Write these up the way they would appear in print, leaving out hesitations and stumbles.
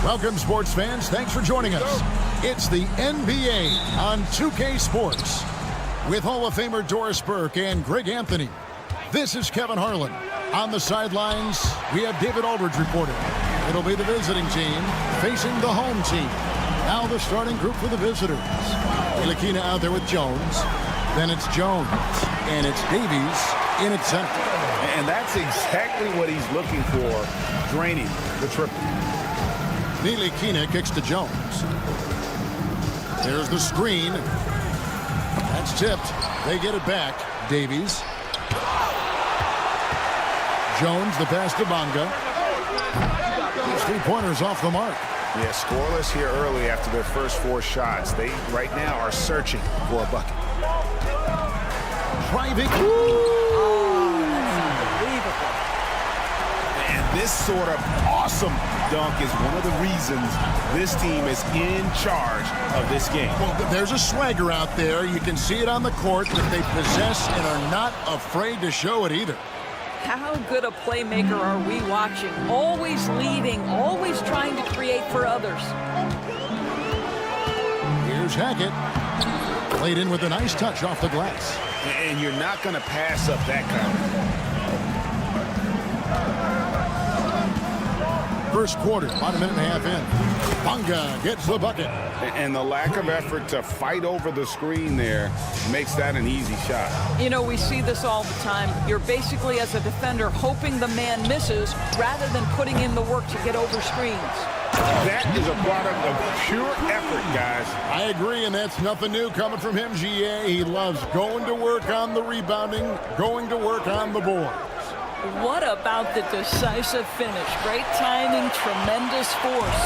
Welcome, sports fans. Thanks for joining us. It's the NBA on 2K Sports with Hall of Famer Doris Burke and Greg Anthony. This is Kevin Harlan. On the sidelines, we have David Aldridge reporting. It'll be the visiting team facing the home team. Now the starting group for the visitors. Ntilikina out there with Jones. Then it's Jones. And it's Davies in at center. And that's exactly what he's looking for, draining the triple. Ntilikina kicks to Jones. There's the screen. That's tipped. They get it back. Davies. Jones, the pass to Bonga. These three-pointers off the mark. Yeah, scoreless here early after their first 4 shots. They, right now, are searching for a bucket. Driving. And this sort of awesome dunk is one of the reasons this team is in charge of this game. Well, there's a swagger out there. You can see it on the court that they possess and are not afraid to show it either. How good a playmaker are we watching? Always leading, always trying to create for others. Here's Hackett. Played in with a nice touch off the glass. And you're not going to pass up that counter. First quarter, about a minute and a half in. Bonga gets the bucket. And the lack of effort to fight over the screen there makes that an easy shot. You know, we see this all the time. You're basically, as a defender, hoping the man misses rather than putting in the work to get over screens. That is a product of pure effort, guys. I agree, and that's nothing new coming from him, GA. He loves going to work on the rebounding, going to work on the board. What about the decisive finish? Great timing, tremendous force.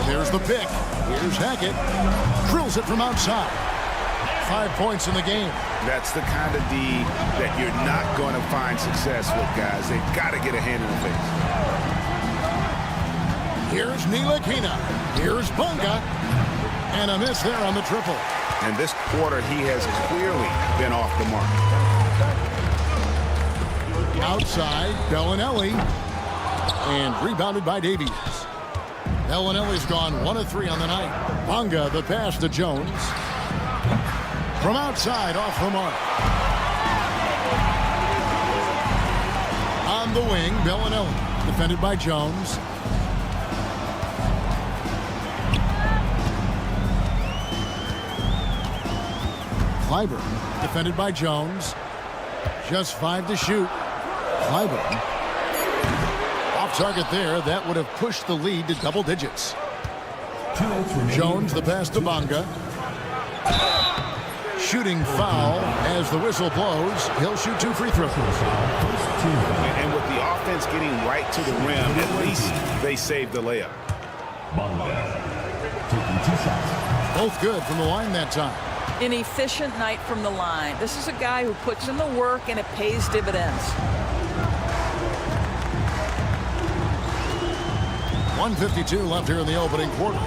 There's the pick. Here's Hackett. Drills it from outside. 5 points in the game. That's the kind of D that you're not going to find success with, guys. They've got to get a hand in the face. Here's Ntilikina. Here's Bonga. And a miss there on the triple. And this quarter, he has clearly been off the mark. Outside, Bellinelli. And rebounded by Davies. Bellinelli's gone 1 of 3 on the night. Bonga, the pass to Jones. From outside, off the mark. On the wing, Bellinelli. Defended by Jones. Clyburn, defended by Jones. Just 5 to shoot. Clyburn. Off target there. That would have pushed the lead to double digits. Jones, the pass to Bonga. Shooting foul as the whistle blows. He'll shoot 2 free throws. And with the offense getting right to the rim, at least they saved the layup. Both good from the line that time. An efficient night from the line. This is a guy who puts in the work and it pays dividends. 1:52 left here in the opening quarter.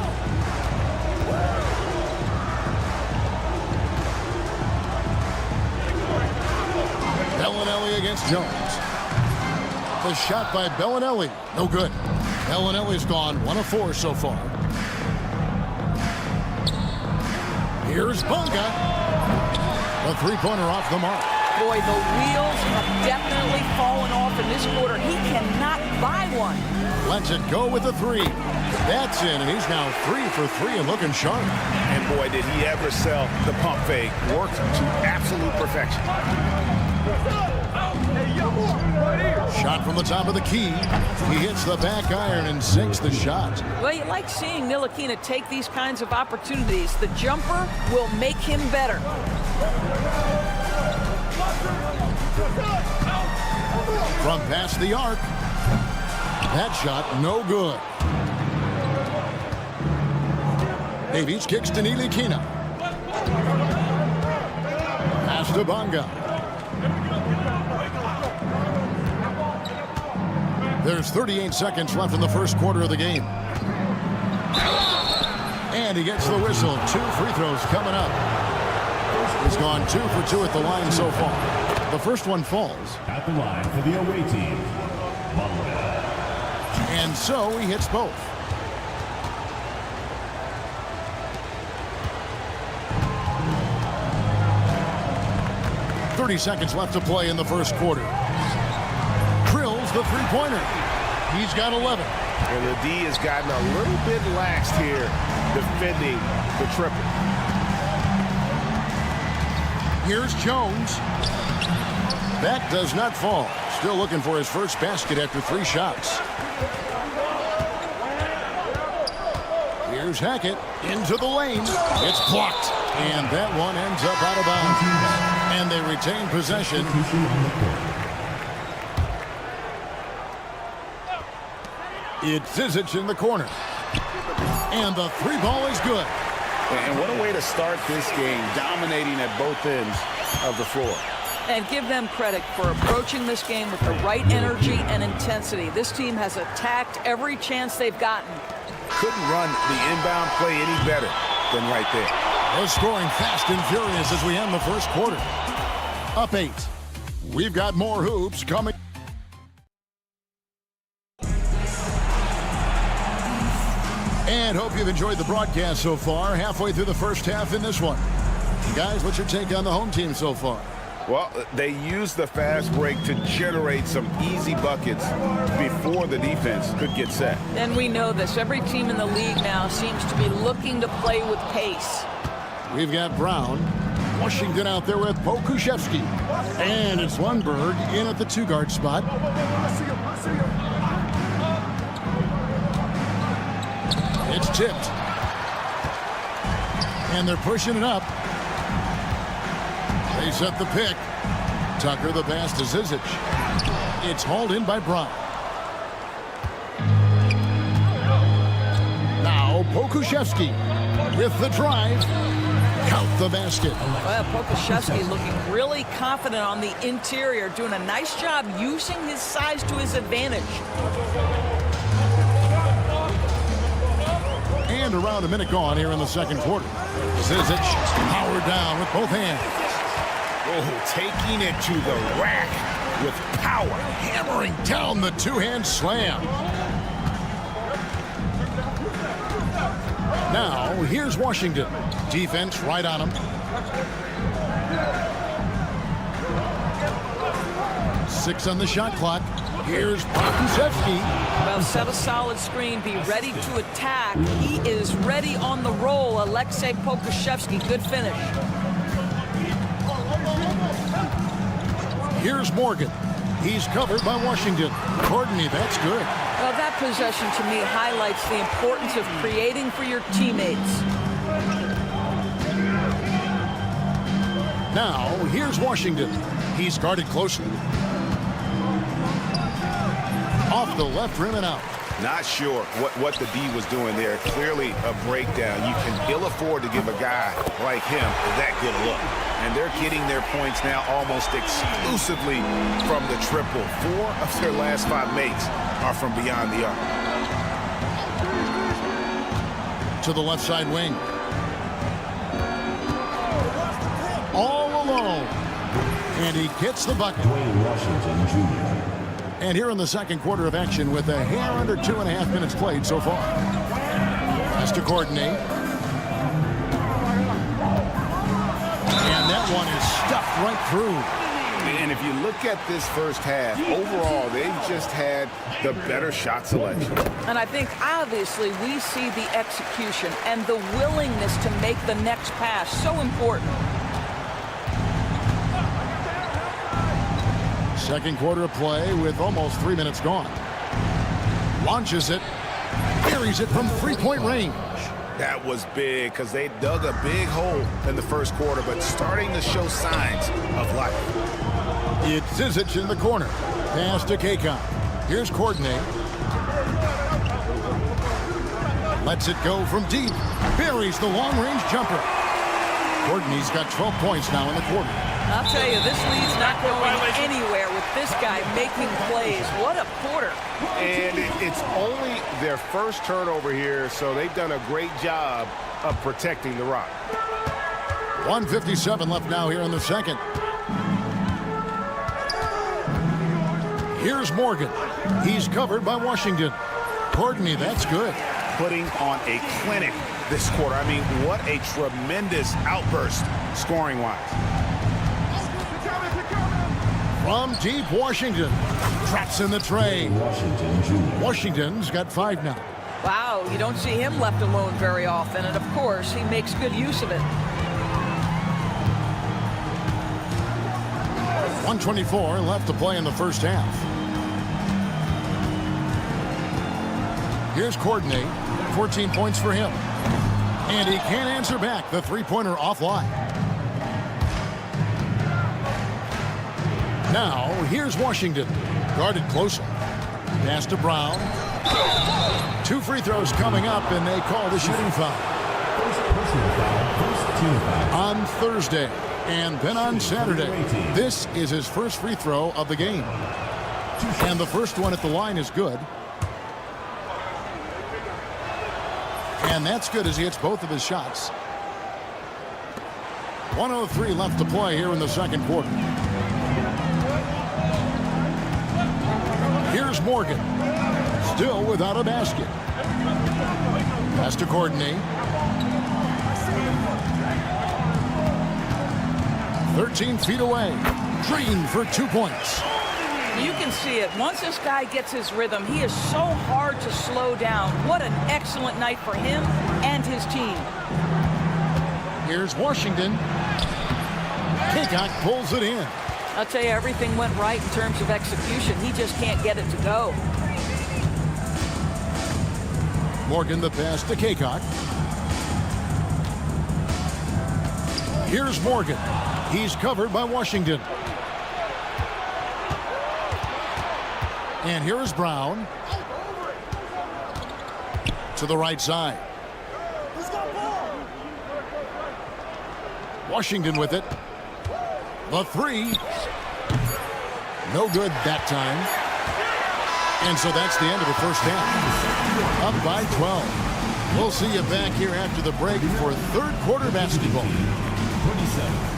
Bellinelli against Jones. The shot by Bellinelli. No good. Bellinelli's gone 1 of 4 so far. Here's Bonga. The three-pointer off the mark. Boy, the wheels have definitely fallen off in this quarter. He cannot buy one. Lets it go with the 3. That's in, and he's now 3 for 3 and looking sharp. And boy, did he ever sell the pump fake. Worked to absolute perfection. Shot from the top of the key. He hits the back iron and sinks the shot. Well, you like seeing Ntilikina take these kinds of opportunities. The jumper will make him better. From past the arc. That shot no good. Davies kicks to Nilikina. Pass to Bonga. There's 38 seconds left in the first quarter of the game. And he gets the whistle. 2 free throws coming up. He's gone 2 for 2 at the line so far. The first one falls. At the line for the away team, Bologna. And so he hits both. .30 seconds left to play in the first quarter. Drills the three-pointer. He's got 11. And the D has gotten a little bit laxed here defending the triple. Here's Jones. That does not fall. Still looking for his first basket after 3 shots. Here's Hackett into the lane. It's blocked. And that one ends up out of bounds. And they retain possession. It's Zizic in the corner. And the 3 ball is good. And what a way to start this game, dominating at both ends of the floor. And give them credit for approaching this game with the right energy and intensity. This team has attacked every chance they've gotten. Couldn't run the inbound play any better than right there. We're scoring fast and furious as we end the first quarter. Up 8. We've got more hoops coming. And hope you've enjoyed the broadcast so far. Halfway through the first half in this one. Guys, what's your take on the home team so far? Well, they used the fast break to generate some easy buckets before the defense could get set. And we know this. Every team in the league now seems to be looking to play with pace. We've got Brown. Washington out there with Pokuševski. And it's Lundberg in at the 2-guard spot. It's tipped. And they're pushing it up. They set the pick. Tucker the pass to Zizic. It's hauled in by Brown. Now Pokuševski with the drive. Count the basket. Well, Pokuševski looking really confident on the interior, doing a nice job using his size to his advantage. And around a minute gone here in the second quarter. Zizic powered down with both hands. Oh, taking it to the rack with power. Hammering down the 2-hand slam. Now, here's Washington. Defense right on him. 6 on the shot clock. Here's Pokuševski. Well, set a solid screen, be ready to attack. He is ready on the roll. Aleksej Pokuševski, good finish. Here's Morgan. He's covered by Washington. Courtney, that's good. Well, that possession to me highlights the importance of creating for your teammates. Now, here's Washington. He's guarded closely. Off the left rim and out. Not sure what the D was doing there. Clearly a breakdown. You can ill afford to give a guy like him that good look. And they're getting their points now almost exclusively from the triple. 4 of their last 5 makes are from beyond the arc. To the left side wing. All alone. And he gets the bucket. Dwayne Washington Jr. And here in the second quarter of action with a hair under 2.5 minutes played so far. Has to coordinate. And that one is stuffed right through. And if you look at this first half, overall, they've just had the better shot selection. And I think, obviously, we see the execution and the willingness to make the next pass so important. Second quarter of play with almost 3 minutes gone. Launches it. Buries it from 3-point range. That was big because they dug a big hole in the first quarter, but starting to show signs of life. It's Zizic in the corner. Pass to Kakon. Here's Courtney. Lets it go from deep. Buries the long-range jumper. Courtney's got 12 points now in the quarter. I'll tell you, this lead's not going anywhere with this guy making plays. What a quarter. And it's only their first turnover here, so they've done a great job of protecting the rock. 1:57 left now here in the second. Here's Morgan. He's covered by Washington. Courtney, that's good. Putting on a clinic this quarter. I mean, what a tremendous outburst scoring-wise. From deep, Washington. Traps in the tray. Washington's got 5 now. Wow, you don't see him left alone very often, and of course, he makes good use of it. 1:24 left to play in the first half. Here's Courtney. 14 points for him. And he can't answer back. The three-pointer offline. Now, here's Washington. Guarded closer. Pass to Brown. 2 free throws coming up, and they call the shooting foul. On Thursday, and then on Saturday. This is his first free throw of the game. And the first one at the line is good. And that's good as he hits both of his shots. 1:03 left to play here in the second quarter. Here's Morgan. Still without a basket. Pass to Courtney. 13 feet away. Green for 2 points. You can see it. Once this guy gets his rhythm, he is so hard to slow down. What an excellent night for him and his team. Here's Washington. Kaycock pulls it in. I'll tell you, everything went right in terms of execution. He just can't get it to go. Morgan the pass to Kaycock. Here's Morgan. He's covered by Washington. And here is Brown. To the right side. Washington with it. The three. No good that time. And so that's the end of the first half. Up by 12. We'll see you back here after the break for third quarter basketball. 27.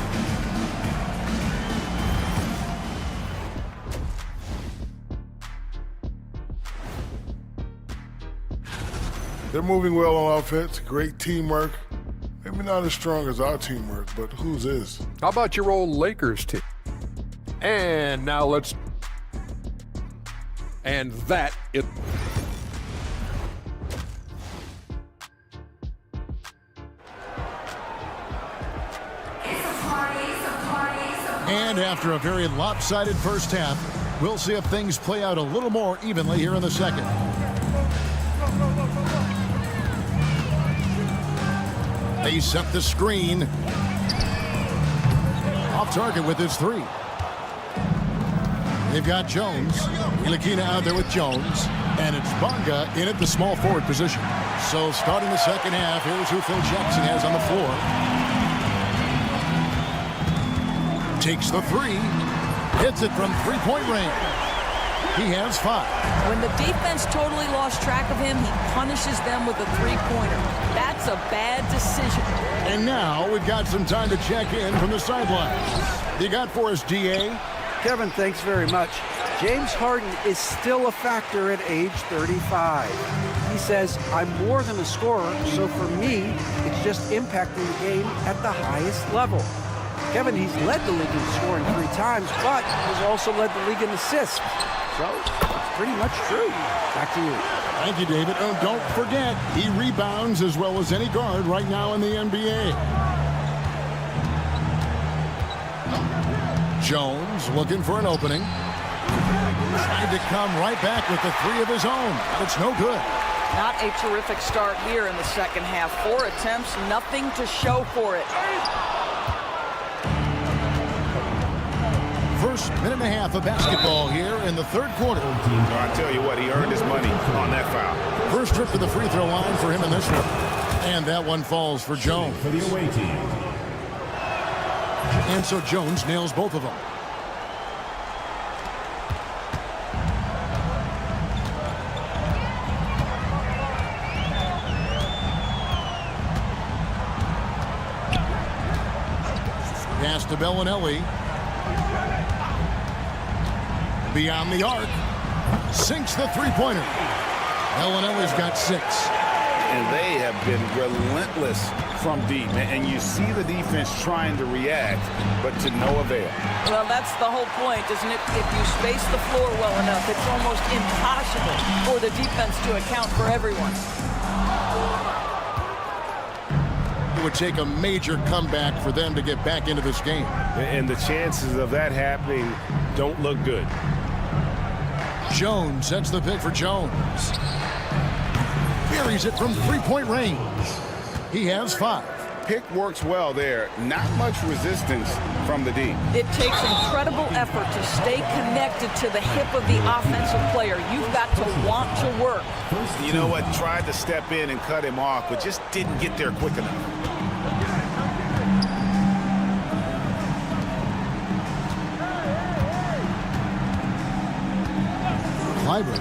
They're moving well on offense. Great teamwork. Maybe not as strong as our teamwork, but whose is? How about your old Lakers team? And now let's... And that is... And after a very lopsided first half, we'll see if things play out a little more evenly here in the second. They set the screen. Off target with his three. They've got Jones. Ilakina out there with Jones. And it's Bonga in at the small forward position. So starting the second half, here's who Phil Jackson has on the floor. Takes the three. Hits it from three-point range. He has 5. When the defense totally lost track of him, he punishes them with a three-pointer. That's a bad decision. And now we've got some time to check in from the sidelines. You got for us, DA? Kevin, thanks very much. James Harden is still a factor at age 35. He says, I'm more than a scorer, so for me, it's just impacting the game at the highest level. Kevin, he's led the league in scoring 3 times, but has also led the league in assists. So, it's pretty much true. Back to you. Thank you, David. Oh, don't forget, he rebounds as well as any guard right now in the NBA. Jones looking for an opening. Tried to come right back with the 3 of his own, but it's no good. Not a terrific start here in the second half. 4 attempts, nothing to show for it. First minute and a half of basketball here in the third quarter. I tell you what, he earned his money on that foul. First trip to the free throw line for him in this one. And that one falls for Jones. For the away team. And so Jones nails both of them. Pass to Bellinelli. Beyond the arc. Sinks the three-pointer. Bellinelli's got 6. And they have been relentless from deep. And you see the defense trying to react, but to no avail. Well, that's the whole point, isn't it? If you space the floor well enough, it's almost impossible for the defense to account for everyone. It would take a major comeback for them to get back into this game. And the chances of that happening don't look good. Jones sets the pick for Jones. Buries it from three-point range. He has 5. Pick works well there. Not much resistance from the D. It takes incredible effort to stay connected to the hip of the offensive player. You've got to want to work. You know what? Tried to step in and cut him off, but just didn't get there quick enough. Clyburn.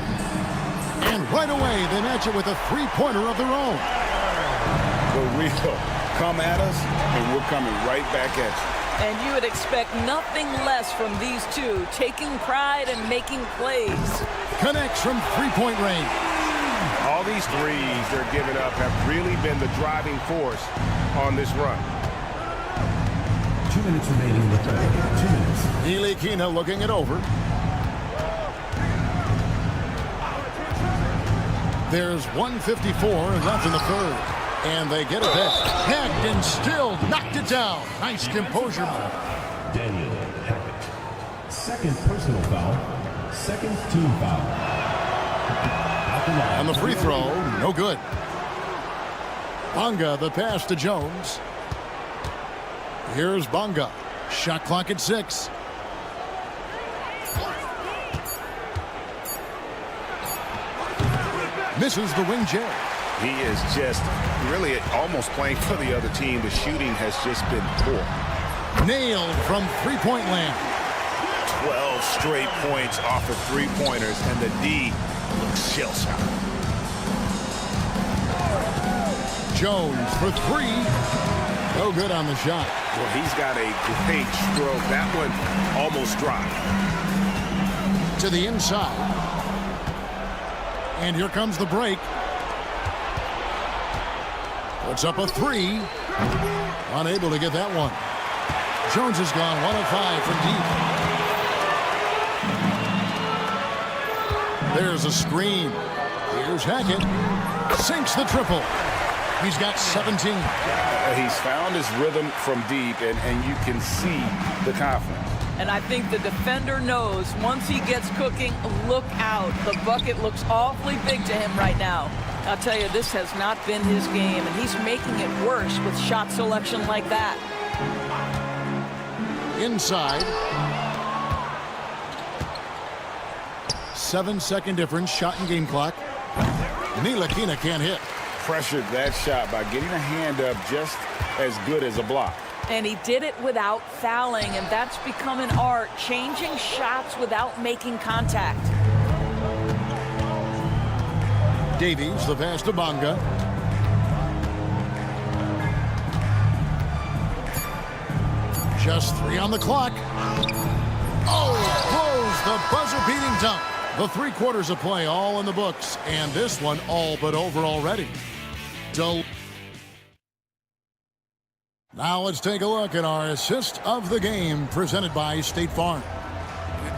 And right away, they match it with a three-pointer of their own. The real come at us, and we're coming right back at you. And you would expect nothing less from these two, taking pride and making plays. Connects from three-point range. All these threes they're giving up have really been the driving force on this run. 2 minutes remaining in the third. 2 minutes. Ntilikina looking it over. There's 1:54 left in the third. And they get it back. Hacked and still knocked it down. Nice composure. Daniel Hackett. Second personal foul. Second team foul. At the line. On the free throw, no good. Bonga, the pass to Jones. Here's Bonga. Shot clock at 6. Misses the wing J. He is just really almost playing for the other team. The shooting has just been poor. Nailed from three-point land. 12 straight points off of three-pointers, and the D looks shell-shocked. Jones for 3. No good on the shot. Well, he's got a great stroke. That one almost dropped. To the inside. And here comes the break. Puts up a 3. Unable to get that one. Jones has gone 1 of 5 from deep. There's a screen. Here's Hackett. Sinks the triple. He's got 17. He's found his rhythm from deep, and you can see the confidence. And I think the defender knows once he gets cooking, look out. The bucket looks awfully big to him right now. I'll tell you, this has not been his game, and he's making it worse with shot selection like that. Inside. 7-second difference, shot and game clock. Ntilikina can't hit. Pressured that shot by getting a hand up just as good as a block. And he did it without fouling, and that's become an art, changing shots without making contact. Davies, the pass to Bonga. Just 3 on the clock. Oh, close the buzzer-beating dunk. The 3 quarters of play all in the books, and this one all but over already. Now let's take a look at our assist of the game presented by State Farm.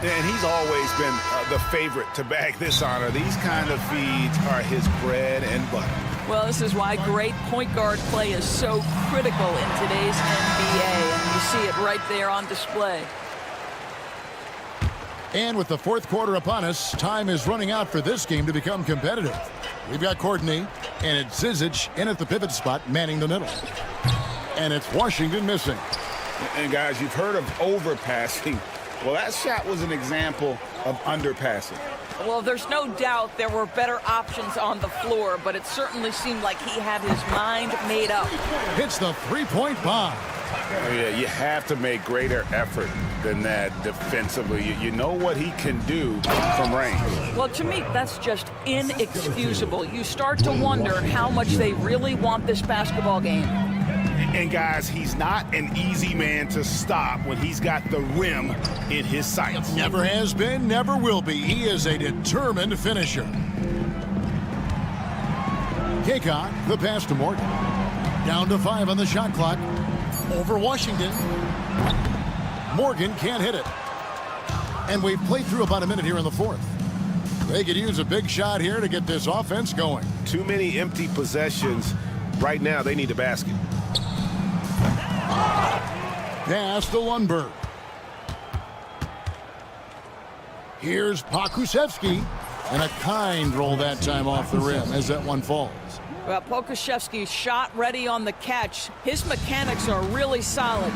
And he's always been the favorite to bag this honor. These kind of feeds are his bread and butter. Well, this is why great point guard play is so critical in today's NBA, and you see it right there on display. And with the 4th quarter upon us, time is running out for this game to become competitive. We've got Courtney, and it's Zizic in at the pivot spot, manning the middle. And it's Washington missing. And guys, you've heard of overpassing. Well, that shot was an example of underpassing. Well, there's no doubt there were better options on the floor, but it certainly seemed like he had his mind made up. Hits the three-point bomb. Oh, yeah, you have to make greater effort than that defensively. You know what he can do from range. Well, to me, that's just inexcusable. You start to wonder how much they really want this basketball game. And guys, he's not an easy man to stop when he's got the rim in his sights. Never has been, never will be. He is a determined finisher. Kaycock, the pass to Morgan. Down to 5 on the shot clock. Over Washington. Morgan can't hit it. And we've played through about a minute here in the fourth. They could use a big shot here to get this offense going. Too many empty possessions. Right now, they need a basket. Pass to Lundberg. Here's Pokusevski. And a kind roll that time off the rim as that one falls. Well, Pokusevski's shot ready on the catch. His mechanics are really solid.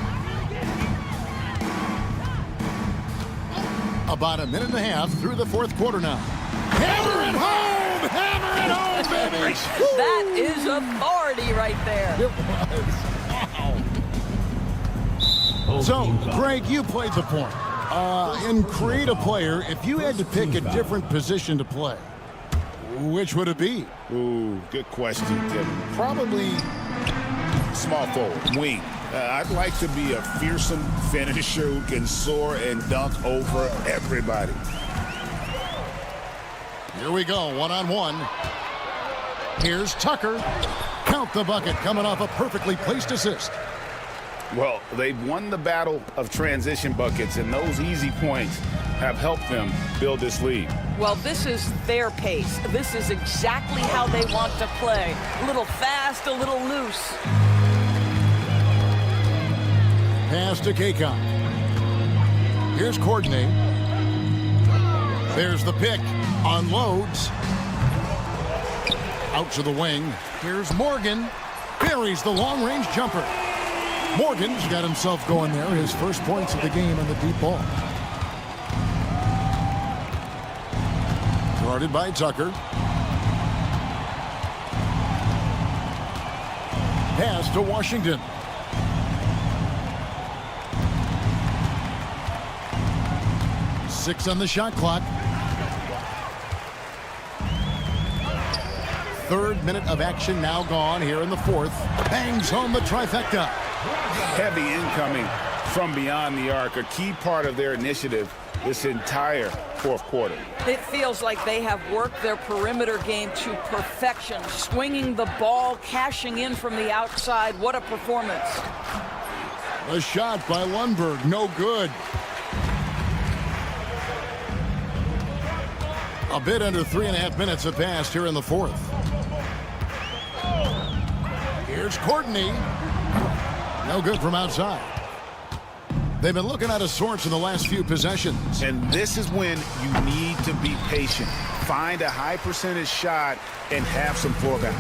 About a minute and a half through the fourth quarter now. Hammer it home! Hammer it home, baby! That is authority right there. It was. So, Greg, you played the point. In Create a Player, if you had to pick a different position to play, which would it be? Ooh, good question, Kevin. Probably small forward, wing. I'd like to be a fearsome finisher who can soar and dunk over everybody. Here we go, one-on-one. Here's Tucker. Count the bucket, coming off a perfectly placed assist. Well, they've won the battle of transition buckets, and those easy points have helped them build this lead. Well, this is their pace. This is exactly how they want to play. A little fast, a little loose. Pass to Kaycock. Here's Courtney. There's the pick. Unloads. Out to the wing. Here's Morgan. Buries the long-range jumper. Morgan's got himself going there. His first points of the game on the deep ball. Guarded by Tucker. Pass to Washington. Six on the shot clock. Third minute of action now gone here in the fourth. Bangs home the trifecta. Heavy incoming from beyond the arc, a key part of their initiative this entire fourth quarter. It feels like they have worked their perimeter game to perfection, swinging the ball, cashing in from the outside. What a performance. A shot by Lundberg, no good. A bit under 3.5 minutes have passed here in the fourth. Here's Courtney. No good from outside. They've been looking out of sorts in the last few possessions. And this is when you need to be patient. Find a high percentage shot and have some floor balance.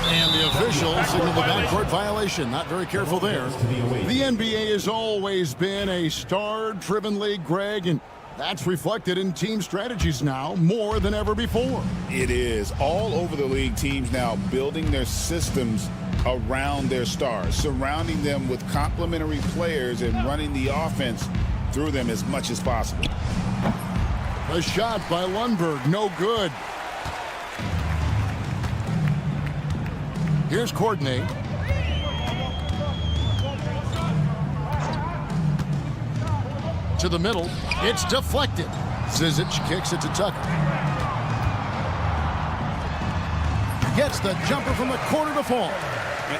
And the official signaled the backcourt violation. Not very careful there. The NBA has always been a star-driven league, Greg, and that's reflected in team strategies now more than ever before. It is. All over the league, teams now building their systems around their stars, surrounding them with complementary players and running the offense through them as much as possible. A shot by Lundberg, no good. Here's Courtney. To the middle, it's deflected. Zizic kicks it to Tucker. Gets the jumper from the corner to fall.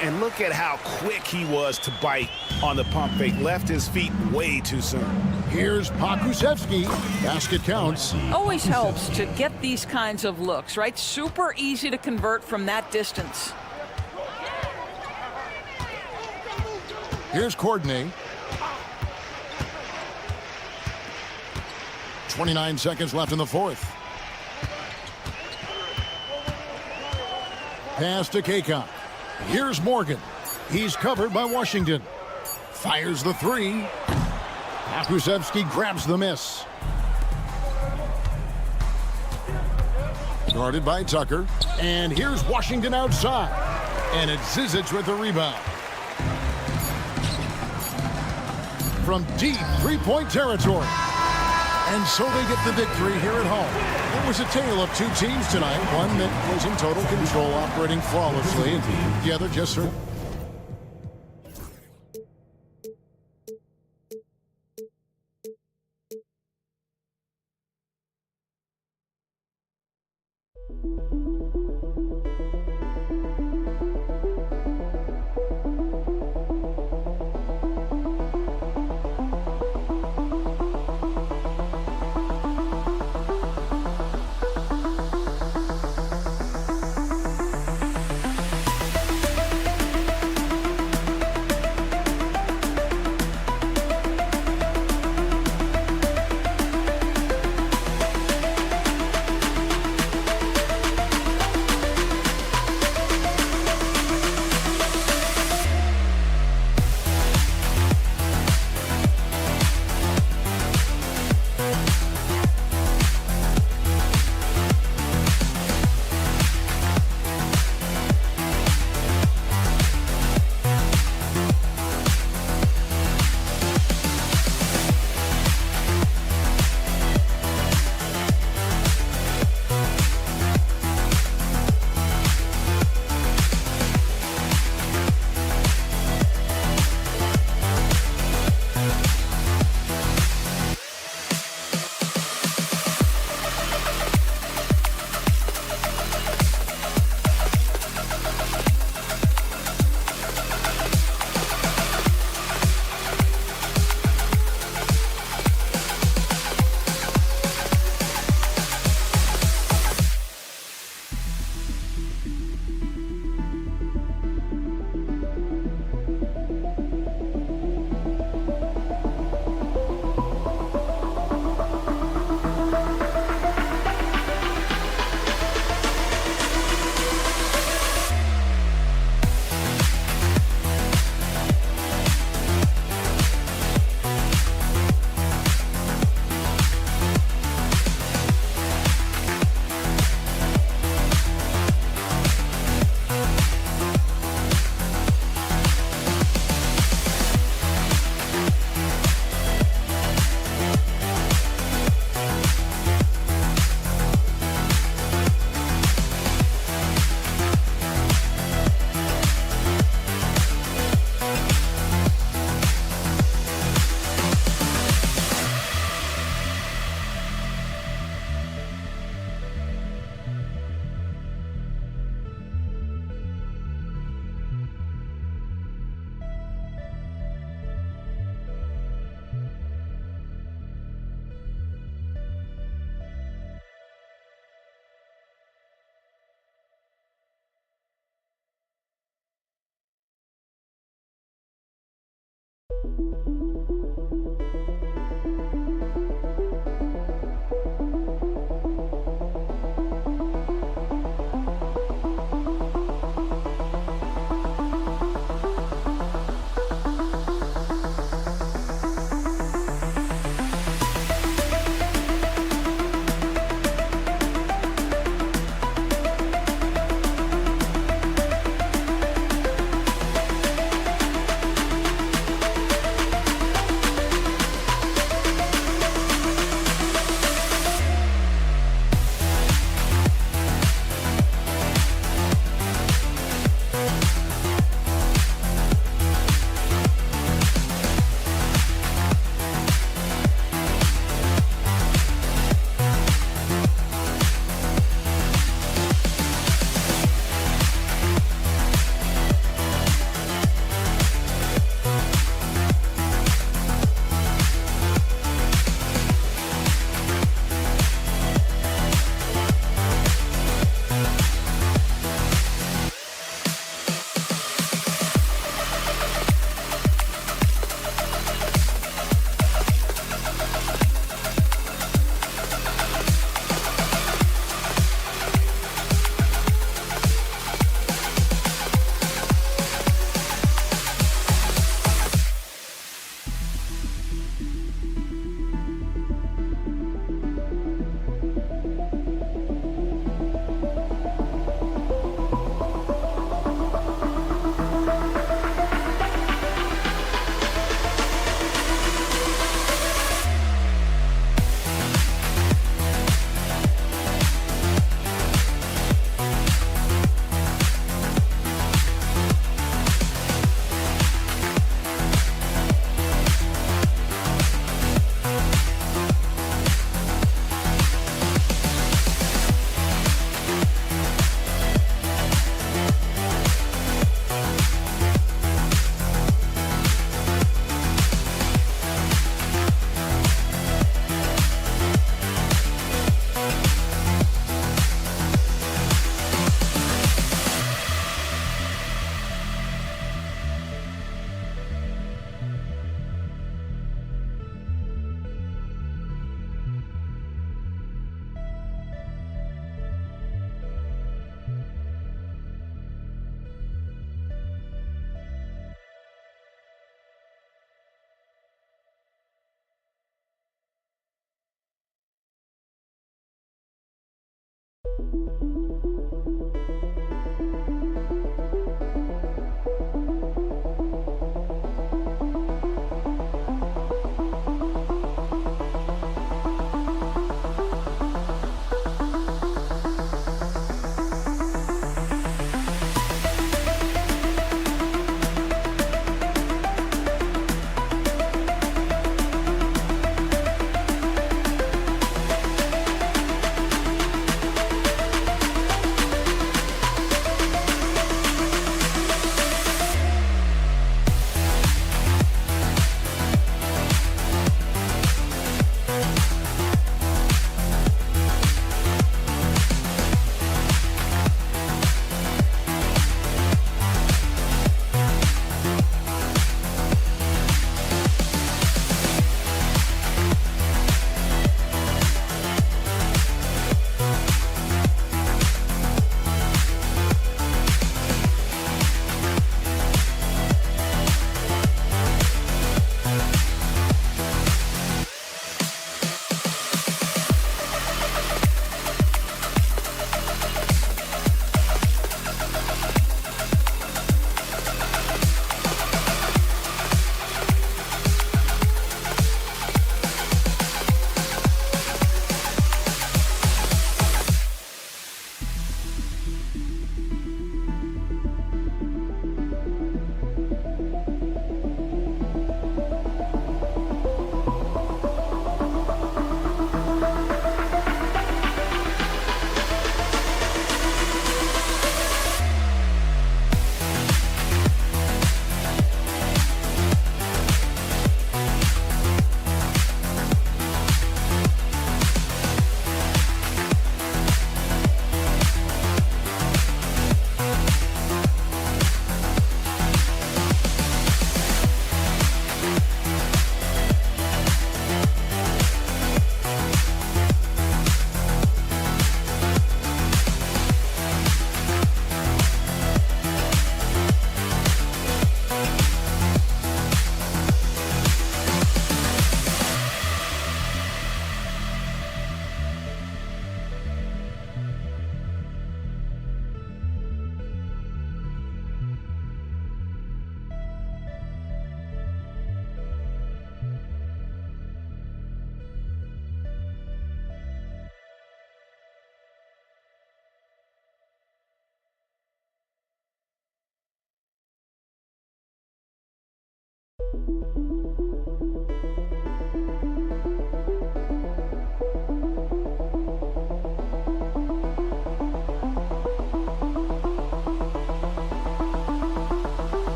And look at how quick he was to bite on the pump fake. Left his feet way too soon. Here's Pokusevski. Basket counts. Always helps to get these kinds of looks, right? Super easy to convert from that distance. Here's Courtney. 29 seconds left in the fourth. Pass to Kaycock. Here's Morgan. He's covered by Washington. Fires the three. Pokusevski grabs the miss. Guarded by Tucker. And here's Washington outside. And it's Zizic with the rebound. From deep three-point territory. And so they get the victory here at home. It was a tale of two teams tonight. One that was in total control, operating flawlessly. And the other just sort of...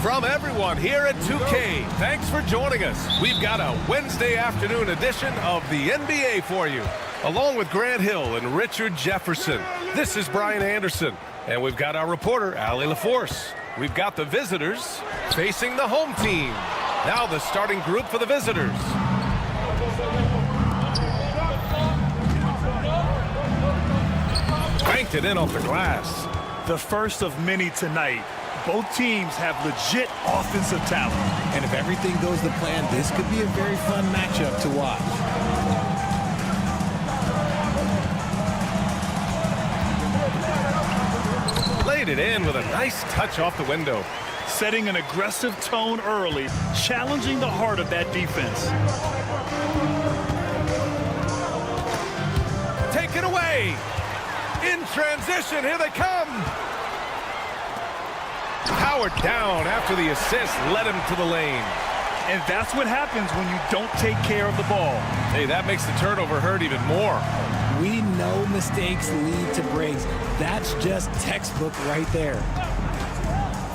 From everyone here at 2K, thanks for joining us. We've got a Wednesday afternoon edition of the NBA for you. Along with Grant Hill and Richard Jefferson, this is Brian Anderson. And we've got our reporter, Allie LaForce. We've got the visitors facing the home team. Now the starting group for the visitors. Banked it in off the glass. The first of many tonight. Both teams have legit offensive talent. And if everything goes to plan, this could be a very fun matchup to watch. Laid it in with a nice touch off the window. Setting an aggressive tone early, challenging the heart of that defense. Take it away. In transition, here they come. Powered down after the assist led him to the lane. And that's what happens when you don't take care of the ball. Hey, that makes the turnover hurt even more. We know mistakes lead to breaks. That's just textbook right there.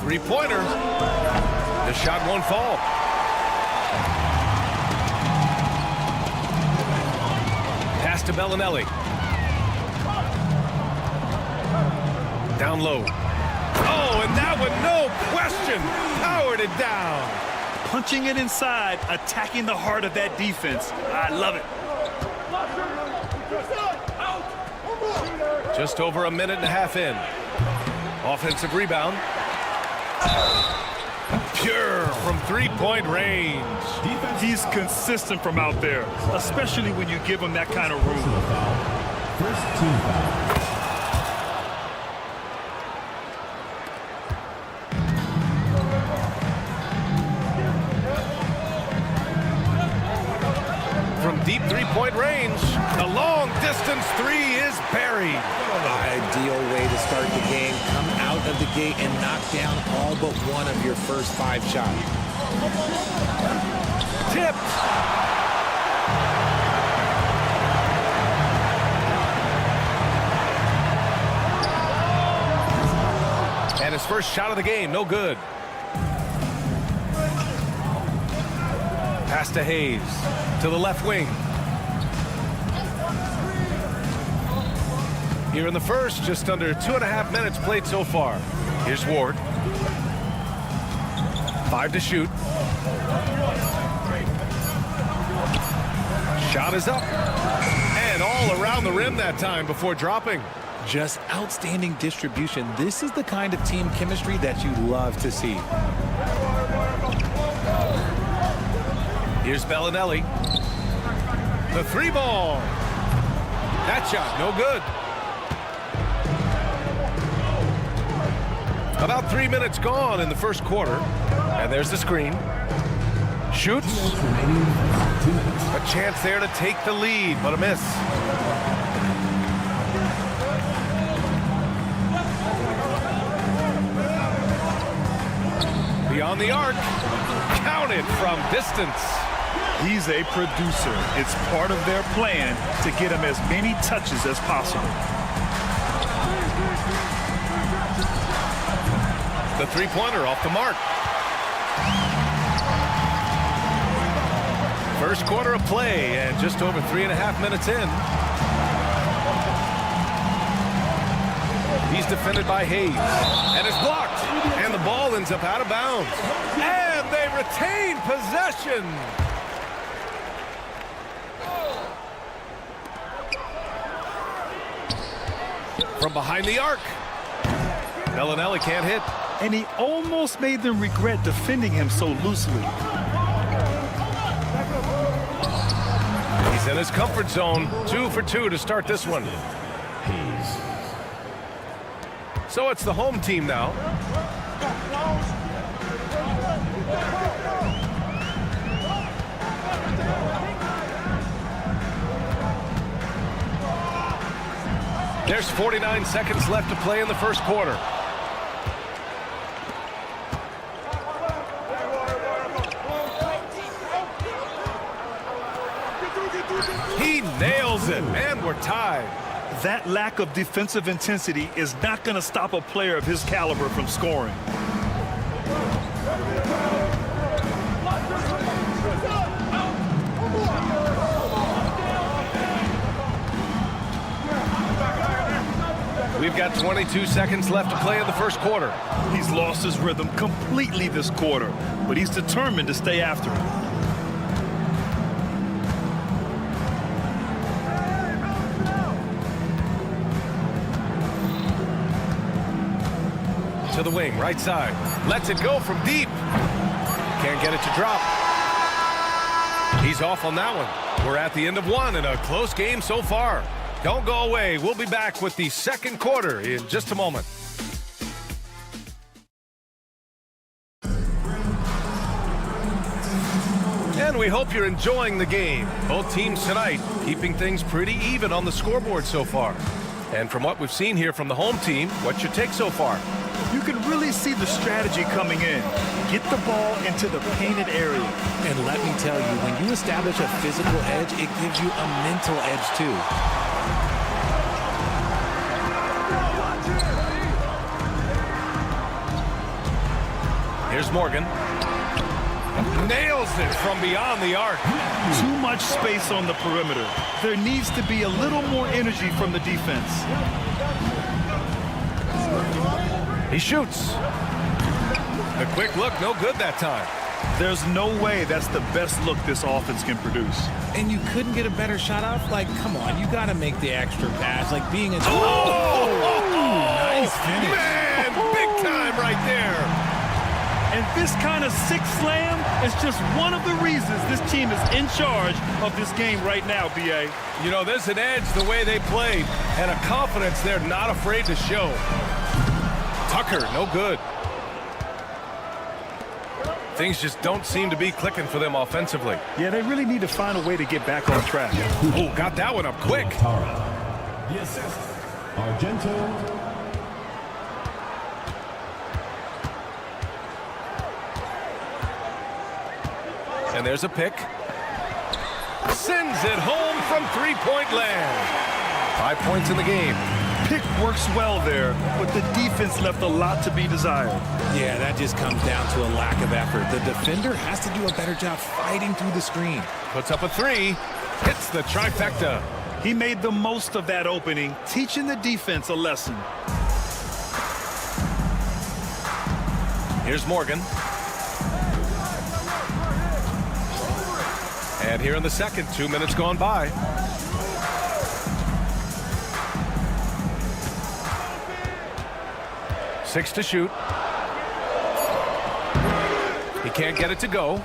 Three-pointer. The shot won't fall. Pass to Bellinelli. Down low. Oh, and that one, no question, powered it down. Punching it inside, attacking the heart of that defense. I love it. Just over a minute and a half in. Offensive rebound. Pure from three-point range. He's consistent from out there, especially when you give him that kind of room. First team foul. From deep three-point range, the long-distance three is buried. Ideal way to start the game. Come out of the gate and knock down all but one of your first 5 shots. Tipped. And his first shot of the game, no good. Pass to Hayes, to the left wing. Here in the first, just under 2.5 minutes played so far. Here's Ward. 5 to shoot. Shot is up. And all around the rim that time before dropping. Just outstanding distribution. This is the kind of team chemistry that you love to see. Here's Bellinelli. The 3-ball. That shot, no good. About 3 minutes gone in the first quarter. And there's the screen. Shoots. A chance there to take the lead, but a miss. Beyond the arc. Counted from distance. He's a producer. It's part of their plan to get him as many touches as possible. The three-pointer off the mark. First quarter of play and just over 3.5 minutes in. He's defended by Hayes and is blocked. And the ball ends up out of bounds. And they retain possession. From behind the arc. Bellinelli can't hit. And he almost made them regret defending him so loosely. He's in his comfort zone. 2 for 2 to start this one. So it's the home team now. There's 49 seconds left to play in the first quarter. He nails it, and we're tied. That lack of defensive intensity is not going to stop a player of his caliber from scoring. We've got 22 seconds left to play in the first quarter. He's lost his rhythm completely this quarter, but he's determined to stay after it. To the wing, right side. Lets it go from deep. Can't get it to drop. He's off on that one. We're at the end of one in a close game so far. Don't go away. We'll be back with the second quarter in just a moment. And we hope you're enjoying the game. Both teams tonight keeping things pretty even on the scoreboard so far. And from what we've seen here from the home team, what's your take so far? You can really see the strategy coming in. Get the ball into the painted area. And let me tell you, when you establish a physical edge, it gives you a mental edge too. Here's Morgan. Nails it from beyond the arc. Too much space on the perimeter. There needs to be a little more energy from the defense. He shoots. The quick look, no good that time. There's no way that's the best look this offense can produce. And you couldn't get a better shot off? Like, come on, you got to make the extra pass. Like being a... Nice finish. Man, big time right there. And this kind of sick slam is just one of the reasons this team is in charge of this game right now, B.A. You know, there's an edge the way they played and a confidence they're not afraid to show. Tucker, no good. Things just don't seem to be clicking for them offensively. Yeah, they really need to find a way to get back on track. Oh, got that one up quick. The assist, Argento. And there's a pick. Sends it home from three-point land. 5 points in the game. Pick works well there, but the defense left a lot to be desired. Yeah, that just comes down to a lack of effort. The defender has to do a better job fighting through the screen. Puts up a three. Hits the trifecta. He made the most of that opening, teaching the defense a lesson. Here's Morgan. And here in the second, 2 minutes gone by. Six to shoot. He can't get it to go.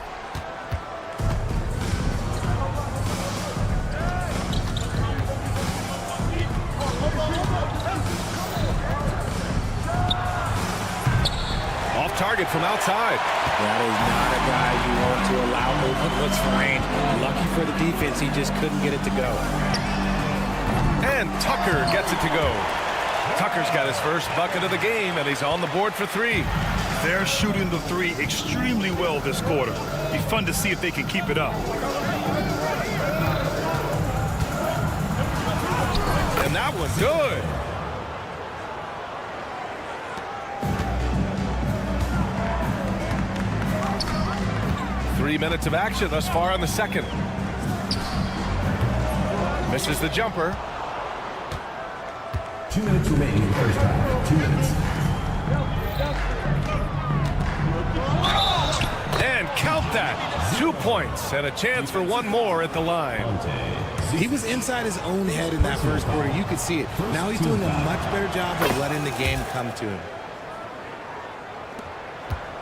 target from outside. That is not a guy you want to allow open looks for range. Lucky for the defense, he just couldn't get it to go. And Tucker gets it to go. Tucker's got his first bucket of the game, and he's on the board for 3. They're shooting the 3 extremely well this quarter. Be fun to see if they can keep it up. And that was good. Three minutes of action thus far in the second. Misses the jumper. 2 minutes remaining in the first half. 2 minutes. And count that. 2 points and a chance for one more at the line. He was inside his own head in that first quarter. You could see it. Now he's doing a much better job of letting the game come to him.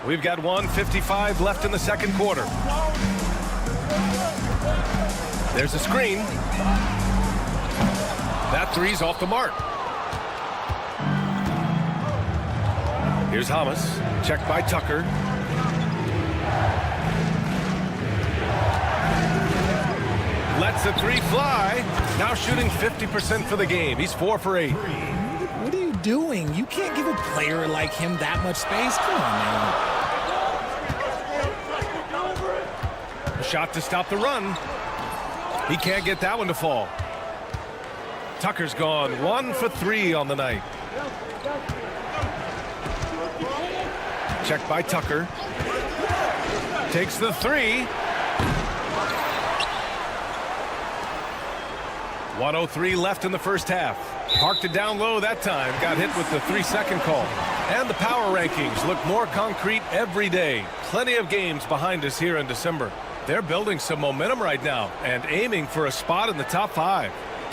We've got 1:55 left in the second quarter. There's a screen. That three's off the mark. Here's Hamas, checked by Tucker. Lets the three fly. Now shooting 50% for the game. He's 4 for 8. What are you doing? You can't give a player like him that much space. Come on, man. A shot to stop the run. He can't get that one to fall. Tucker's gone 1 for 3 on the night. Checked by Tucker. Takes the three. 1:03 left in the first half. Parked it down low that time. Got hit with the 3-second call. And the power rankings look more concrete every day. Plenty of games behind us here in December. They're building some momentum right now and aiming for a spot in the top 5.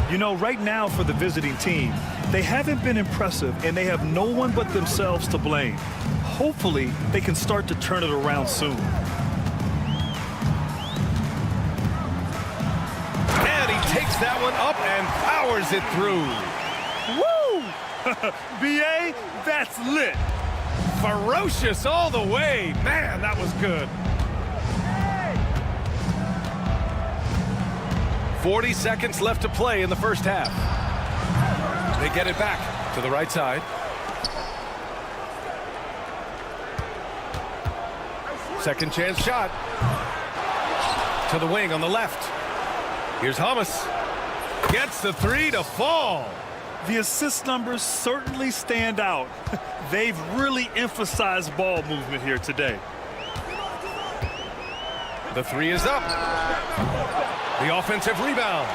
You know, right now for the visiting team, they haven't been impressive and they have no one but themselves to blame. Hopefully, they can start to turn it around soon. And he takes that one up and powers it through. Woo! BA, that's lit. Ferocious all the way. Man, that was good. 40 seconds left to play in the first half. They get it back to the right side. Second chance shot. To the wing on the left. Here's Hamas. Gets the three to fall. The assist numbers certainly stand out. They've really emphasized ball movement here today. The three is up. The offensive rebound.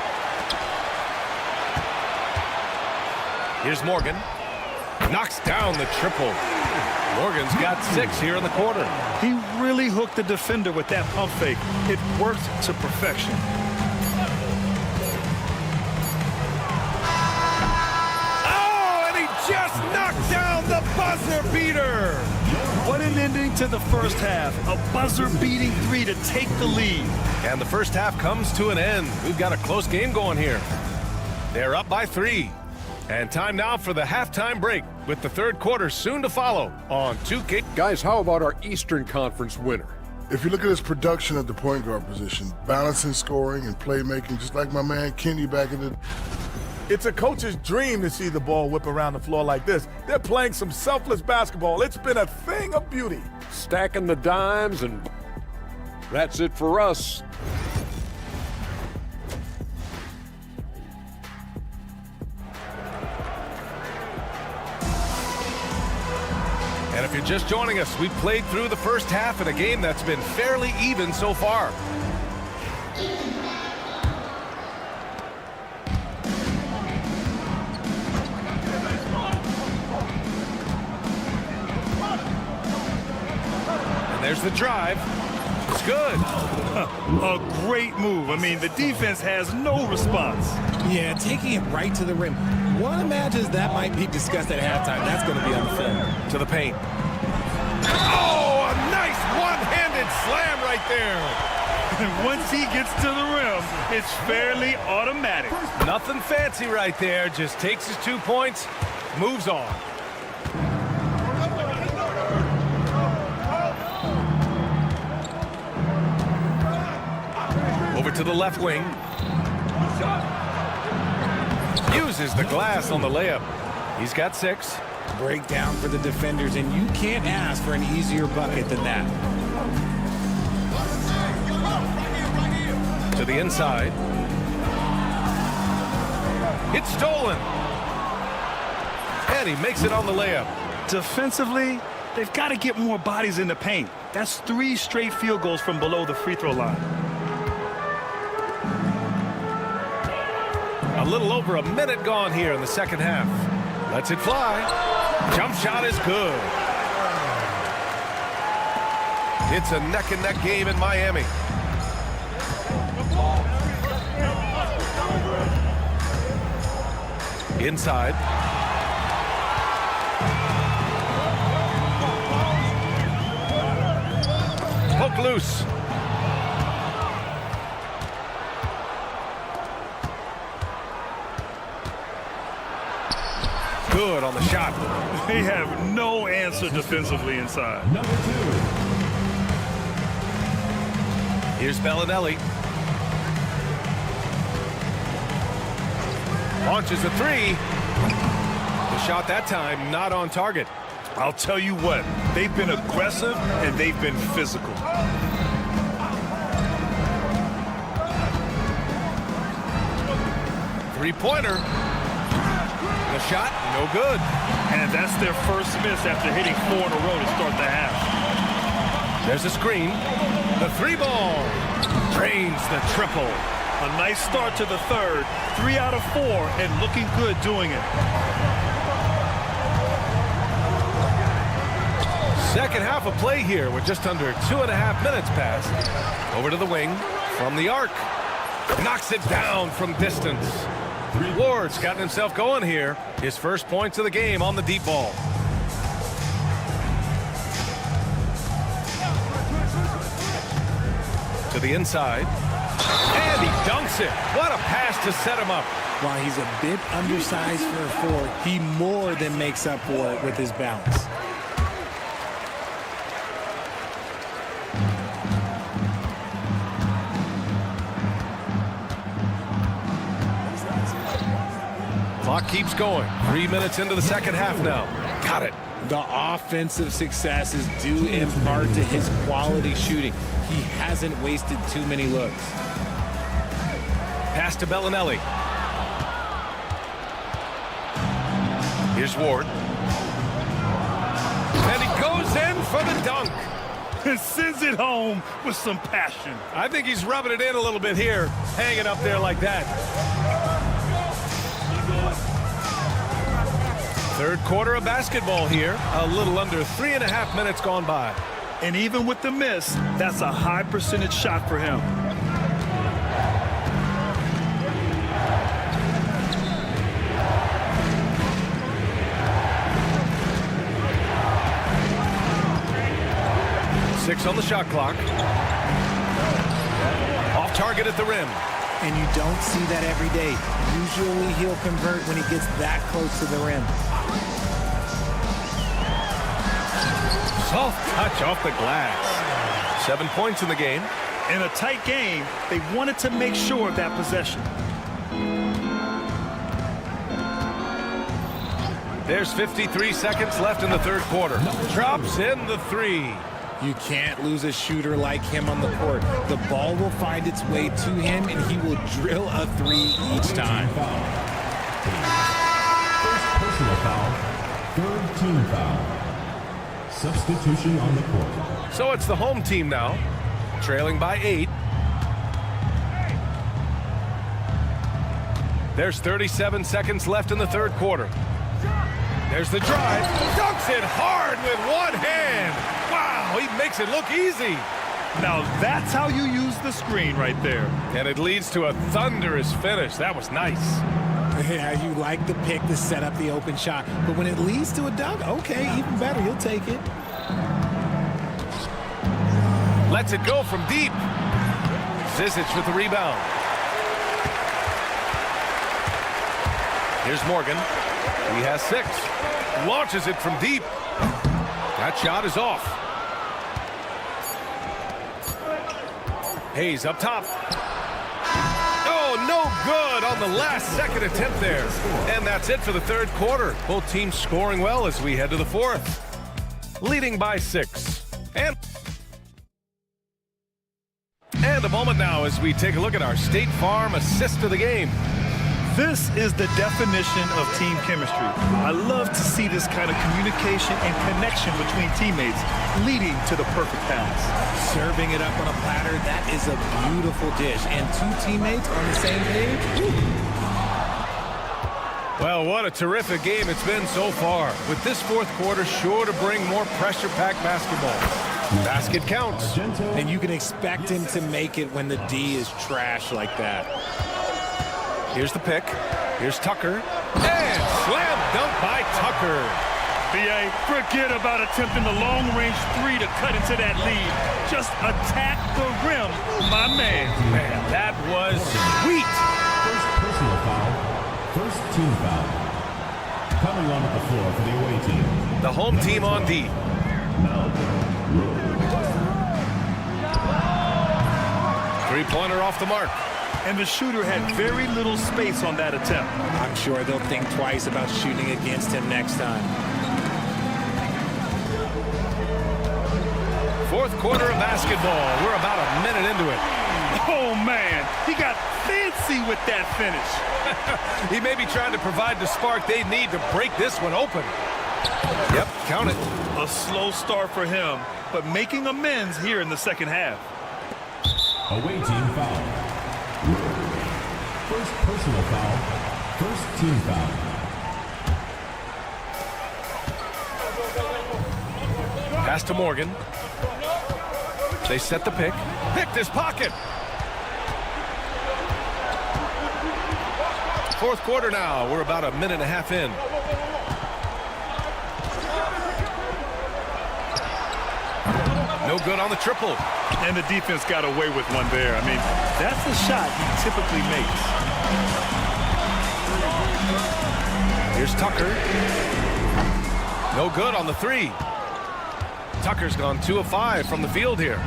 Here's Morgan. Knocks down the triple. Morgan's got 6 here in the quarter. He really hooked the defender with that pump fake. It worked to perfection. Oh, and he just knocked down the buzzer beater. What an ending to the first half. A buzzer-beating three to take the lead. And the first half comes to an end. We've got a close game going here. They're up by 3. And time now for the halftime break, with the third quarter soon to follow on 2K. Guys, how about our Eastern Conference winner? If you look at his production at the point guard position, balancing scoring and playmaking, just like my man Kenny back in the... It's a coach's dream to see the ball whip around the floor like this. They're playing some selfless basketball. It's been a thing of beauty. Stacking the dimes, and that's it for us. And if you're just joining us, we've played through the first half in a game that's been fairly even so far. And there's the drive. It's good. A great move. I mean, the defense has no response. Yeah, taking it right to the rim. One imagines that might be discussed at halftime. That's going to be on the film. To the paint. Oh, a nice one-handed slam right there. And once he gets to the rim, it's fairly automatic. Nothing fancy right there. Just takes his 2 points, moves on. Over to the left wing. Uses the glass on the layup. He's got 6. Breakdown for the defenders, and you can't ask for an easier bucket than that. To the inside. It's stolen. And he makes it on the layup. Defensively, they've got to get more bodies in the paint. That's 3 straight field goals from below the free throw line. A little over a minute gone here in the second half. Lets it fly. Jump shot is good. It's a neck-and-neck game in Miami. Inside. Poke loose. Good on the shot. They have no answer defensively inside. Number 2. Here's Bellinelli. Launches a 3. The shot that time not on target. I'll tell you what, they've been aggressive and they've been physical. Three-pointer. The shot, no good. And that's their first miss after hitting 4 in a row to start the half. There's a screen. The 3-ball. Drains the triple. A nice start to the third. 3 out of 4 and looking good doing it. Second half of play here with just under 2.5 minutes passed. Over to the wing from the arc. Knocks it down from distance. Ward's gotten himself going here. His first points of the game on the deep ball. To the inside. And he dunks it. What a pass to set him up. While he's a bit undersized for a 4, he more than makes up for it with his bounce. Clock keeps going. 3 minutes into the second half now. Got it. The offensive success is due in part to his quality shooting. He hasn't wasted too many looks. Pass to Bellinelli. Here's Ward. And he goes in for the dunk. And sends it home with some passion. I think he's rubbing it in a little bit here. Hanging up there like that. Third quarter of basketball here. A little under 3.5 minutes gone by. And even with the miss, that's a high percentage shot for him. Six on the shot clock. Off target at the rim. And you don't see that every day. Usually he'll convert when he gets that close to the rim. Soft touch off the glass. 7 points in the game. In a tight game, they wanted to make sure of that possession. There's 53 seconds left in the third quarter. Drops in the 3. You can't lose a shooter like him on the court. The ball will find its way to him, and he will drill a 3 each time. First personal foul, third team foul. Substitution on the court. So it's the home team now, trailing by 8. There's 37 seconds left in the third quarter. There's the drive. Dunks it hard with one hand. Wow, he makes it look easy. Now that's how you use the screen right there. And it leads to a thunderous finish. That was nice. Yeah, you like the pick to set up the open shot. But when it leads to a dunk, okay, even better. You'll take it. Lets it go from deep. Zizic with the rebound. Here's Morgan. He has 6. Launches it from deep. That shot is off. Hayes up top. good on the last-second attempt there. And that's it for the third quarter. Both teams scoring well as we head to the fourth. Leading by 6. And a moment now as we take a look at our State Farm assist of the game. This is the definition of team chemistry. I love to see this kind of communication and connection between teammates leading to the perfect pass. Serving it up on a platter, that is a beautiful dish. And 2 teammates on the same page. Woo. Well, what a terrific game it's been so far. With this fourth quarter sure to bring more pressure-packed basketball. Basket counts. And you can expect him to make it when the D is trash like that. Here's the pick. Here's Tucker. And slam dunk by Tucker. BA, forget about attempting the long-range 3 to cut into that lead. Just attack the rim, my man. Man, that was sweet. First personal foul. First team foul. Coming onto the floor for the away team. The home team on D. Three-pointer off the mark. And the shooter had very little space on that attempt. I'm sure they'll think twice about shooting against him next time. Fourth quarter of basketball. We're about a minute into it. Oh, man. He got fancy with that finish. He may be trying to provide the spark they need to break this one open. Yep, count it. A slow start for him, but making amends here in the second half. Away team foul. First personal foul. First team foul. Pass to Morgan. They set the pick. Picked his pocket. Fourth quarter now. We're about a minute and a half in. No good on the triple. And the defense got away with one there. I mean, that's the shot he typically makes. Here's Tucker. No good on the 3. Tucker's gone 2 of 5 from the field here.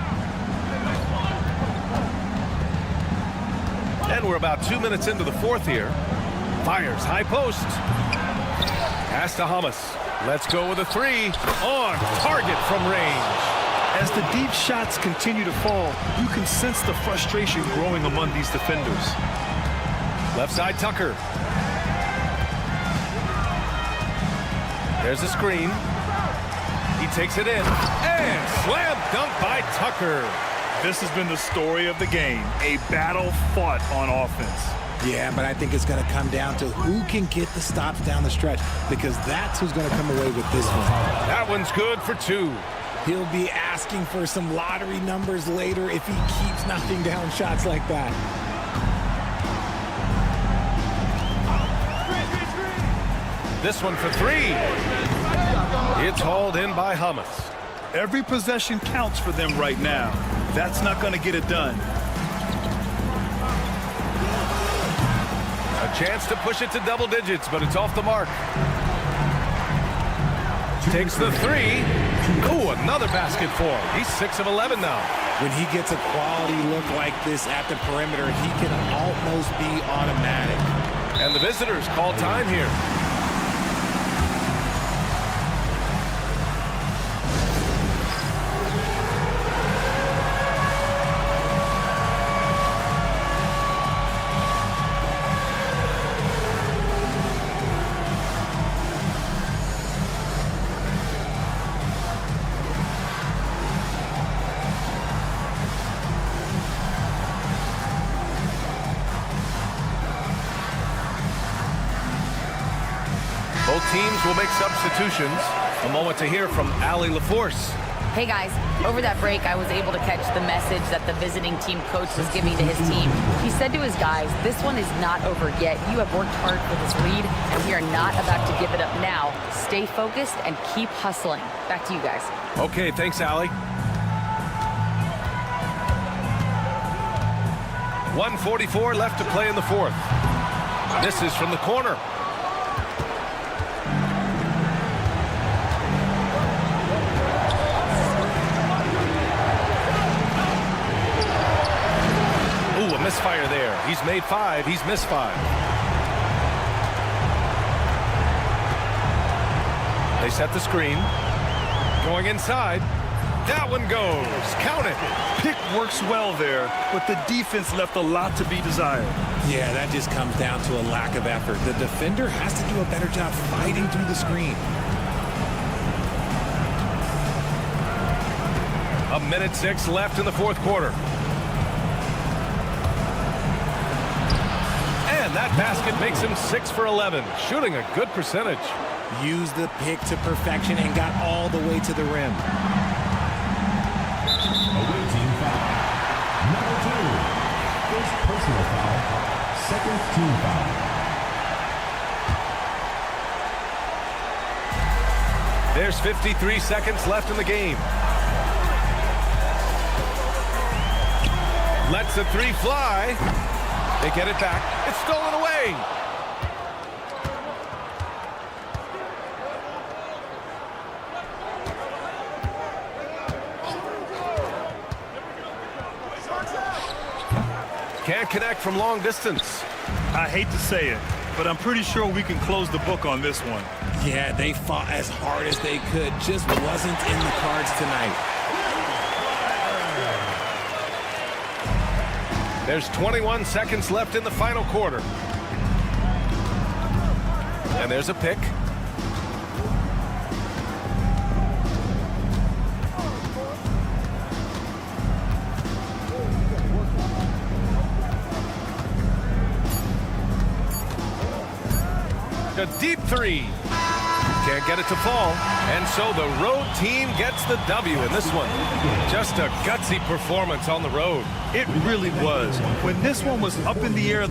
And we're about 2 minutes into the fourth here. Fires high post. Pass to Hamas. Let's go with a 3. On target from range. As the deep shots continue to fall, you can sense the frustration growing among these defenders. Left side Tucker. There's a screen. He takes it in. And slam dunk by Tucker. This has been the story of the game. A battle fought on offense. Yeah, but I think it's going to come down to who can get the stops down the stretch, because that's who's going to come away with this one. That one's good for 2. He'll be asking for some lottery numbers later if he keeps knocking down shots like that. This one for 3. It's hauled in by Hamas. Every possession counts for them right now. That's not going to get it done. A chance to push it to double digits, but it's off the mark. Takes the 3. Ooh, another basket for him. He's 6 of 11 now. When he gets a quality look like this at the perimeter, he can almost be automatic. And the visitors call time here. Both teams will make substitutions. A moment to hear from Allie LaForce. Hey guys, over that break I was able to catch the message that the visiting team coach was giving to his team. He said to his guys, this one is not over yet. You have worked hard for this lead and we are not about to give it up now. Stay focused and keep hustling. Back to you guys. Okay, thanks Allie. 1:44 left to play in the fourth. Misses from the corner. misfire there. He's made 5. He's missed 5. They set the screen. Going inside. That one goes. Count it. Pick works well there, but the defense left a lot to be desired. Yeah, that just comes down to a lack of effort. The defender has to do a better job fighting through the screen. 1:06 left in the fourth quarter. And that basket makes him 6 for 11, shooting a good percentage. Used the pick to perfection and got all the way to the rim. Away team foul. Number 2. First personal foul. Second team foul. There's 53 seconds left in the game. Lets the 3 fly. They get it back. It's stolen away. Can't connect from long distance. I hate to say it, but I'm pretty sure we can close the book on this one. Yeah, they fought as hard as they could. Just wasn't in the cards tonight. There's 21 seconds left in the final quarter. And there's a pick. A deep 3. Can't get it to fall. And so the road team gets the W in this one. Just a gutsy performance on the road. It really was. When this one was up in the air,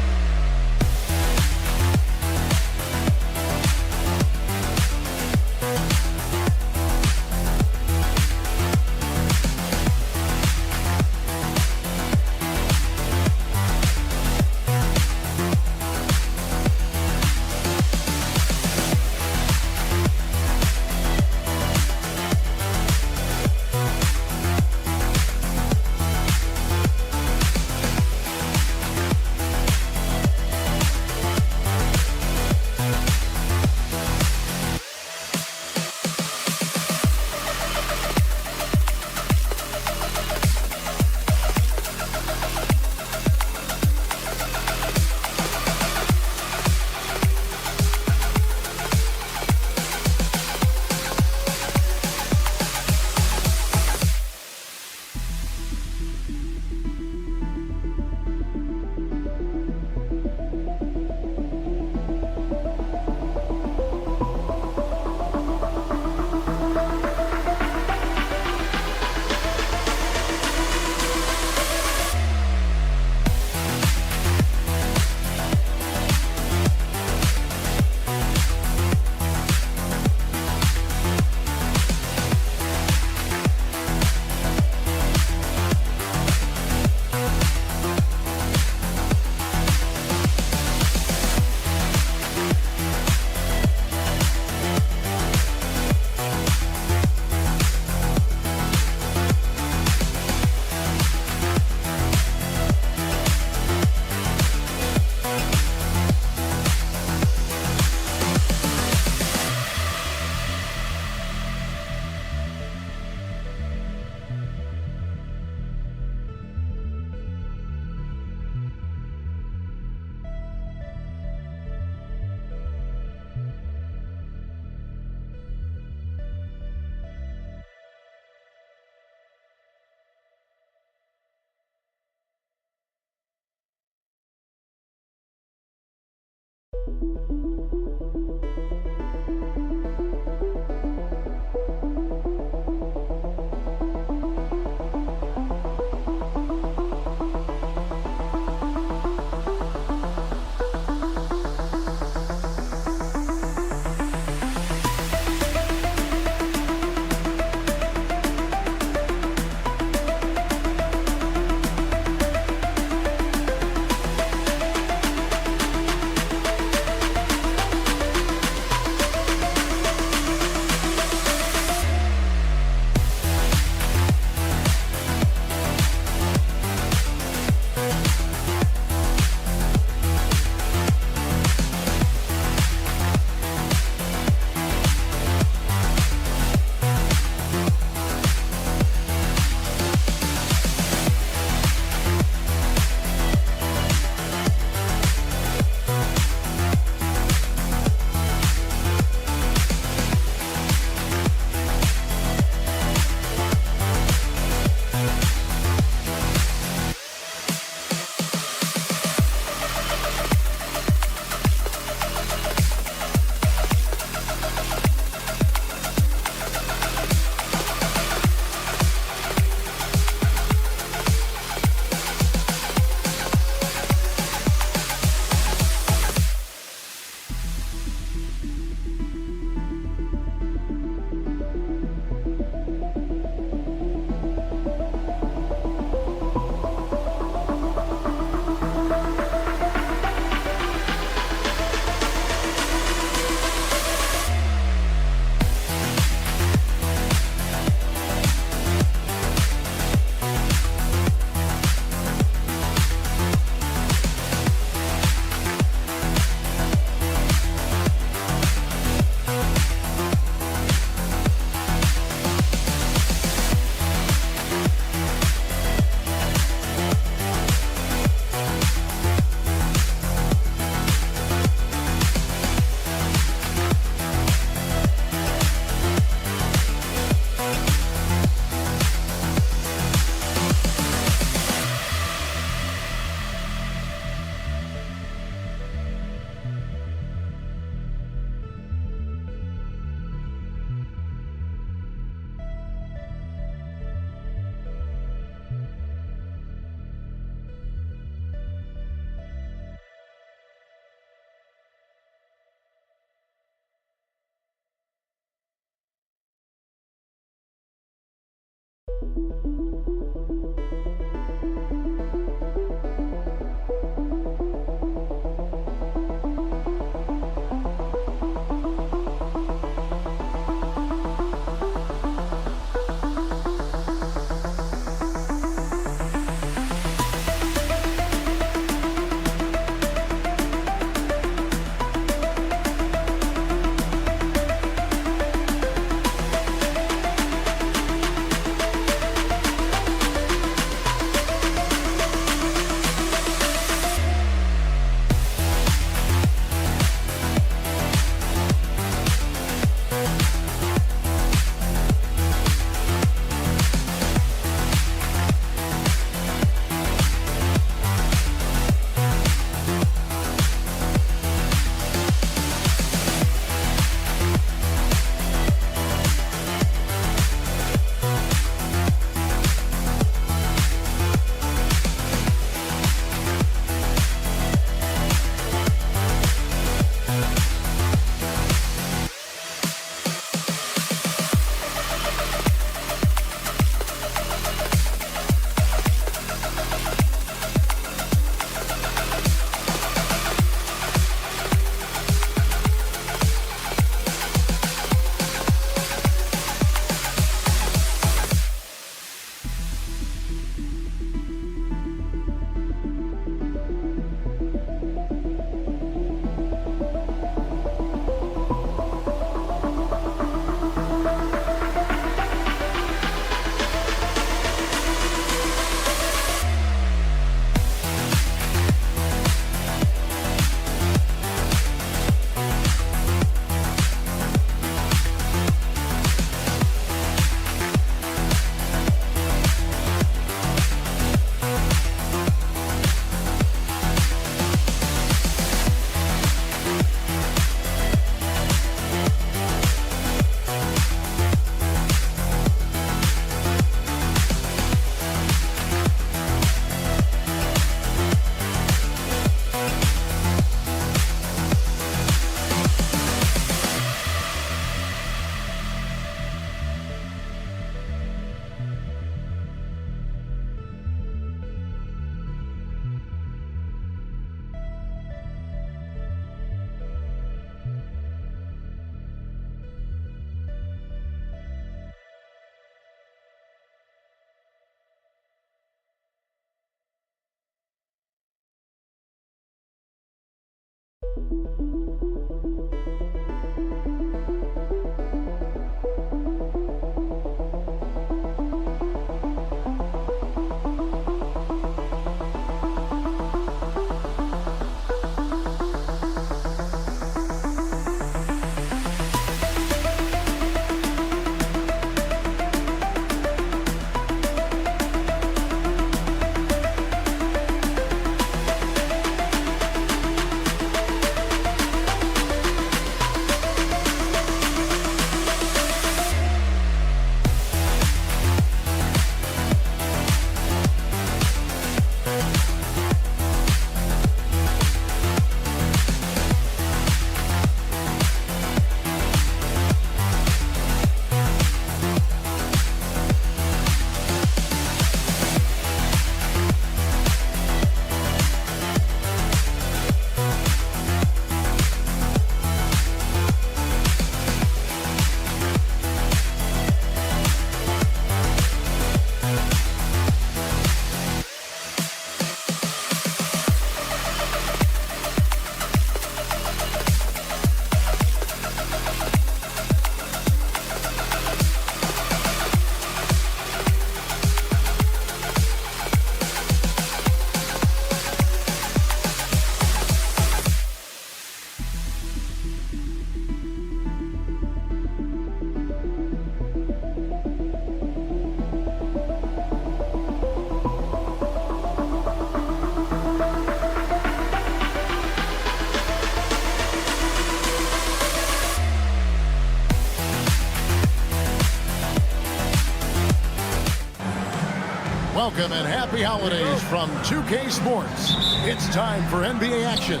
Welcome and happy holidays from 2K Sports. It's time for NBA action.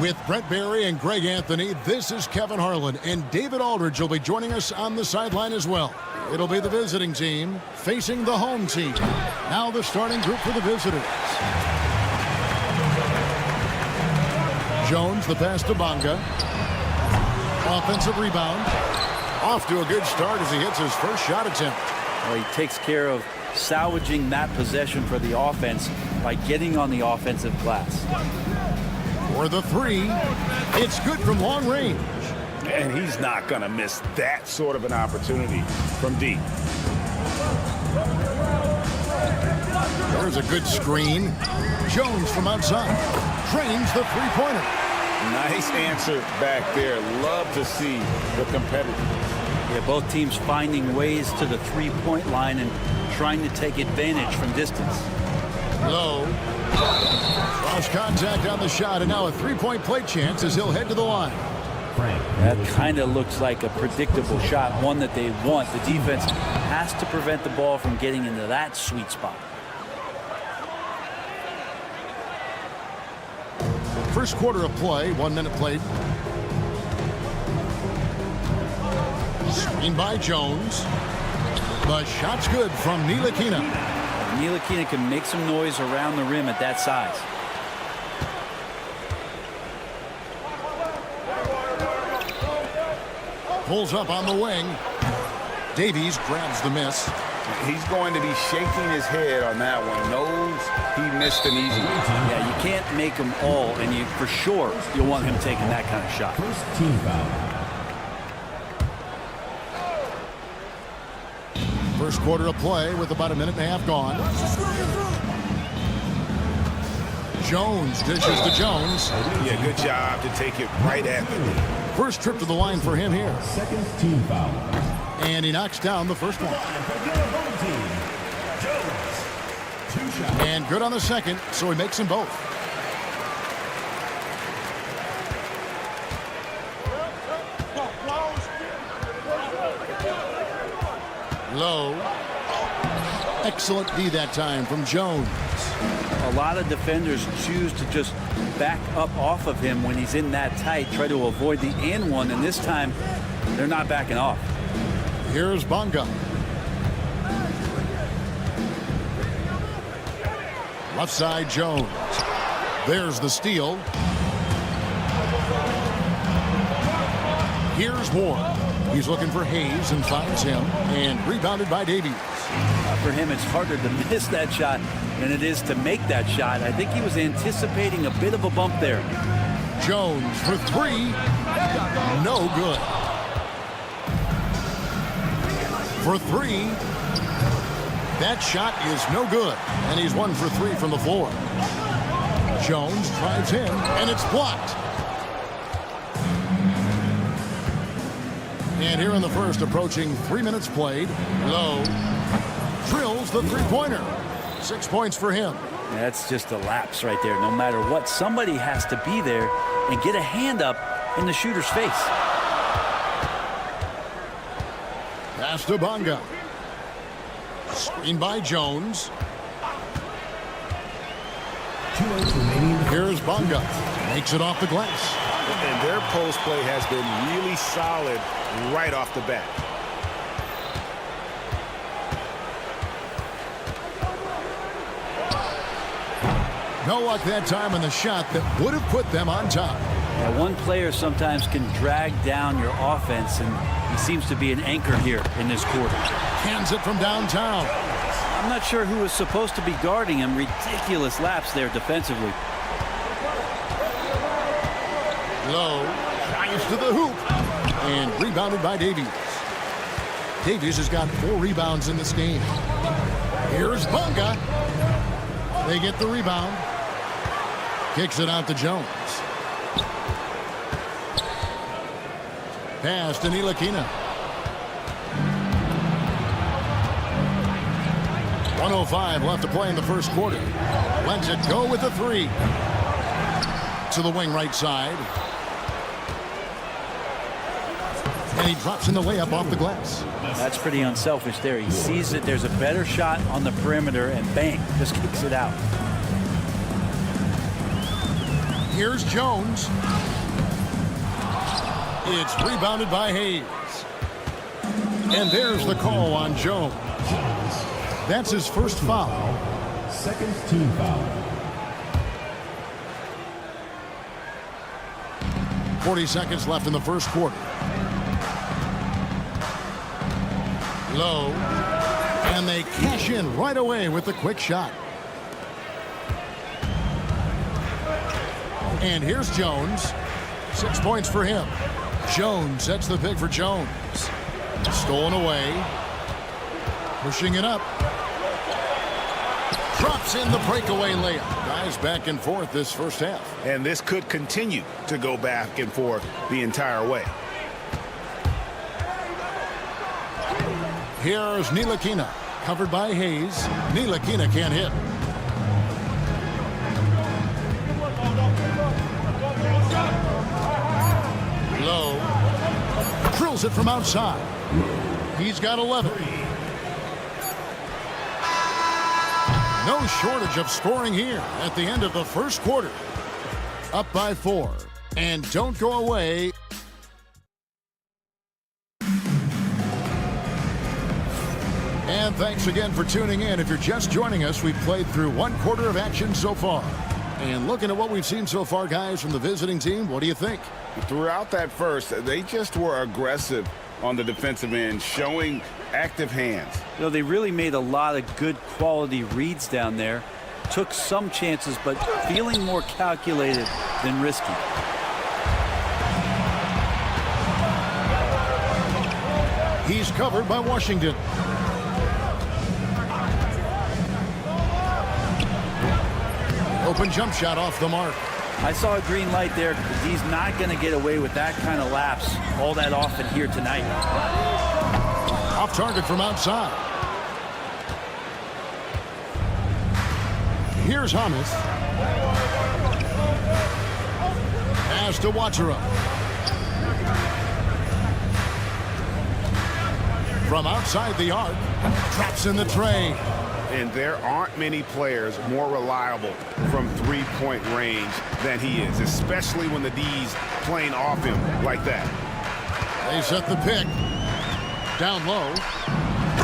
With Brett Barry and Greg Anthony, this is Kevin Harlan, and David Aldridge will be joining us on the sideline as well. It'll be the visiting team facing the home team. Now the starting group for the visitors. Jones, the pass to Bonga. Offensive rebound. Off to a good start as he hits his first shot attempt. Well, he takes care of salvaging that possession for the offense by getting on the offensive glass. For the three, it's good from long range. And he's not going to miss that sort of an opportunity from deep. There's a good screen. Jones from outside trains the three-pointer. Nice answer back there. Love to see the competitor. Yeah, both teams finding ways to the three-point line and trying to take advantage from distance. Low. Cross contact on the shot, and now a three-point play chance as he'll head to the line. That kind of looks like a predictable shot, one that they want. The defense has to prevent the ball from getting into that sweet spot. First quarter of play, 1 minute played. Screen by Jones. The shot's good from Ntilikina. Ntilikina can make some noise around the rim at that size. Pulls up on the wing. Davies grabs the miss. He's going to be shaking his head on that one. Knows he missed an easy one. Yeah, you can't make them all, and you for sure you'll want him taking that kind of shot. First team foul. First quarter of play with about a minute and a half gone. Jones dishes to Jones. Yeah, good job to take it right at the knee. First trip to the line for him here. Second team foul. And he knocks down the first one. And good on the second, so he makes them both. Low. Excellent D that time from Jones. A lot of defenders choose to just back up off of him when he's in that tight, try to avoid the and one, and this time they're not backing off. Here's Bonga. Left side Jones. There's the steal. Here's Ward. He's looking for Hayes and finds him, and rebounded by Davies. For him, it's harder to miss that shot than it is to make that shot. I think he was anticipating a bit of a bump there. Jones for three. No good. For three. That shot is no good. And he's 1 for 3 from the floor. Jones drives in, and it's blocked. And here in the first, approaching 3 minutes played, Lowe drills the three-pointer. 6 points for him. That's just a lapse right there. No matter what, somebody has to be there and get a hand up in the shooter's face. Pass to Bonga. Screen by Jones. Here's Bonga. Makes it off the glass. And their post play has been really solid right off the bat. No luck that time on the shot that would have put them on top. Yeah, one player sometimes can drag down your offense, and he seems to be an anchor here in this quarter. Hands it from downtown. I'm not sure who was supposed to be guarding him. Ridiculous lapse there defensively. Lowe drives to the hoop and rebounded by Davies. Davies has got 4 rebounds in this game. Here's Bonga. They get the rebound. Kicks it out to Jones. Pass to Ntilikina. 1:05 left to play in the first quarter. Lets it go with the 3. To the wing right side. And he drops in the layup off the glass. That's pretty unselfish there. He sees that there's a better shot on the perimeter and bang, just kicks it out. Here's Jones. It's rebounded by Hayes. And there's the call on Jones. That's his first foul. Second team foul. 40 seconds left in the first quarter. Lowe. And they cash in right away with the quick shot. And here's Jones. 6 points for him. Jones sets the pick for Jones. Stolen away. Pushing it up. Drops in the breakaway layup. Guys back and forth this first half. And this could continue to go back and forth the entire way. Here's Ntilikina. Covered by Hayes. Ntilikina can't hit. Lowe drills it from outside. He's got 11. No shortage of scoring here at the end of the first quarter. Up by 4. And don't go away. And thanks again for tuning in. If you're just joining us, we've played through 1 quarter of action so far. And looking at what we've seen so far, guys, from the visiting team, what do you think? Throughout that first, they just were aggressive on the defensive end, showing active hands. You know, they really made a lot of good quality reads down there. Took some chances, but feeling more calculated than risky. He's covered by Washington. Open jump shot off the mark. I saw a green light there. He's not going to get away with that kind of lapse all that often here tonight. Off target from outside. Here's Hamas. Pass to Watera. From outside the arc. Drops in the tray. And there aren't many players more reliable from three-point range than he is, especially when the D's playing off him like that. They set the pick. Down low.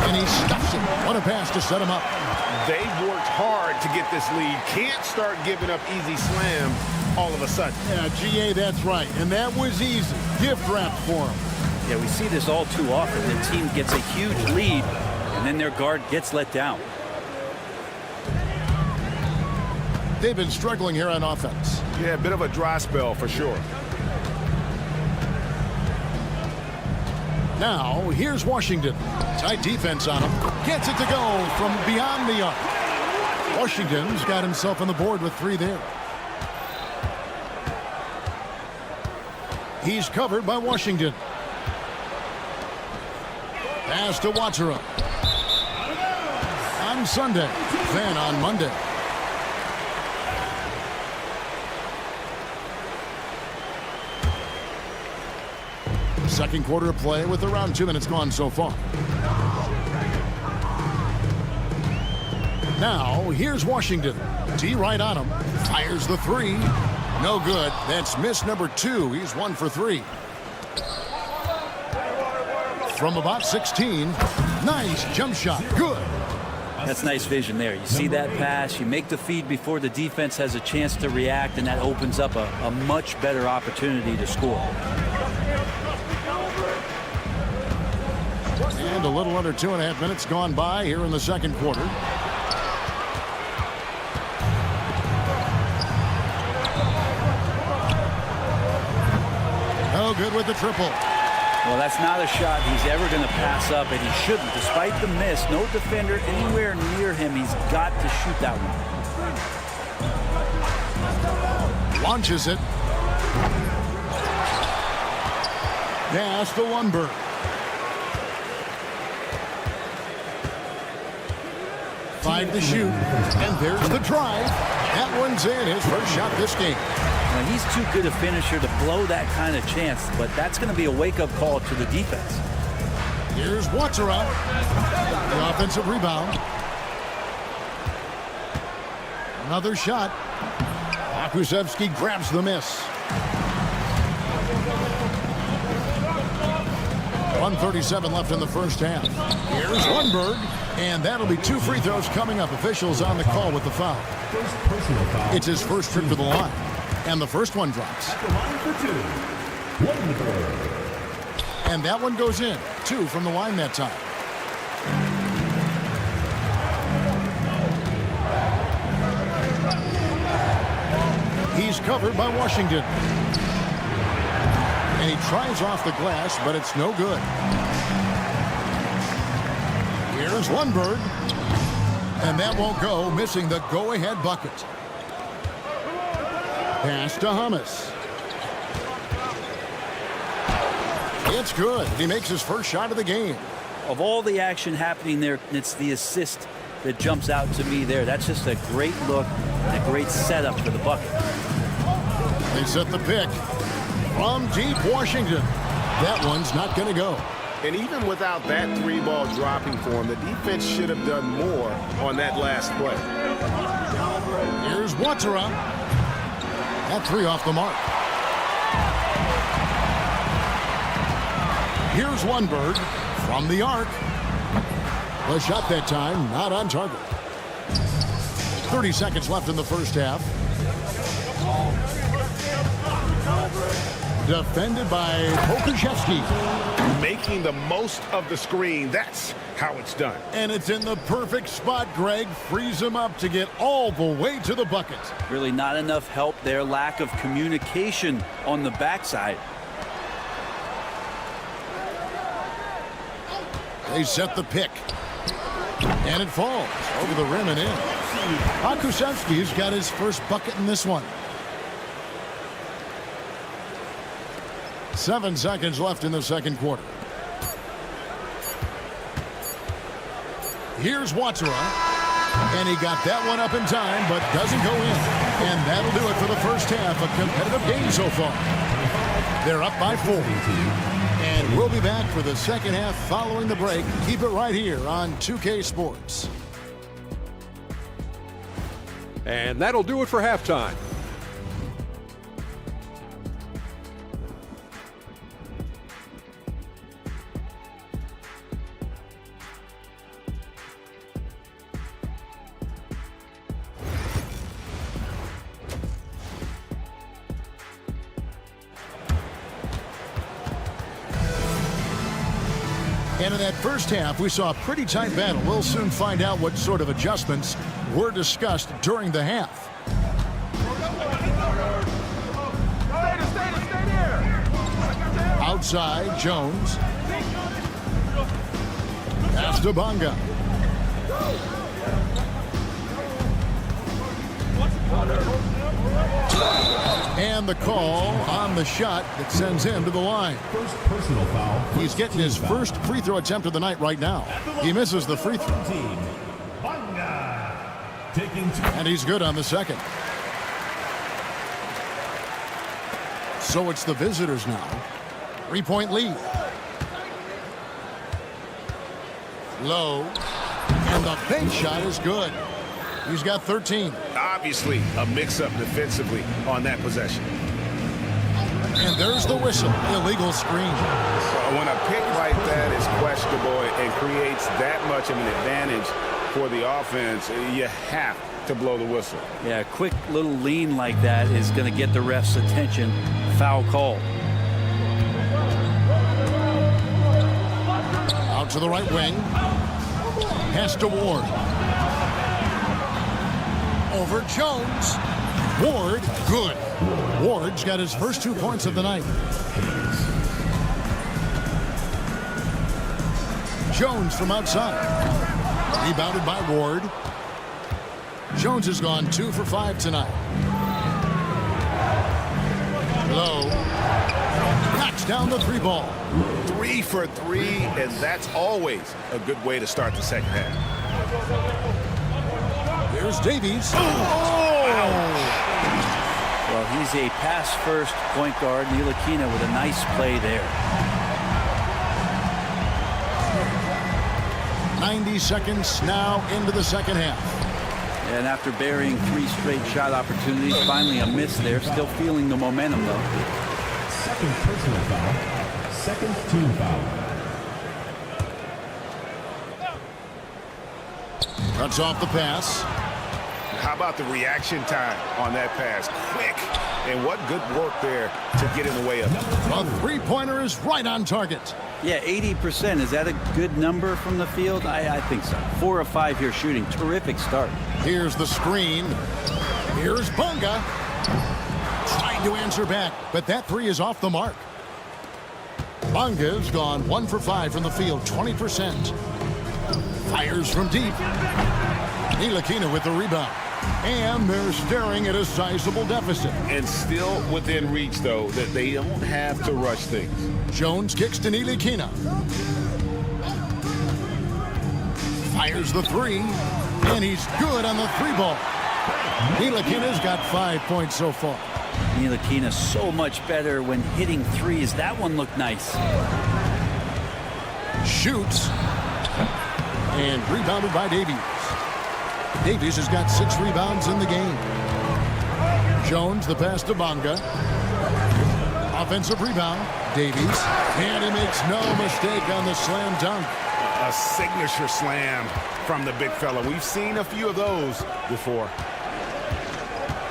And he stuffs it. What a pass to set him up. They've worked hard to get this lead. Can't start giving up easy slams all of a sudden. Yeah, GA, that's right. And that was easy. Gift wrapped for him. Yeah, we see this all too often. The team gets a huge lead, and then their guard gets let down. They've been struggling here on offense. Yeah, a bit of a dry spell for sure. Now, here's Washington. Tight defense on him. Gets it to go from beyond the arc. Washington's got himself on the board with 3 there. He's covered by Washington. Pass to Watsura. On Sunday, then on Monday. Second quarter of play with around 2 minutes gone so far. Now, here's Washington. D right on him. Fires the 3. No good. That's miss number 2. He's 1 for 3. From about 16. Nice jump shot. Good. That's nice vision there. You see that pass, you make the feed before the defense has a chance to react, and that opens up a much better opportunity to score. And a little under 2.5 minutes gone by here in the second quarter. No good with the triple. Well, that's not a shot he's ever going to pass up, and he shouldn't. Despite the miss, no defender anywhere near him. He's got to shoot that one. Launches it. Pass to Lundberg. Five to shoot. And there's the drive. That one's in. His first shot this game. Now, he's too good a finisher to blow that kind of chance, but that's going to be a wake-up call to the defense. Here's Watsura. The offensive rebound. Another shot. Akusevsky grabs the miss. 1:37 left in the first half. Here's Lundberg. And that'll be 2 free throws coming up. Officials on the call with the foul. It's his first trip to the line. And the first one drops. And that one goes in. 2 from the line that time. He's covered by Washington. And he tries off the glass, but it's no good. Here's Lundberg. And that won't go, missing the go-ahead bucket. Pass to Hummus. It's good. He makes his first shot of the game. Of all the action happening there, it's the assist that jumps out to me there. That's just a great look and a great setup for the bucket. They set the pick from deep Washington. That one's not going to go. And even without that 3-ball dropping for him, the defense should have done more on that last play. Here's Watsura. That 3 off the mark. Here's Lundberg from the arc. The shot that time, not on target. 30 seconds left in the first half. Defended by Pokusevsky. Making the most of the screen. That's how it's done. And it's in the perfect spot, Greg. Frees him up to get all the way to the bucket. Really not enough help there. Lack of communication on the backside. They set the pick. And it falls over the rim and in. Akusevsky's got his first bucket in this one. 7 seconds left in the second quarter. Here's Watsura. And he got that one up in time, but doesn't go in. And that'll do it for the first half. A competitive game so far. They're up by 4. And we'll be back for the second half following the break. Keep it right here on 2K Sports. And that'll do it for halftime. And in that first half, we saw a pretty tight battle. We'll soon find out what sort of adjustments were discussed during the half. outside, Jones. Pass to Bonga. And the call on the shot that sends him to the line. First personal foul. He's getting his first free throw attempt of the night right now. He misses the free throw. And he's good on the second. So it's the visitors now. 3-point lead. Low. And the bank shot is good. He's got 13. Obviously, a mix-up defensively on that possession. And there's the whistle. Illegal screen. When a pick like that is questionable and creates that much of an advantage for the offense, you have to blow the whistle. Yeah, a quick little lean like that is going to get the ref's attention. Foul call. Out to the right wing. Pass to Ward. Over Jones. Ward, good. Ward's got his first 2 points of the night. Jones from outside. Rebounded by Ward. Jones has gone 2 for 5 tonight. Low. Knocks down the 3 ball. 3 for 3, and that's always a good way to start the second half. Here's Davies. Well, he's a pass-first point guard. Ntilikina with a nice play there. 90 seconds now into the second half. And after burying 3 straight shot opportunities, finally a miss there. Still feeling the momentum, though. Second personal foul. Second team foul. Cuts off the pass. How about the reaction time on that pass? Quick. And what good work there to get in the way of it. The 3-pointer is right on target. Yeah, 80%. Is that a good number from the field? I think so. 4 of 5 here shooting. Terrific start. Here's the screen. Here's Bonga. Trying to answer back, but that 3 is off the mark. Bonga's gone 1 for 5 from the field, 20%. Fires from deep. Ntilikina with the rebound. And they're staring at a sizable deficit. And still within reach, though, that they don't have to rush things. Jones kicks to Ntilikina. Fires the 3. And he's good on the 3 ball. Ntilikina's got 5 points so far. Ntilikina so much better when hitting threes. That one looked nice. Shoots. And rebounded by Davies. Davies has got 6 rebounds in the game. Jones, the pass to Bonga. Offensive rebound. Davies. And he makes no mistake on the slam dunk. A signature slam from the big fella. We've seen a few of those before.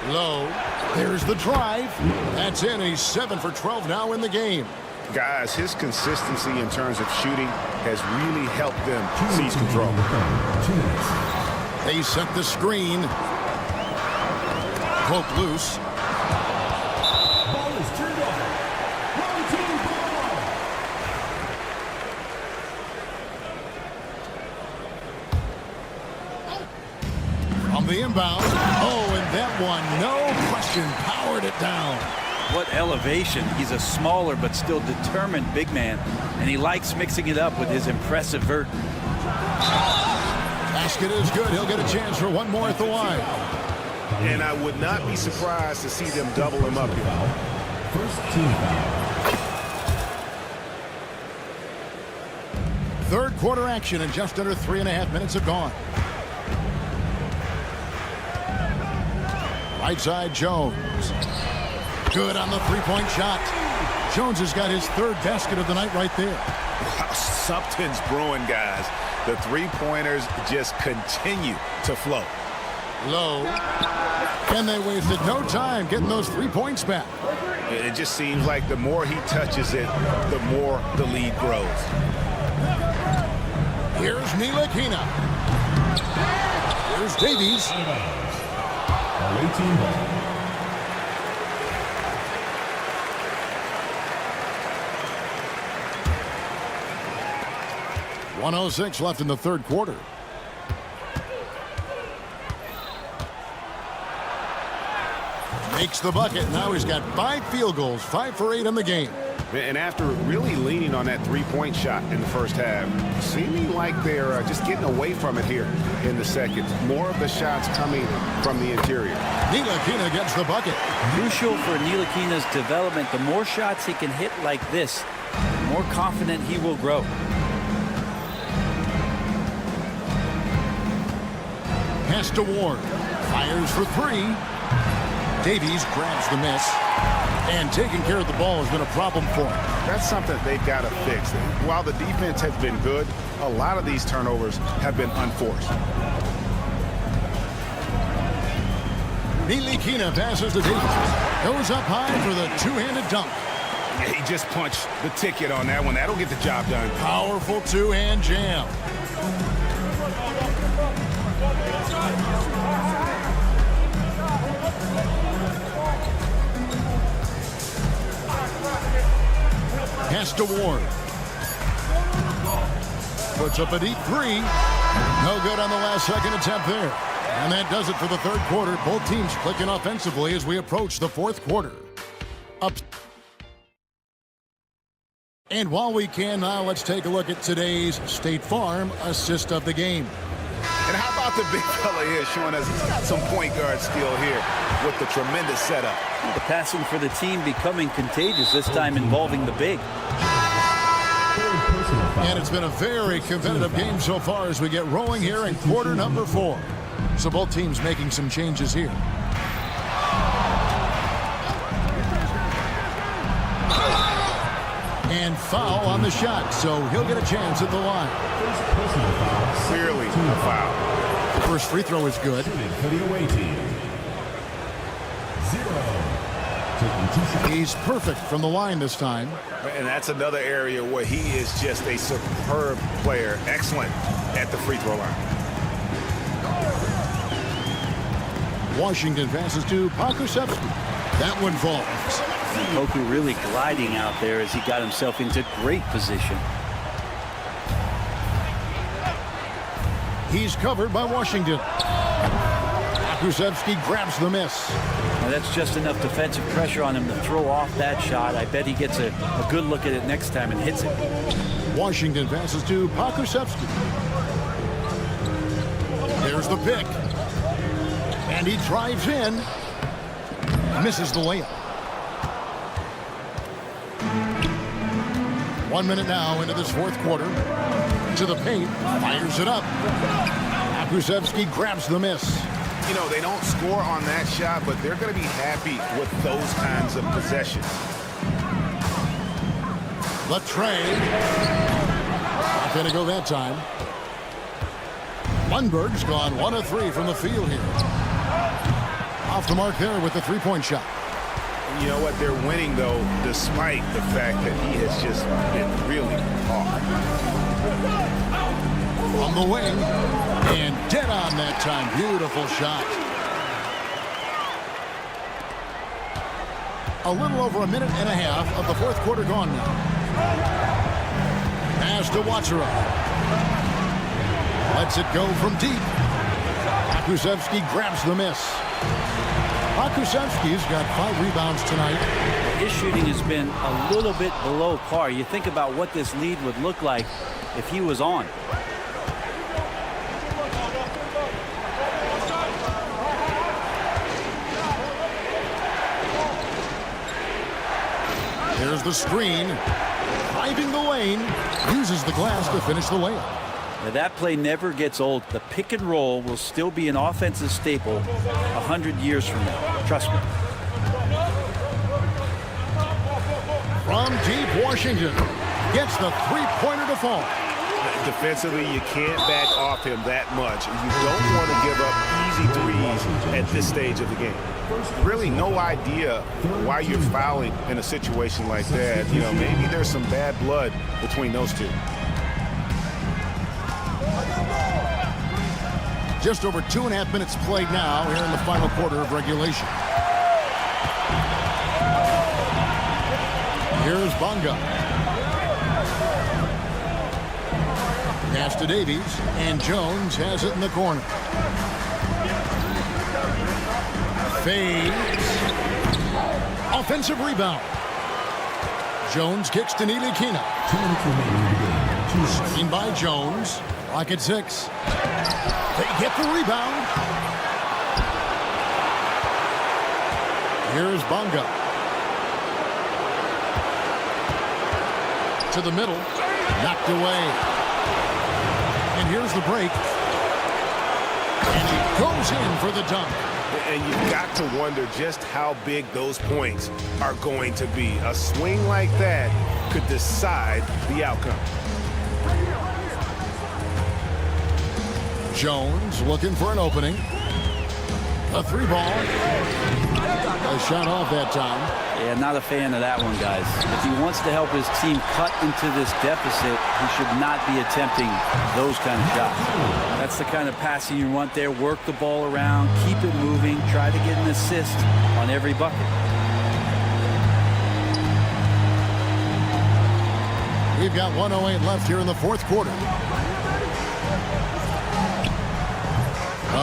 Low. There's the drive. That's in. He's 7 for 12 now in the game. Guys, his consistency in terms of shooting has really helped them seize control. They set the screen. Poke loose. Ball is turned over. Wrong team ball. From the inbound. Oh, and that one, no question, powered it down. What elevation. He's a smaller but still determined big man. And he likes mixing it up with his impressive vert. Basket is good. He'll get a chance for one more at the line. And I would not be surprised to see them double him up here. First team foul. Third quarter action and just under 3.5 minutes have gone. Right side, Jones. Good on the 3-point shot. Jones has got his 3rd basket of the night right there. Wow, something's brewing, guys. The 3-pointers just continue to flow. Low. And they wasted no time getting those 3 points back. It just seems like the more he touches it, the more the lead grows. Here's Ntilikina. Here's Davies. Away team ball. 1:06 left in the third quarter. Makes the bucket. Now he's got 5 field goals, 5 for 8 in the game. And after really leaning on that three-point shot in the first half, seeming like they're just getting away from it here in the second. More of the shots coming from the interior. Ntilikina gets the bucket. Crucial for Ntilikina's development. The more shots he can hit like this, the more confident he will grow. Pass to Ward. Fires for 3. Davies grabs the miss. And taking care of the ball has been a problem for him. That's something they've got to fix. While the defense has been good, a lot of these turnovers have been unforced. Ntilikina passes to Davies. Goes up high for the two-handed dunk. Yeah, he just punched the ticket on that one. That'll get the job done. Powerful two-hand jam. Pass to Ward. Puts up a deep 3. No good on the last second attempt there. And that does it for the third quarter. Both teams clicking offensively as we approach the fourth quarter. Up. And while we can now, let's take a look at today's State Farm assist of the game. And how about the big fella here showing us some point guard skill here with the tremendous setup. The passing for the team becoming contagious, this time involving the big. And it's been a very competitive game so far as we get rolling here in quarter number 4. So both teams making some changes here. And foul on the shot, so he'll get a chance at the line. Clearly a foul. The first free throw is good. For the away team. 0. He's perfect from the line this time. And that's another area where he is just a superb player. Excellent at the free throw line. Washington passes to Pokusevski. That one falls. Poku really gliding out there as he got himself into great position. He's covered by Washington. Pokusevski grabs the miss. Now that's just enough defensive pressure on him to throw off that shot. I bet he gets a good look at it next time and hits it. Washington passes to Pokusevski. There's the pick. And he drives in. Misses the layup. 1 minute now into this fourth quarter. To the paint. Fires it up. Pokusevski grabs the miss. You know, they don't score on that shot, but they're going to be happy with those kinds of possessions. Latre. Not going to go that time. Lundberg's gone 1 of 3 from the field here. Off the mark there with the three-point shot. You know what? They're winning, though, despite the fact that he has just been really off. On the wing. And dead on that time. Beautiful shot. A little over a minute and a half of the fourth quarter gone now. Pass to Watsura. Lets it go from deep. Pokusevski grabs the miss. Pokusevski's got 5 rebounds tonight. His shooting has been a little bit below par. You think about what this lead would look like if he was on. There's the screen. Driving the lane. Uses the glass to finish the layup. Now that play never gets old. The pick and roll will still be an offensive staple 100 years from now. Trust me. From deep, Washington gets the three-pointer to fall. Defensively, you can't back off him that much. You don't want to give up easy threes at this stage of the game. Really no idea why you're fouling in a situation like that. You know, maybe there's some bad blood between those two. Just over 2.5 minutes played now here in the final quarter of regulation. Here's Bonga. Pass to Davies, and Jones has it in the corner. Fades. Offensive rebound. Jones kicks to Nilikina. Screen by Jones. Clock at 6. They get the rebound. Here's Bonga. To the middle. Knocked away. And here's the break. And he goes in for the dunk. And you've got to wonder just how big those points are going to be. A swing like that could decide the outcome. Jones looking for an opening. A 3-ball. A shot off that time. Yeah, not a fan of that one, guys. If he wants to help his team cut into this deficit, he should not be attempting those kind of shots. That's the kind of passing you want there. Work the ball around, keep it moving, try to get an assist on every bucket. We've got 1:08 left here in the fourth quarter.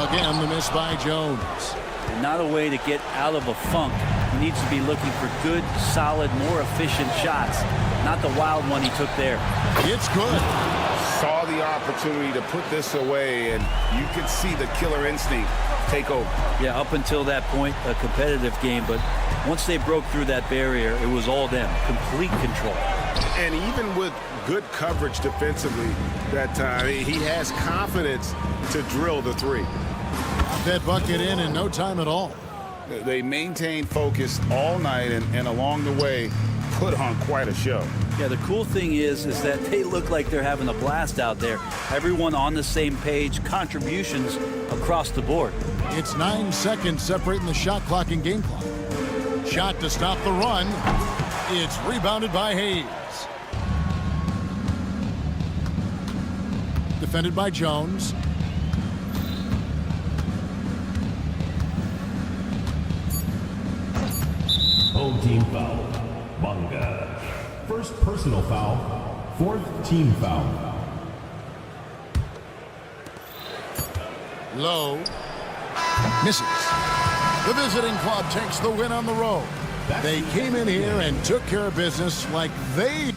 Again, the miss by Jones. And not a way to get out of a funk. He needs to be looking for good, solid, more efficient shots. Not the wild one he took there. It's good. Saw the opportunity to put this away, and you could see the killer instinct take over. Yeah, up until that point, a competitive game. But once they broke through that barrier, it was all them. Complete control. And even with good coverage defensively that time, he has confidence to drill the 3. Got that bucket in no time at all. They maintained focus all night and along the way put on quite a show. Yeah, the cool thing is that they look like they're having a blast out there. Everyone on the same page, contributions across the board. It's 9 seconds separating the shot clock and game clock. Shot to stop the run. It's rebounded by Hayes. Defended by Jones. Home team foul. Bonga. First personal foul. Fourth team foul. Low. Misses. The visiting club takes the win on the road. They came in here and took care of business like they...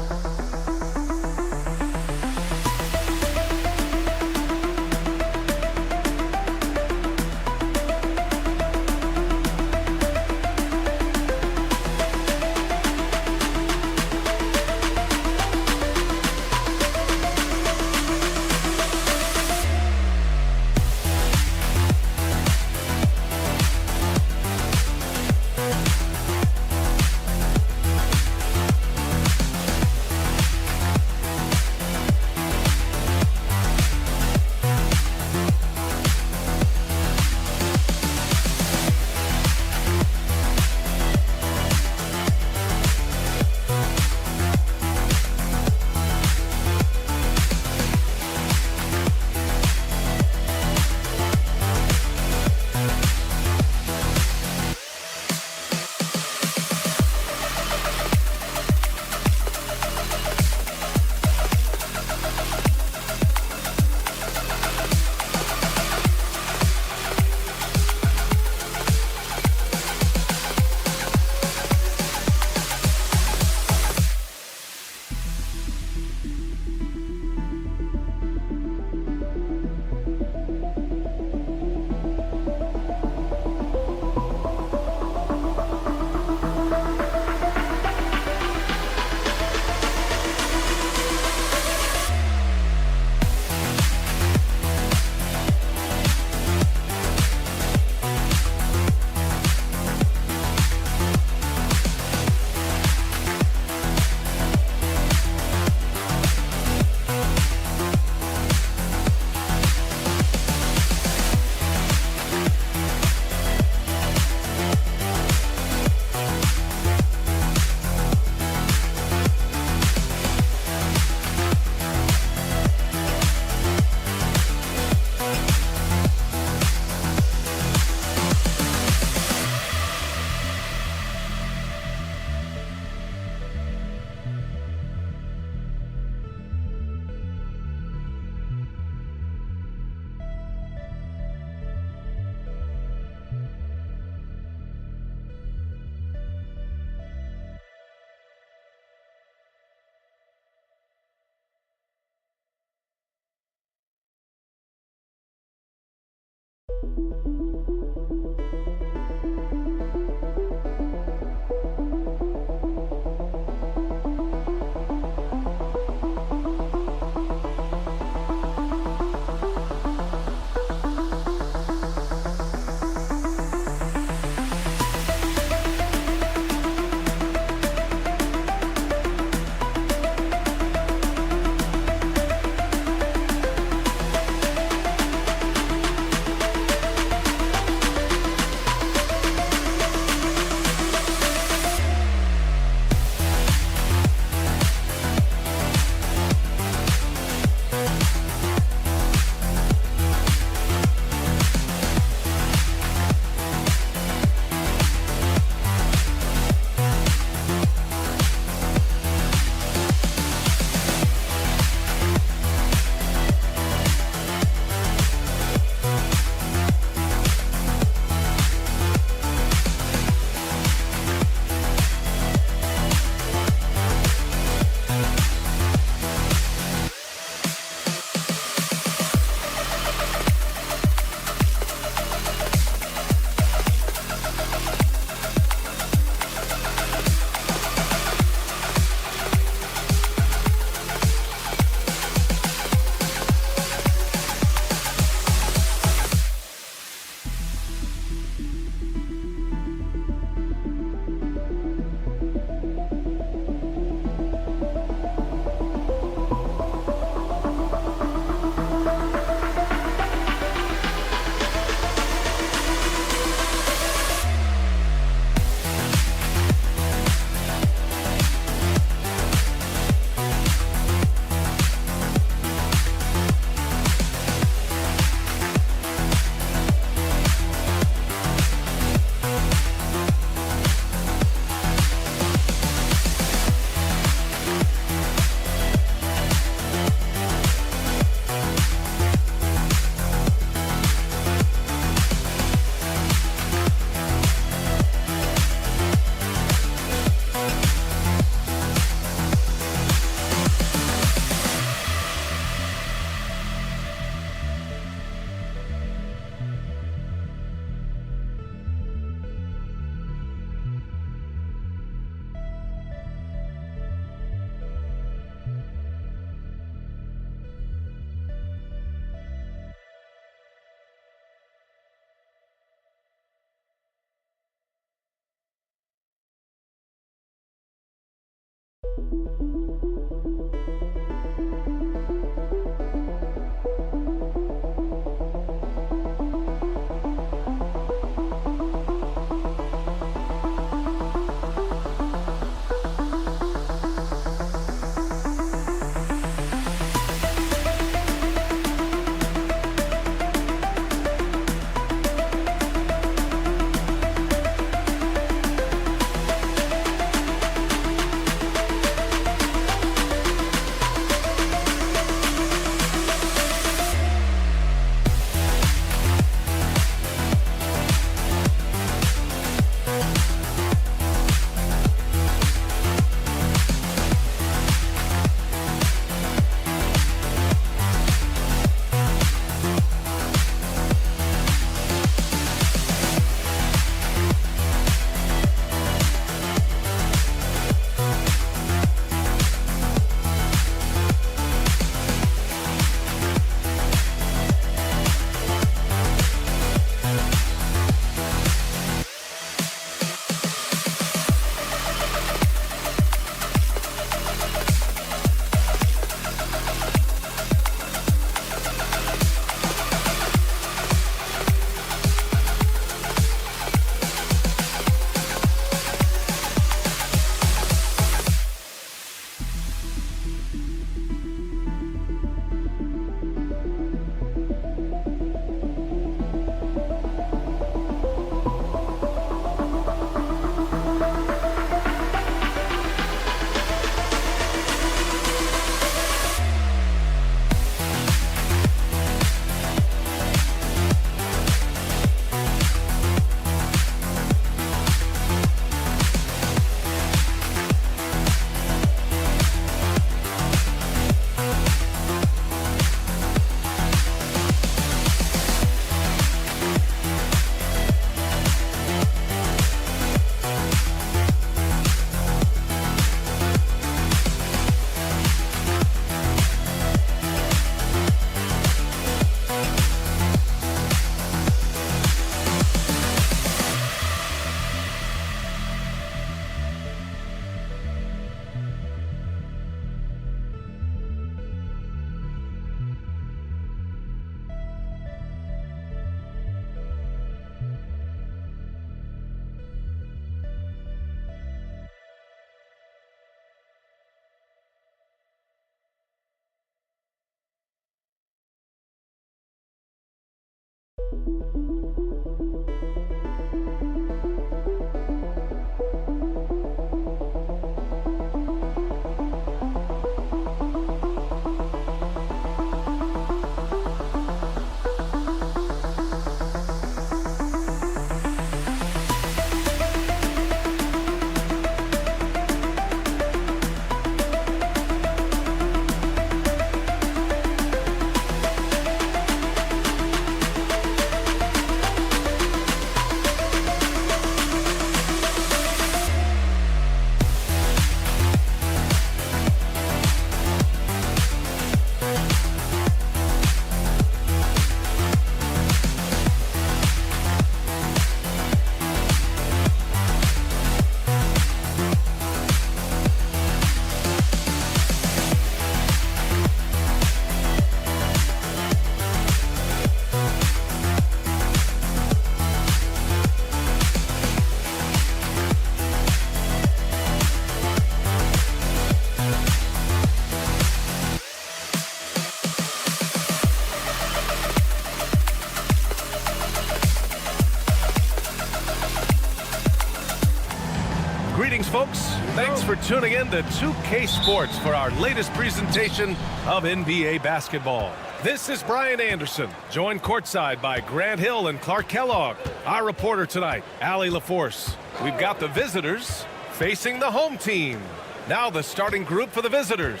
Greetings, folks. Thanks for tuning in to 2K Sports for our latest presentation of NBA basketball. This is Brian Anderson, joined courtside by Grant Hill and Clark Kellogg. Our reporter tonight, Allie LaForce. We've got the visitors facing the home team. Now the starting group for the visitors.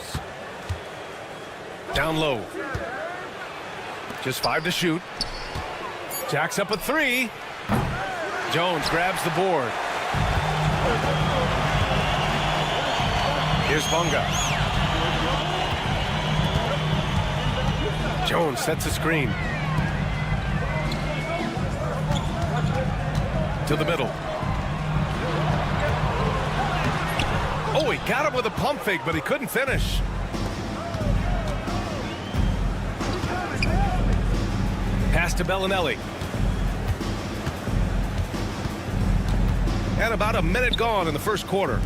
Down low. Just 5 to shoot. Jacks up a 3. Jones grabs the board. Here's Bunga. Jones sets a screen. To the middle. Oh, he got him with a pump fake, but he couldn't finish. Pass to Bellinelli. And about a minute gone in the first quarter.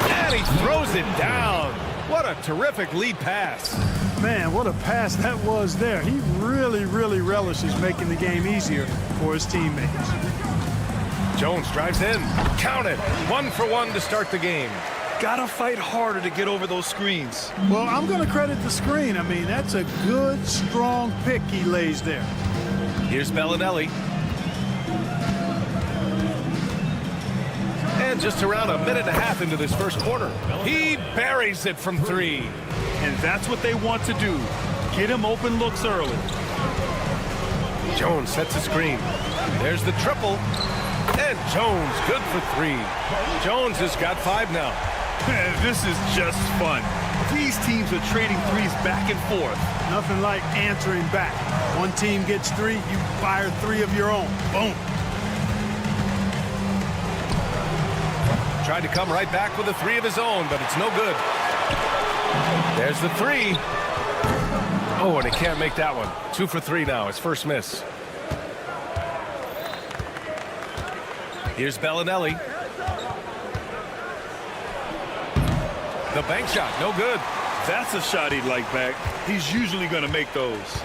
And he throws it down. What a terrific lead pass. Man, what a pass that was there. He really relishes making the game easier for his teammates. Jones drives in. Count it. 1 for 1 to start the game. Gotta fight harder to get over those screens. Well, I'm going to credit the screen. I mean, that's a good, strong pick he lays there. Here's Bellinelli. And just around a minute and a half into this first quarter, he buries it from 3. And that's what they want to do. Get him open looks early. Jones sets a screen. There's the triple. And Jones good for 3. Jones has got 5 now. This is just fun. These teams are trading threes back and forth. Nothing like answering back. One team gets 3, you fire 3 of your own. Boom. Tried to come right back with a 3 of his own, but it's no good. There's the 3. Oh, and he can't make that one. 2 for 3 now, his first miss. Here's Bellinelli. The bank shot, no good. That's a shot he'd like back. He's usually going to make those.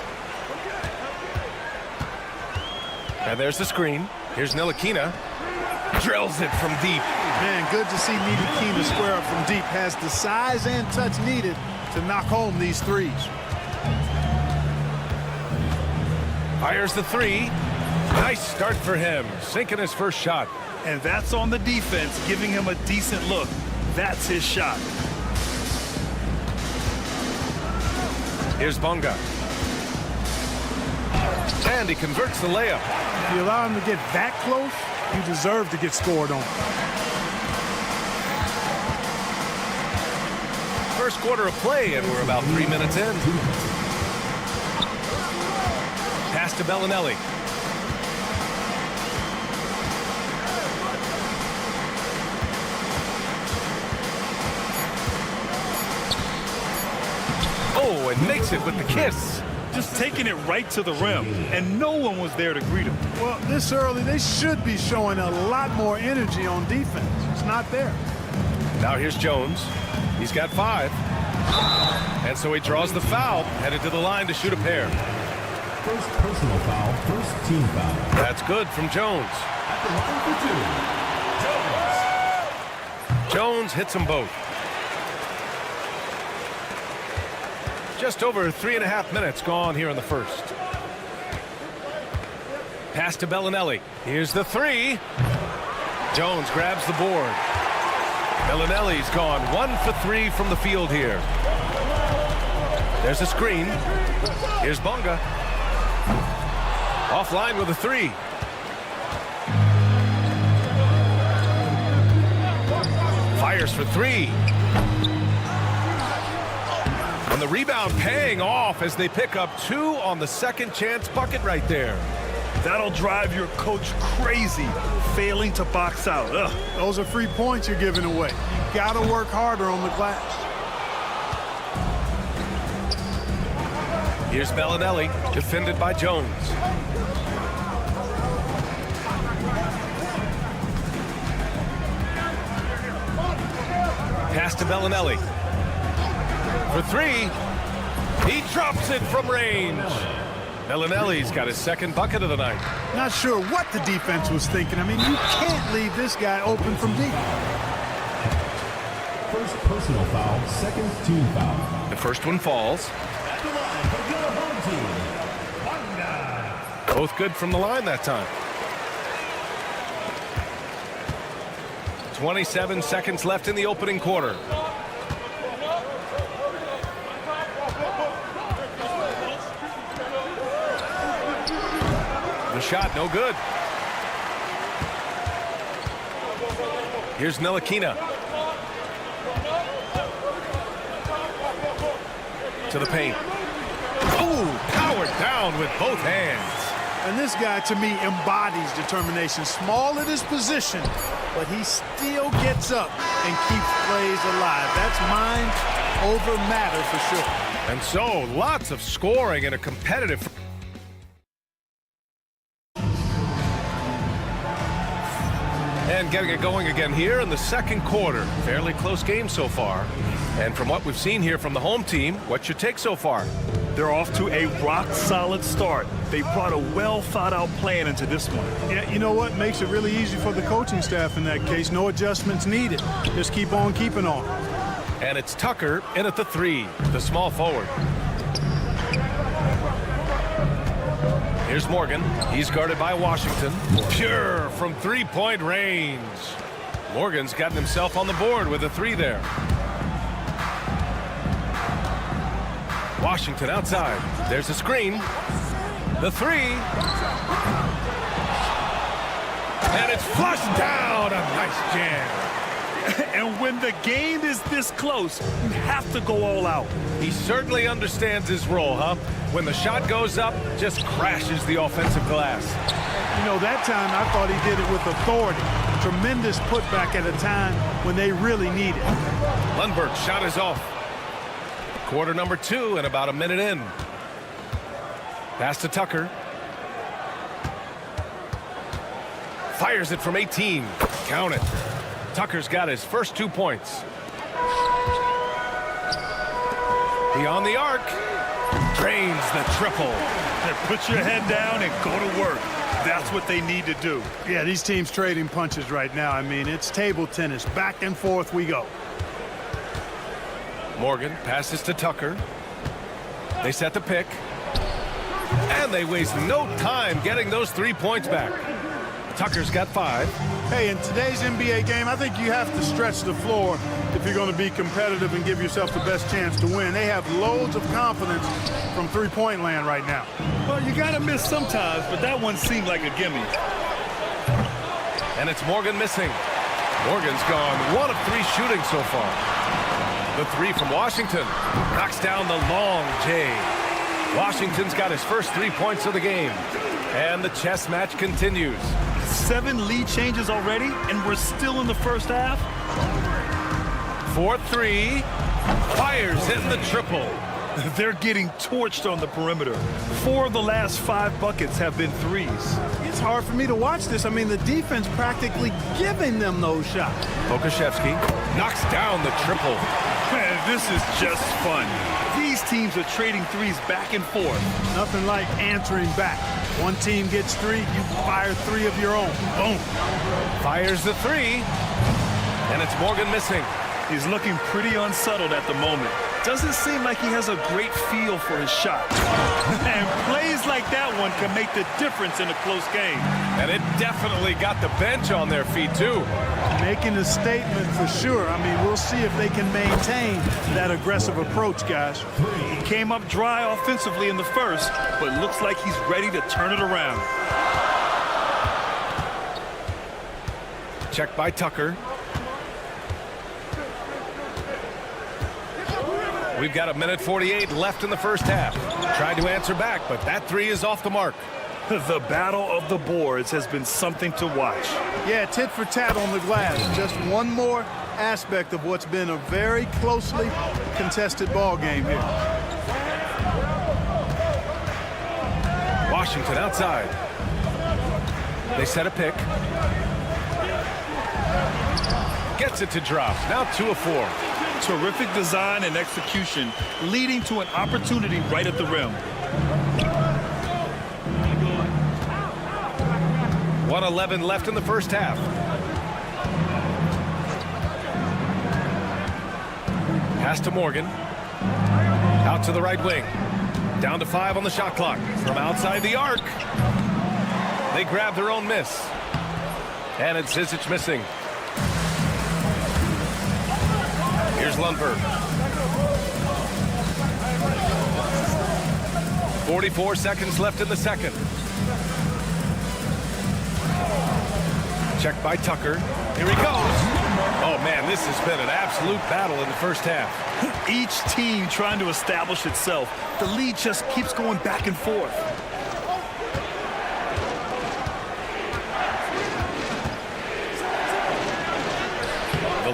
And there's the screen. Here's Ntilikina. Drills it from deep. Man, good to see Ntilikina square up from deep. Has the size and touch needed to knock home these threes. Fires the 3. Nice start for him. Sinking his first shot. And that's on the defense, giving him a decent look. That's his shot. Here's Bonga. And he converts the layup. If you allow him to get that close, you deserve to get scored on. First quarter of play, and we're about 3 minutes in. Pass to Bellinelli. Oh, and makes it with the kiss. Just taking it right to the rim, and no one was there to greet him. Well, this early, they should be showing a lot more energy on defense. It's not there. Now here's Jones. He's got 5. And so he draws the foul, headed to the line to shoot a pair. First personal foul, first team foul. That's good from Jones. At the line for 2, Jones hits them both. Just over 3.5 minutes gone here in the first. Pass to Bellinelli. Here's the 3. Jones grabs the board. Bellinelli's gone 1 for 3 from the field here. There's a screen. Here's Bonga. Offline with a 3. Fires for 3. And the rebound paying off as they pick up 2 on the second chance bucket right there. That'll drive your coach crazy, failing to box out. Ugh. Those are free points you're giving away. You got to work harder on the glass. Here's Bellinelli, defended by Jones. Pass to Bellinelli. For 3, he drops it from range. Bellinelli's got his second bucket of the night. Not sure what the defense was thinking. I mean, you can't leave this guy open from deep. first personal foul, second team foul. The first one falls. At the line for your home team, Both good from the line that time. 27 seconds left in the opening quarter. The shot, no good. Here's Ntilikina. To the paint. Oh, powered down with both hands. And this guy, to me, embodies determination. Small at his position, but he still gets up and keeps plays alive. That's mind over matter for sure. And so, lots of scoring in a competitive... And getting it going again here in the second quarter. Fairly close game so far. And from what we've seen here from the home team, what's your take so far? They're off to a rock-solid start. They brought a well-thought-out plan into this one. Yeah, you know what? Makes it really easy for the coaching staff in that case. No adjustments needed. Just keep on keeping on. And it's Tucker in at the 3, the small forward. Here's Morgan. He's guarded by Washington. Pure from three-point range. Morgan's gotten himself on the board with a 3 there. Washington outside. There's a screen. The 3. And it's flushed down. A nice jam. And when the game is this close, you have to go all out. He certainly understands his role, huh? When the shot goes up, just crashes the offensive glass. You know, that time I thought he did it with authority. Tremendous putback at a time when they really need it. Lundberg's shot is off. Quarter number 2 and about a minute in. Pass to Tucker. Fires it from 18. Count it. Tucker's got his first 2 points. Beyond the arc. Drains the triple. Put your head down and go to work. That's what they need to do. Yeah, these teams trading punches right now. I mean, it's table tennis. Back and forth we go. Morgan passes to Tucker. They set the pick. And they waste no time getting those 3 points back. Tucker's got 5. Hey, in today's NBA game, I think you have to stretch the floor if you're going to be competitive and give yourself the best chance to win. They have loads of confidence from three-point land right now. Well, you got to miss sometimes, but that one seemed like a gimme. And it's Morgan missing. Morgan's gone 1 of 3 shooting so far. The 3 from Washington knocks down the long J. Washington's got his first 3 points of the game. And the chess match continues. 7 lead changes already, and we're still in the first half. 4-3. Fires in the triple. They're getting torched on the perimeter. 4 of the last 5 buckets have been threes. It's hard for me to watch this. I mean, the defense practically giving them those shots. Pokashevsky knocks down the triple. Man, this is just fun. These teams are trading threes back and forth. Nothing like answering back. One team gets 3, you fire 3 of your own. Boom. Fires the 3. And it's Morgan missing. He's looking pretty unsettled at the moment. Doesn't seem like he has a great feel for his shot. And plays like that one can make the difference in a close game. And it definitely got the bench on their feet, too. Making a statement for sure. I mean, we'll see if they can maintain that aggressive approach, guys. He came up dry offensively in the first, but looks like he's ready to turn it around. Checked by Tucker. We've got 1:48 left in the first half. Tried to answer back, but that 3 is off the mark. The battle of the boards has been something to watch. Yeah, tit for tat on the glass. Just one more aspect of what's been a very closely contested ball game here. Washington outside. They set a pick. Gets it to drop. Now 2 of 4. Terrific design and execution, leading to an opportunity right at the rim. 1:11 left in the first half. Pass to Morgan. Out to the right wing. Down to 5 on the shot clock. From outside the arc. They grab their own miss. And it's Zizic missing. Here's Lundberg. 44 seconds left in the second. Checked by Tucker. Here he goes. Oh, man, this has been an absolute battle in the first half. Each team trying to establish itself. The lead just keeps going back and forth.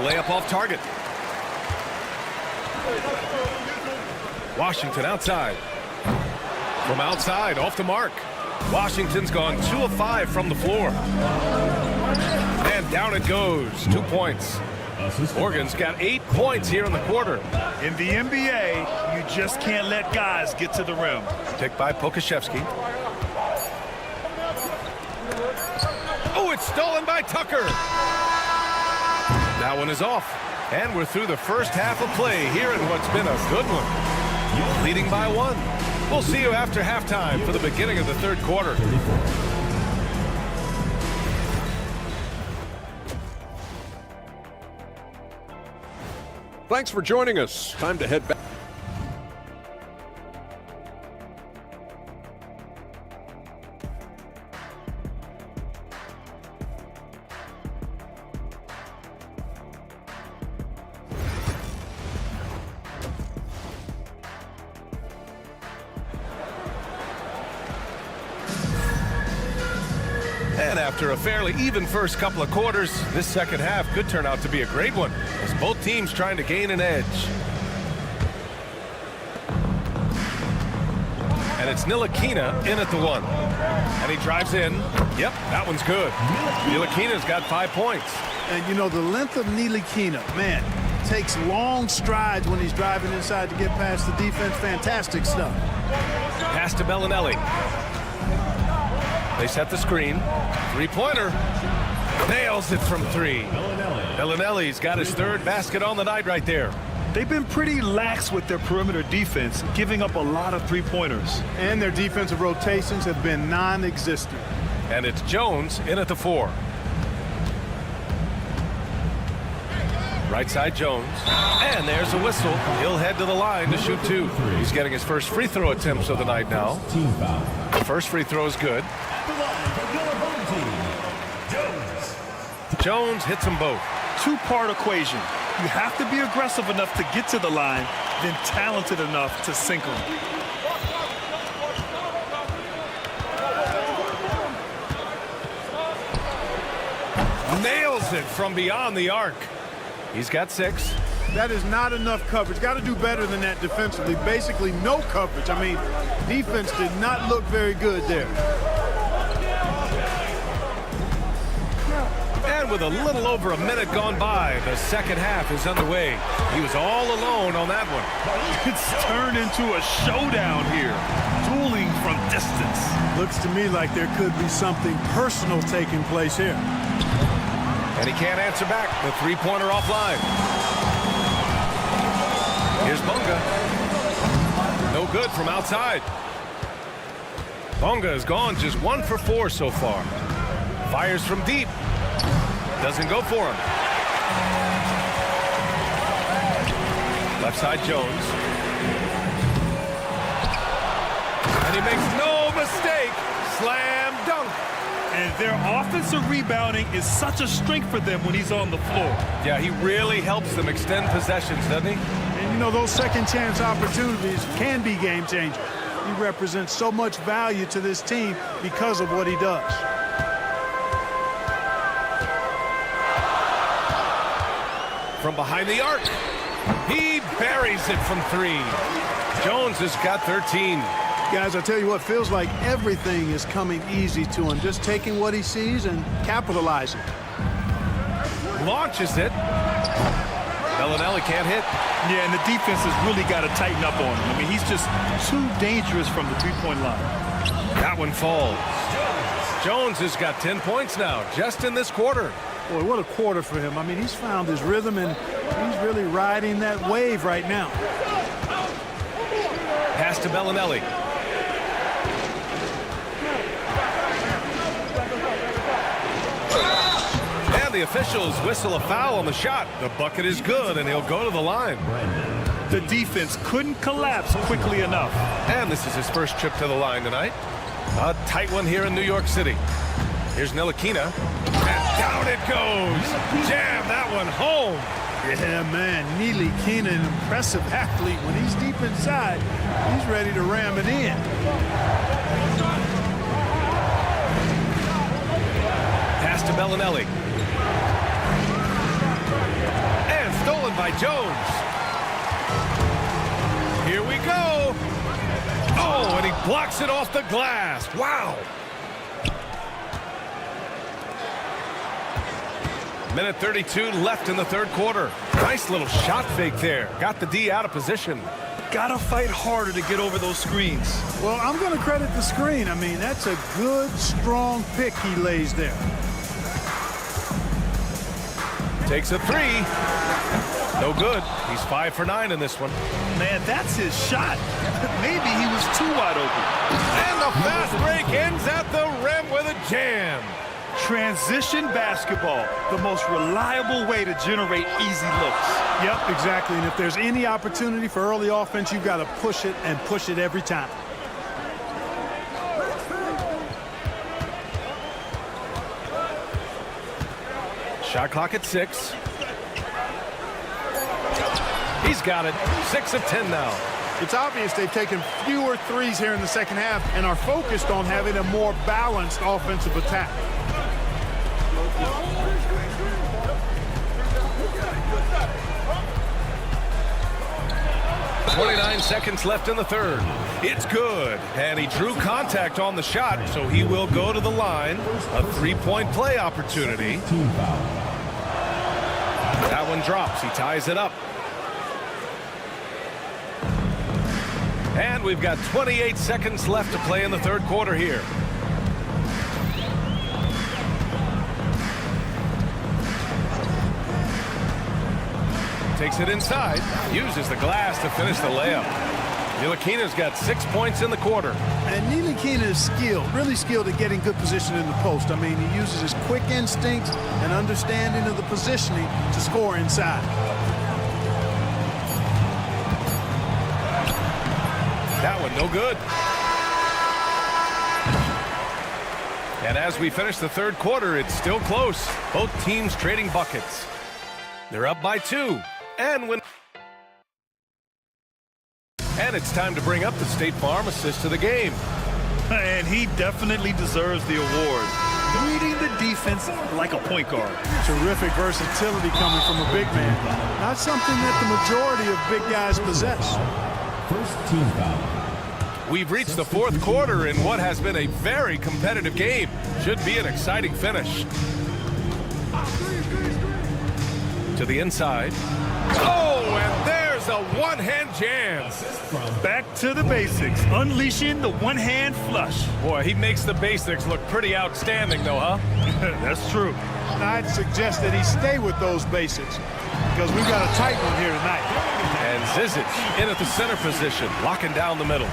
layup off target. Washington outside. From outside, off the mark. Washington's gone 2 of 5 from the floor. And down it goes. 2 points. Oregon's got 8 points here in the quarter. In the NBA, you just can't let guys get to the rim. Picked by Pokashevsky. Oh, it's stolen by Tucker. That one is off. And we're through the first half of play here in what's been a good one. Leading by 1. We'll see you after halftime for the beginning of the third quarter. Thanks for joining us. Time to head back. And after a fairly even first couple of quarters, this second half could turn out to be a great one, as both teams trying to gain an edge. And it's Ntilikina in at the 1. And he drives in. Yep, that one's good. Ntilikina's got 5 points. And, you know, the length of Ntilikina, man, takes long strides when he's driving inside to get past the defense. Fantastic stuff. Pass to Bellinelli. They set the screen. 3-pointer. Nails it from 3. Bellinelli's got his 3rd basket on the night right there. They've been pretty lax with their perimeter defense, giving up a lot of 3-pointers. And their defensive rotations have been non-existent. And it's Jones in at the 4. Right side Jones. And there's a whistle. He'll head to the line to shoot 2. He's getting his first free throw attempts of the night now. The first free throw is good. Jones hits them both. 2-part equation. You have to be aggressive enough to get to the line, then talented enough to sink them. Nails it from beyond the arc. He's got 6. That is not enough coverage. Got to do better than that defensively. Basically no coverage. I mean, defense did not look very good there. And with a little over a minute gone by, the second half is underway. He was all alone on that one. It's turned into a showdown here. Dueling from distance. Looks to me like there could be something personal taking place here. And he can't answer back. The 3-pointer offline. Here's Bonga. No good from outside. Bonga has gone just 1 for 4 so far. Fires from deep. Doesn't go for him. Left side Jones. And he makes no mistake. Slam dunk. And their offensive rebounding is such a strength for them when he's on the floor. Yeah, he really helps them extend possessions, doesn't he? And, you know, those second chance opportunities can be game changers. He represents so much value to this team because of what he does. From behind the arc. He buries it from 3. Jones has got 13. Guys, I tell you what, feels like everything is coming easy to him. Just taking what he sees and capitalizing. Launches it. Bellinelli can't hit. Yeah, and the defense has really got to tighten up on him. I mean, he's just too dangerous from the 3-point line. That one falls. Jones has got 10 points now, just in this quarter. Boy, what a quarter for him. I mean, he's found his rhythm, and he's really riding that wave right now. Pass to Bellinelli. And the officials whistle a foul on the shot. The bucket is good, and he'll go to the line. The defense couldn't collapse quickly enough. And this is his first trip to the line tonight. A tight one here in New York City. Here's Ntilikina. And down it goes. Jam that one home. Yeah, man, Ntilikina, an impressive athlete. When he's deep inside, he's ready to ram it in. Pass to Bellinelli. Jones. Here we go. Oh, and he blocks it off the glass. Wow. Minute 32 left in the third quarter. Nice little shot fake there. Got the D out of position. Gotta fight harder to get over those screens. Well, I'm going to credit the screen. I mean, that's a good, strong pick he lays there. Takes a three. No good. He's 5 for 9 in this one. Man, that's his shot. Maybe he was too wide open. And the fast break ends at the rim with a jam. Transition basketball, the most reliable way to generate easy looks. Yep, exactly. And if there's any opportunity for early offense, you've got to push it and push it every time. Shot clock at 6. He's got it. 6 of 10 now. It's obvious they've taken fewer threes here in the second half and are focused on having a more balanced offensive attack. 29 seconds left in the third. It's good. And he drew contact on the shot, so he will go to the line. A three-point play opportunity. That one drops. He ties it up. And we've got 28 seconds left to play in the third quarter here. Takes it inside, uses the glass to finish the layup. Ntilikina's got 6 points in the quarter. And Ntilikina is skilled, really skilled at getting good position in the post. I mean, he uses his quick instincts and understanding of the positioning to score inside. That one no good. And as we finish the third quarter, it's still close. Both teams trading buckets. They're up by 2. And it's time to bring up the State Farm assist of the game. And he definitely deserves the award. Reading the defense like a point guard. Terrific versatility coming from a big man. Not something that the majority of big guys possess. First team foul. We've reached the fourth quarter in what has been a very competitive game. Should be an exciting finish. To the inside. Oh, and there's a one-hand jam. Back to the basics, unleashing the one-hand flush. Boy, he makes the basics look pretty outstanding, though, huh? That's true. I'd suggest that he stay with those basics because we've got a tight one here tonight. And Zizic in at the center position, locking down the middle.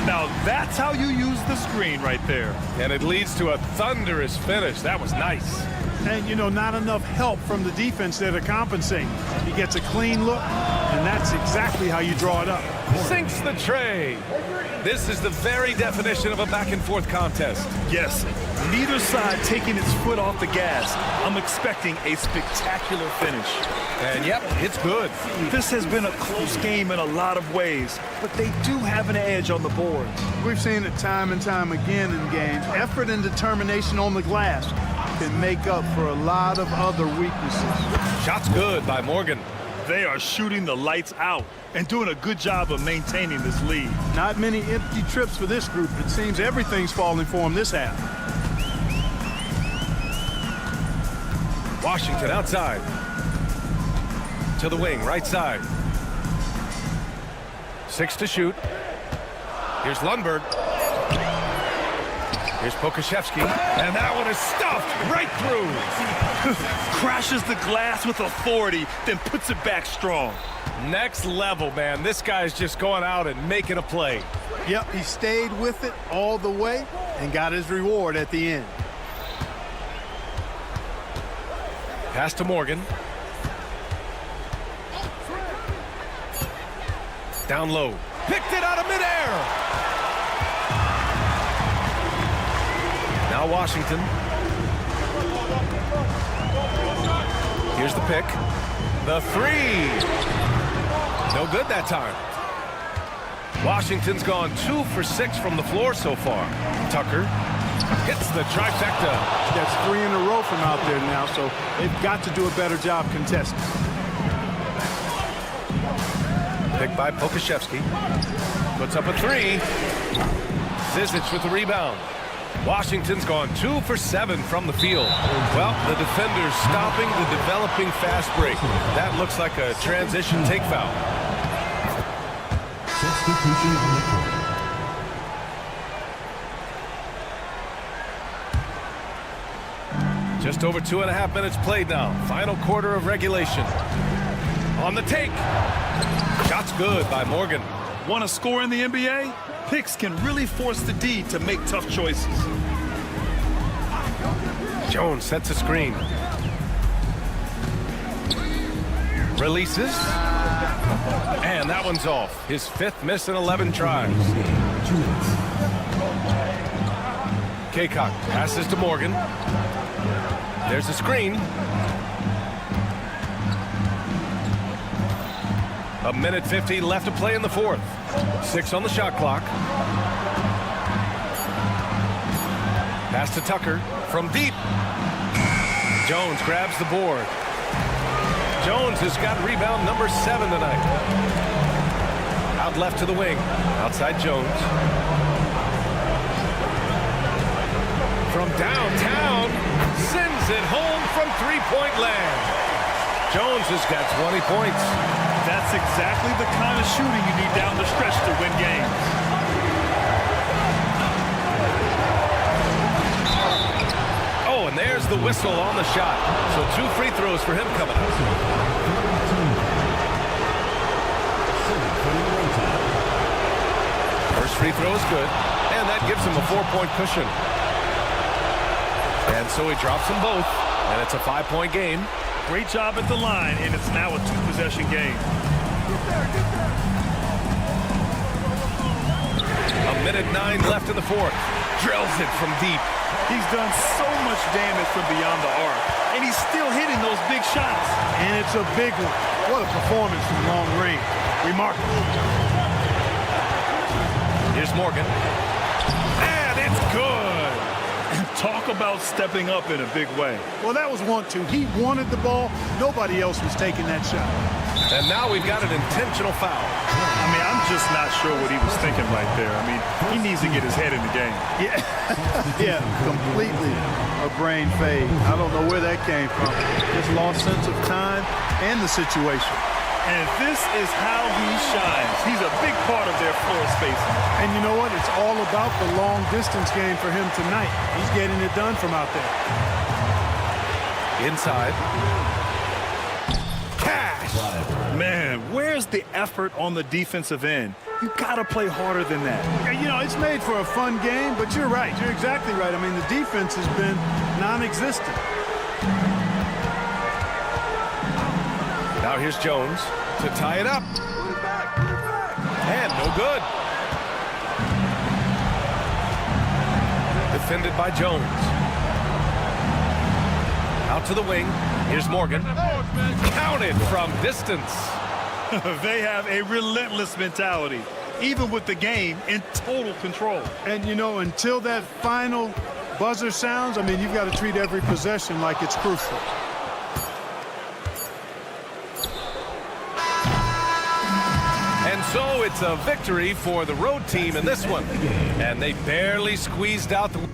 Now that's how you use the screen right there. And it leads to a thunderous finish. That was nice. And, you know, not enough help from the defense there to compensate. He gets a clean look, and that's exactly how you draw it up. Sinks the tray. This is the very definition of a back-and-forth contest. Yes, neither side taking its foot off the gas. I'm expecting a spectacular finish. And, yep, it's good. This has been a close game in a lot of ways, but they do have an edge on the boards. We've seen it time and time again in games. Effort and determination on the glass can make up for a lot of other weaknesses. Shot's good by Morgan. They are shooting the lights out and doing a good job of maintaining this lead. Not many empty trips for this group. It seems everything's falling for them this half. Washington outside. To the wing, right side. 6 to shoot. Here's Lundberg. Here's Pokashevsky. And that one is stuffed right through. Crashes the glass with authority, then puts it back strong. Next level, man. This guy's just going out and making a play. Yep, he stayed with it all the way and got his reward at the end. Pass to Morgan. Down low. Picked it out of midair. Now Washington. Here's the pick. The three. No good that time. Washington's gone 2 for 6 from the floor so far. Tucker hits the trifecta. That's 3 in a row from out there now, so they've got to do a better job contesting. Picked by Pokashevsky. Puts up a three. Zizic with the rebound. Washington's gone 2 for 7 from the field. Well, the defender's stopping the developing fast break. That looks like a transition take foul. Substitution on the court. Just over 2.5 minutes played now. Final quarter of regulation. On the take. Shot's good by Morgan. Want to score in the NBA? Picks can really force the D to make tough choices. Jones sets a screen. Releases. And that one's off. His 5th miss in 11 tries. Kaycock passes to Morgan. There's a screen. A minute 50 left to play in the 4th. 6 on the shot clock. Pass to Tucker from deep. Jones grabs the board. Jones has got rebound number 7 tonight. Out left to the wing. Outside Jones. From downtown, sends it home from three-point land. Jones has got 20 points. That's exactly the kind of shooting you need down the stretch to win games. Oh, and there's the whistle on the shot. So 2 free throws for him coming up. First free throw is good, and that gives him a 4-point cushion. And so he drops them both, and it's a 5-point game. Great job at the line, and it's now a 2-possession game. A minute 9 left in the 4th. Drills it from deep. He's done so much damage from beyond the arc, and he's still hitting those big shots. And it's a big one. What a performance from long range. Remarkable. Here's Morgan. And it's good. Talk about stepping up in a big way. Well, that was 1-2. He wanted the ball. Nobody else was taking that shot. And now we've got an intentional foul. I mean, I'm just not sure what he was thinking right there. I mean, he needs to get his head in the game. Yeah, yeah, completely a brain fade. I don't know where that came from. Just lost sense of time and the situation. And this is how he shines. He's a big part of their floor spacing. And you know what? It's all about the long distance game for him tonight. He's getting it done from out there. Inside. Cash! Man, where's the effort on the defensive end? You gotta play harder than that. Yeah, you know, it's made for a fun game, but you're right. You're exactly right. I mean, the defense has been non-existent. Now here's Jones to tie it up. And no good. Defended by Jones. Out to the wing. Here's Morgan. Counted from distance. They have a relentless mentality, even with the game in total control. And, you know, until that final buzzer sounds, I mean, you've got to treat every possession like it's crucial. And so it's a victory for the road team in this one. And they barely squeezed out the...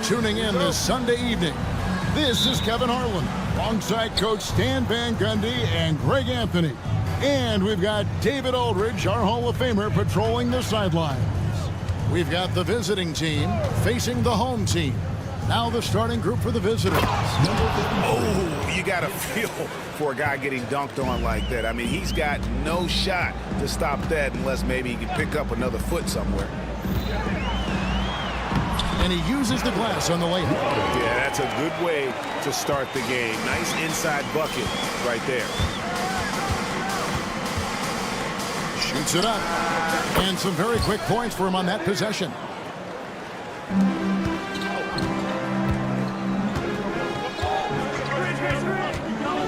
tuning in this Sunday evening. This is Kevin Harlan, alongside Coach Stan Van Gundy and Greg Anthony. And we've got David Aldridge, our Hall of Famer, patrolling the sidelines. We've got the visiting team facing the home team. Now the starting group for the visitors. Oh, you got to feel for a guy getting dunked on like that. I mean, he's got no shot to stop that unless maybe he can pick up another foot somewhere. And he uses the glass on the layup. Yeah, that's a good way to start the game. Nice inside bucket right there. Shoots it up. And some very quick points for him on that possession.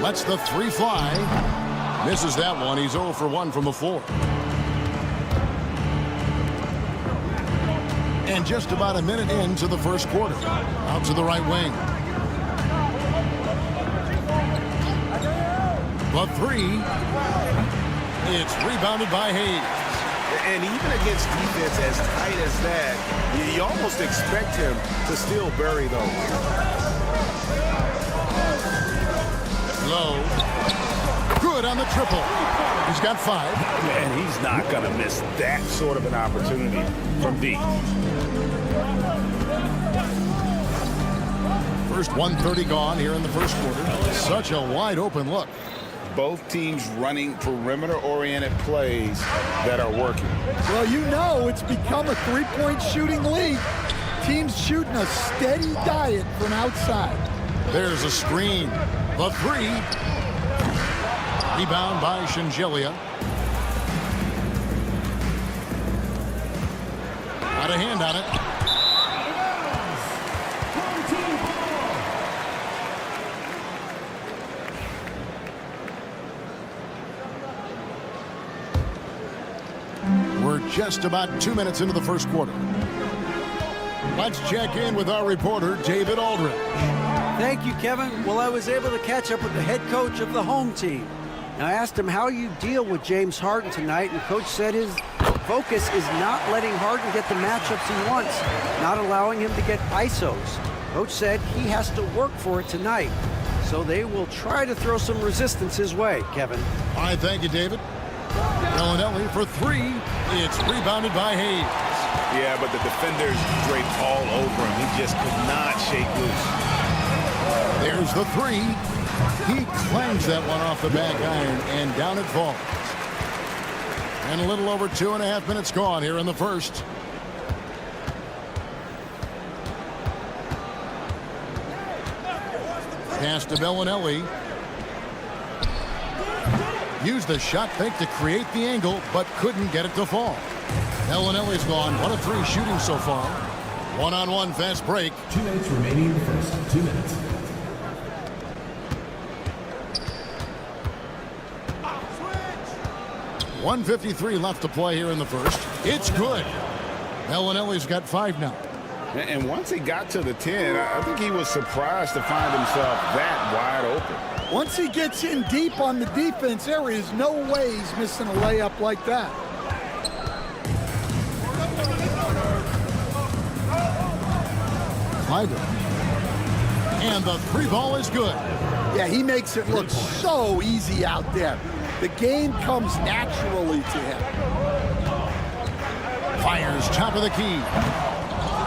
Lets the three fly. Misses that one. He's 0 for 1 from the floor. And just about a minute into the first quarter. Out to the right wing. The three. It's rebounded by Hayes. And even against defense as tight as that, you almost expect him to still bury those. Low. Good on the triple. He's got 5. And he's not going to miss that sort of an opportunity from deep. First 1:30 gone here in the first quarter. Such a wide open look. Both teams running perimeter-oriented plays that are working. Well, you know it's become a three-point shooting league. Teams shooting a steady diet from outside. There's a screen. The three. Rebound by Shingelia. Got a hand on it. We're just about 2 minutes into the first quarter. Let's check in with our reporter, David Aldridge. Thank you, Kevin. Well, I was able to catch up with the head coach of the home team. And I asked him how you deal with James Harden tonight, and Coach said his focus is not letting Harden get the matchups he wants, not allowing him to get ISOs. Coach said he has to work for it tonight, so they will try to throw some resistance his way, Kevin. All right, thank you, David. Bellinelli for 3. It's rebounded by Hayes. Yeah, but the defenders draped all over him. He just could not shake loose. There's the 3. He clangs that one off the back iron, and down it falls. And a little over 2.5 minutes gone here in the first. Pass to Bellinelli. Used the shot fake to create the angle, but couldn't get it to fall. Bellinelli's gone 1 of 3 shooting so far. One-on-one fast break. 2 minutes remaining in the first. 2 minutes. .153 left to play here in the first. It's good. Bellinelli's got 5 now. And once he got to the 10, I think he was surprised to find himself that wide open. Once he gets in deep on the defense, there is no way he's missing a layup like that. Kleiber. And the 3 ball is good. Yeah, he makes it look so easy out there. The game comes naturally to him. Fires top of the key.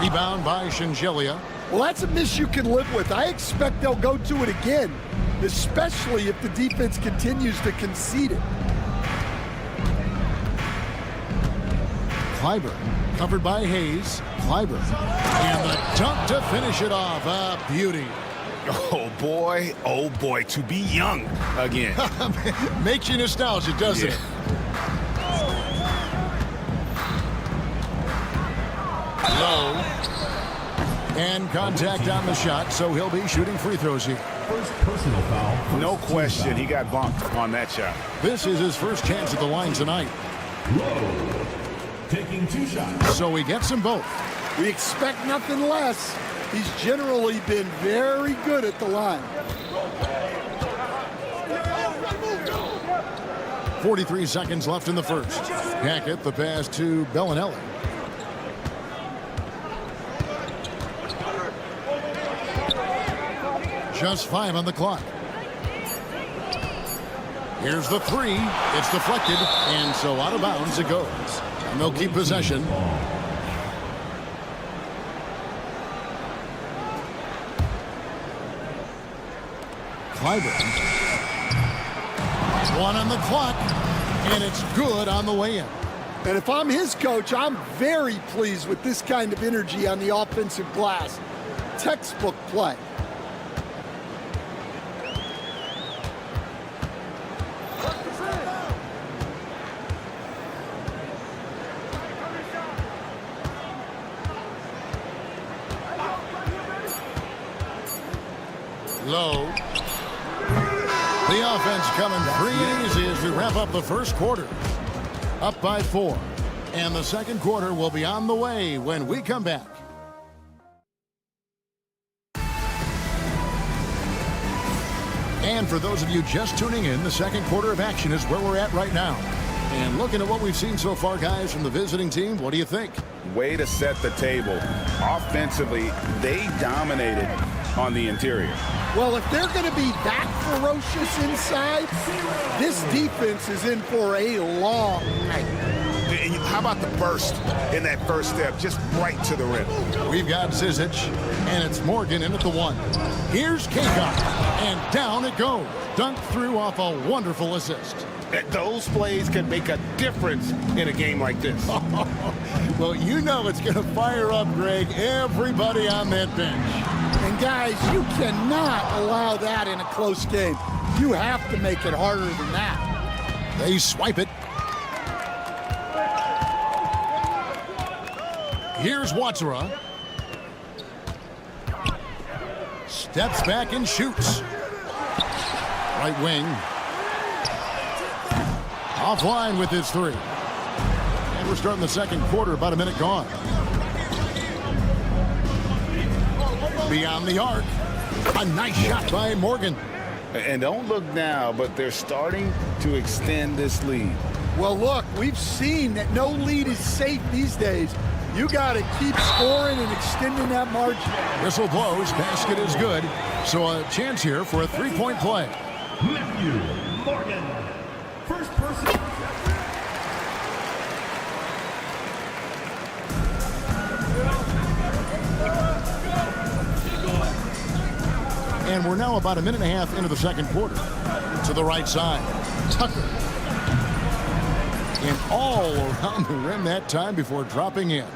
Rebound by Shingelia. Well, that's a miss you can live with. I expect they'll go to it again, especially if the defense continues to concede it. Kleiber covered by Hayes. Kleiber. And the dunk to finish it off. A beauty. Oh boy, to be young again. Makes you nostalgic, doesn't it? Low. And contact on the shot, so he'll be shooting free throws here. First personal foul. No question, he got bumped on that shot. This is his first chance at the line tonight. Low. Taking 2 shots. So he gets them both. We expect nothing less. He's generally been very good at the line. 43 seconds left in the first. Hackett, the pass to Bellinelli. Just 5 on the clock. Here's the 3. It's deflected, and so out of bounds it goes. And they'll keep possession. Clyburn. 1 on the clock, and it's good on the way in. And if I'm his coach, I'm very pleased with this kind of energy on the offensive glass. Textbook play. Low. The offense coming free and easy as we wrap up the first quarter. Up by 4. And the second quarter will be on the way when we come back. And for those of you just tuning in, the second quarter of action is where we're at right now. And looking at what we've seen so far, guys, from the visiting team, what do you think? Way to set the table. Offensively, they dominated on the interior. Well, if they're going to be that ferocious inside, this defense is in for a long night. And how about the burst in that first step, just right to the rim? We've got Zizic, and it's Morgan in at the 1. Here's Kaycock, and down it goes. Dunked through off a wonderful assist. Those plays can make a difference in a game like this. Well, you know it's going to fire up, Greg, everybody on that bench. And guys, you cannot allow that in a close game. You have to make it harder than that. They swipe it. Here's Watsura. Steps back and shoots. Right wing. Offline with his 3. And we're starting the second quarter, about a minute gone. Beyond the arc. A nice shot by Morgan. And don't look now, but they're starting to extend this lead. Well, look, we've seen that no lead is safe these days. You got to keep scoring and extending that margin. Whistle blows. Basket is good. So a chance here for a 3-point play. Matthew Morgan. First person. And we're now about a minute and a half into the second quarter. To the right side. Tucker. And all around the rim that time before dropping in.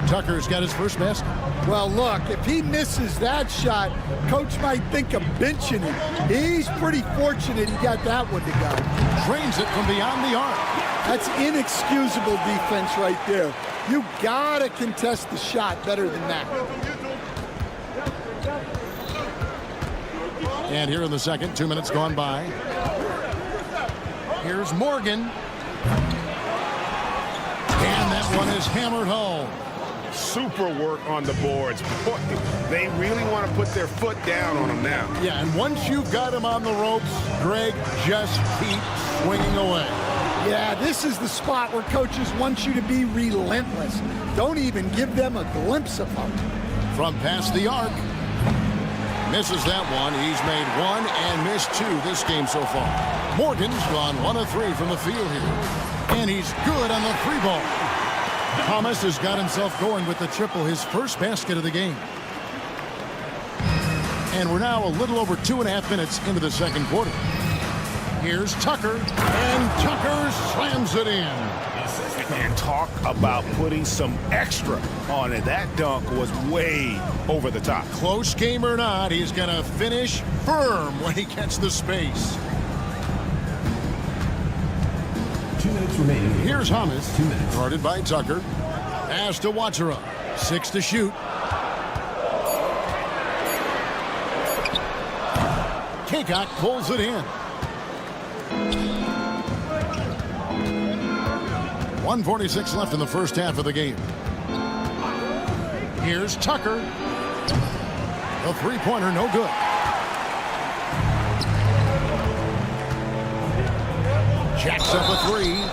Tucker's got his first basket. Well, look, if he misses that shot, coach might think of benching him. He's pretty fortunate he got that one to go. Drains it from beyond the arc. That's inexcusable defense right there. You got to contest the shot better than that. And here in the second, 2 minutes gone by. Here's Morgan. And that one is hammered home. Super work on the boards. Boy, they really want to put their foot down on them now. Yeah, and once you've got him on the ropes, Greg, just keep swinging away. Yeah, this is the spot where coaches want you to be relentless. Don't even give them a glimpse of them. From past the arc. Misses that one. He's made 1 and missed 2 this game so far. Morgan's gone 1 of 3 from the field here. And he's good on the 3-ball. Thomas has got himself going with the triple, his first basket of the game. And we're now a little over 2.5 minutes into the second quarter. Here's Tucker, and Tucker slams it in. And talk about putting some extra on it. That dunk was way over the top. Close game or not, he's going to finish firm when he gets the space. 2 minutes remaining. Here's Hamas. 2 minutes. Guarded by Tucker. Pass to Watsura. 6 to shoot. Kaycock pulls it in. 1:46 left in the first half of the game. Here's Tucker. The 3-pointer, no good. Jacks up a 3.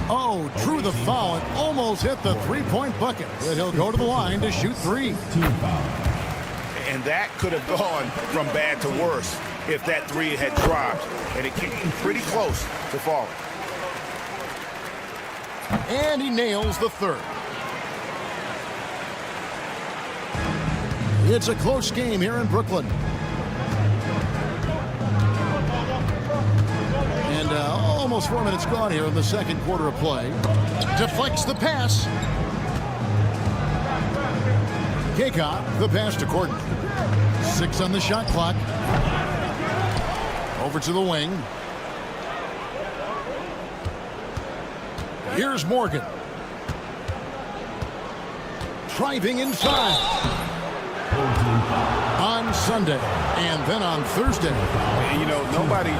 Oh, drew the foul and almost hit the 3-point bucket. But he'll go to the line to shoot 3. Team foul. And that could have gone from bad to worse if that three had dropped. And it came pretty close to falling. And he nails the third. It's a close game here in Brooklyn. And almost 4 minutes gone here in the second quarter of play. Deflects the pass. Kaycock, the pass to Gordon. 6 on the shot clock. Over to the wing. Here's Morgan. Driving inside. On Sunday and then on Thursday. You know, nobody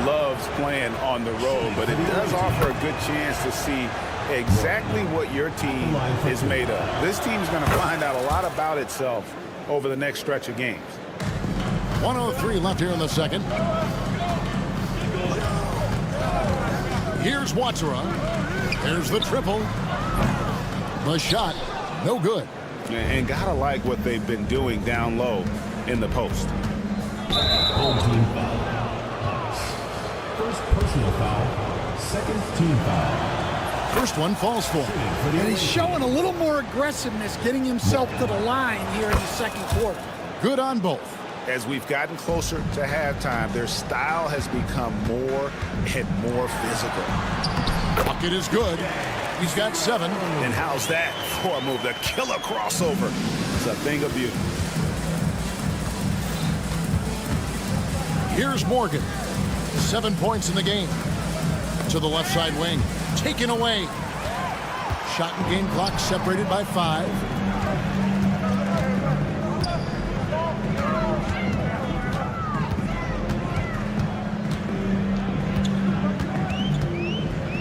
loves playing on the road, but it does offer a good chance to see exactly what your team is made of. This team is going to find out a lot about itself over the next stretch of games. 1:03 left here in the second. Here's Watsura. There's the triple. The shot, no good. And gotta like what they've been doing down low in the post. Home team foul. First personal foul. Second team foul. First one falls for him. And he's showing a little more aggressiveness, getting himself to the line here in the second quarter. Good on both. As we've gotten closer to halftime, their style has become more and more physical. Bucket is good. He's got 7. And how's that for a move? The killer crossover. It's a thing of beauty. Here's Morgan. 7 points in the game. To the left side wing. Taken away. Shot and game clock separated by 5.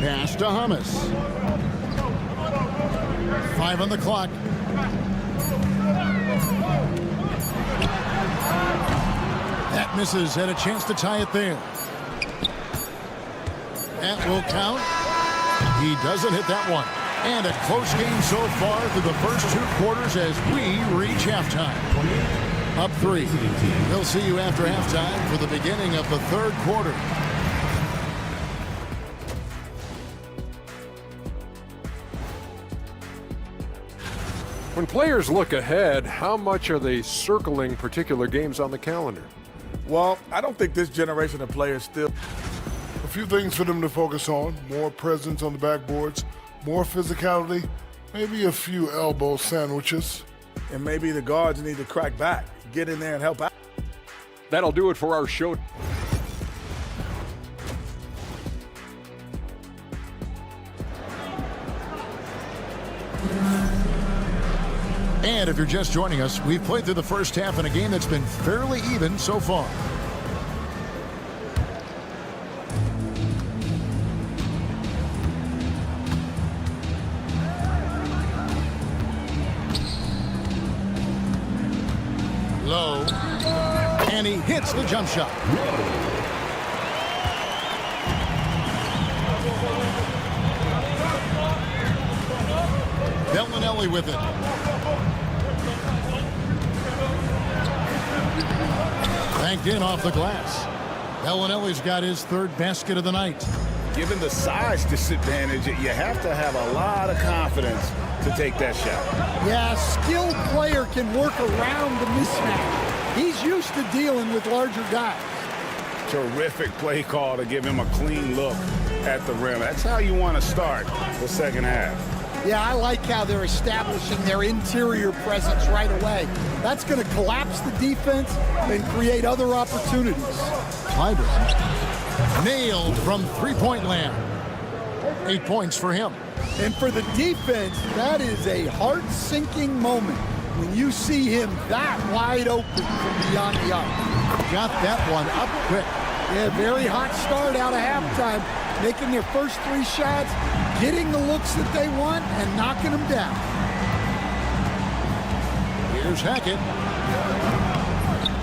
Pass to Hummus. 5 on the clock. That misses. Had a chance to tie it there. That will count. He doesn't hit that one. And a close game so far through the first 2 quarters as we reach halftime. Up 3. We'll see you after halftime for the beginning of the third quarter. When players look ahead, how much are they circling particular games on the calendar? Well, I don't think this generation of players still. A few things for them to focus on. More presence on the backboards, more physicality, maybe a few elbow sandwiches. And maybe the guards need to crack back, get in there and help out. That'll do it for our show. And if you're just joining us, we've played through the first half in a game that's been fairly even so far. Low. And he hits the jump shot. Bellinelli with it. Banked in off the glass. Bellinelli's got his 3rd basket of the night. Given the size disadvantage, you have to have a lot of confidence to take that shot. Yeah, a skilled player can work around the mismatch. He's used to dealing with larger guys. Terrific play call to give him a clean look at the rim. That's how you want to start the second half. Yeah, I like how they're establishing their interior presence right away. That's going to collapse the defense and create other opportunities. Clyburn nailed from three-point land. 8 points for him. And for the defense, that is a heart-sinking moment when you see him that wide open from beyond the arc. Got that one up quick. Yeah, very hot start out of halftime, making their first 3 shots, getting the looks that they want, and knocking them down. Here's Hackett.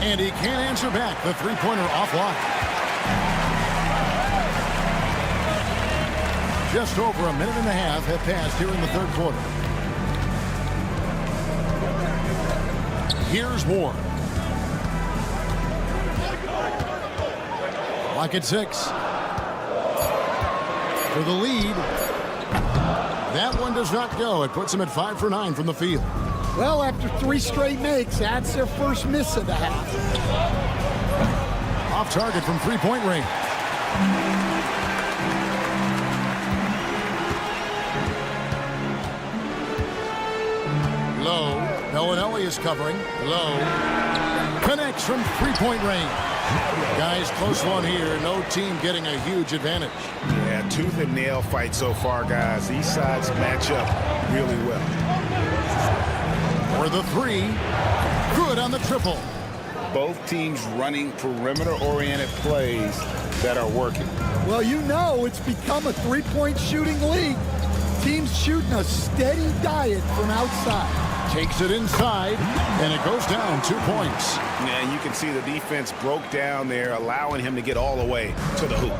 And he can't answer back. The three-pointer offline. Just over a minute and a half have passed here in the third quarter. Here's Ward. Clock at 6. For the lead. That one does not go. It puts them at 5 for 9 from the field. Well, after 3 straight makes, that's their first miss of the half. Off target from three-point range. Low. Bellinelli is covering. Low. Connects from three-point range. Guys, close one here. No team getting a huge advantage. Yeah, tooth and nail fight so far, guys. These sides match up really well. For the 3. Good on the triple. Both teams running perimeter-oriented plays that are working. Well, you know it's become a three-point shooting league. Teams shooting a steady diet from outside. Takes it inside, and it goes down 2 points. Yeah, you can see the defense broke down there, allowing him to get all the way to the hoop.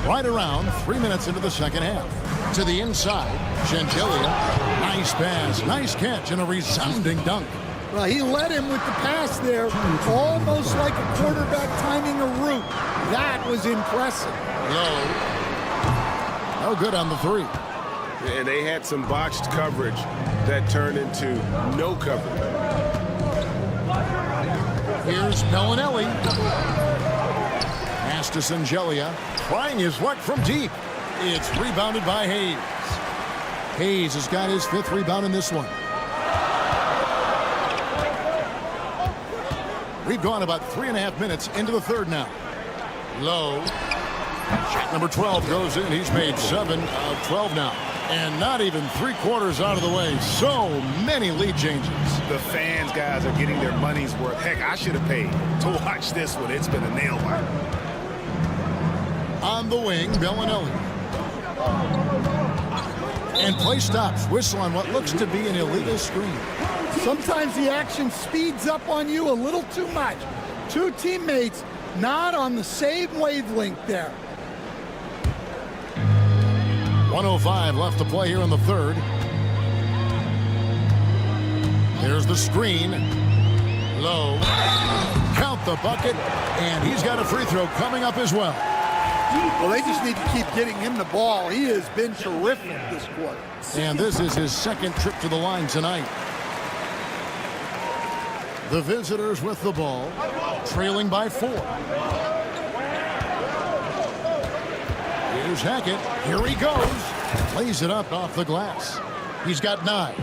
Right around 3 minutes into the second half. To the inside, Shengelia. Nice pass, nice catch, and a resounding dunk. Well, he led him with the pass there, almost like a quarterback timing a route. That was impressive. Low. No good on the 3. And they had some botched coverage that turned into no coverage. Here's Bellinelli. Pass to Shengelia. Trying his luck from deep. It's rebounded by Hayes. Hayes has got his 5th rebound in this one. We've gone about 3.5 minutes into the third now. Low. Shot number 12 goes in. He's made 7 of 12 now. And not even 3/4 out of the way. So many lead changes. The fans, guys, are getting their money's worth. Heck, I should have paid to watch this one. It's been a nail biter. On the wing, Bellinelli. And play stops. Whistle on what looks to be an illegal screen. Sometimes the action speeds up on you a little too much. 2 teammates not on the same wavelength there. 1:05 left to play here in the third. There's the screen. Low. Count the bucket. And he's got a free throw coming up as well. Well, they just need to keep getting him the ball. He has been terrific this quarter. And this is his 2nd trip to the line tonight. The visitors with the ball, trailing by 4. Here's Hackett. Here he goes. Lays it up off the glass. He's got 9.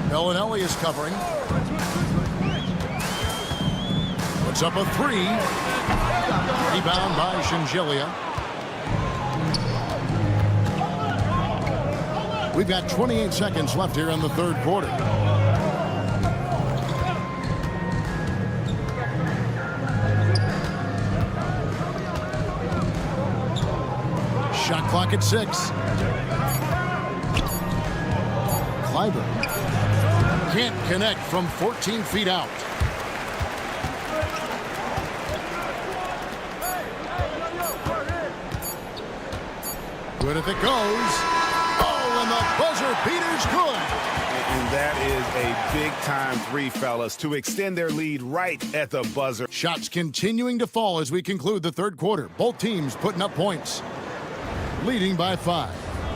Bellinelli is covering. Puts up a 3. Rebound by Shengelia. We've got 28 seconds left here in the third quarter. Shot clock at 6. Clyburn can't connect from 14 feet out. Good if it goes. Oh, and the buzzer beater's good. And that is a big-time 3, fellas, to extend their lead right at the buzzer. Shots continuing to fall as we conclude the third quarter. Both teams putting up points. Leading by 5.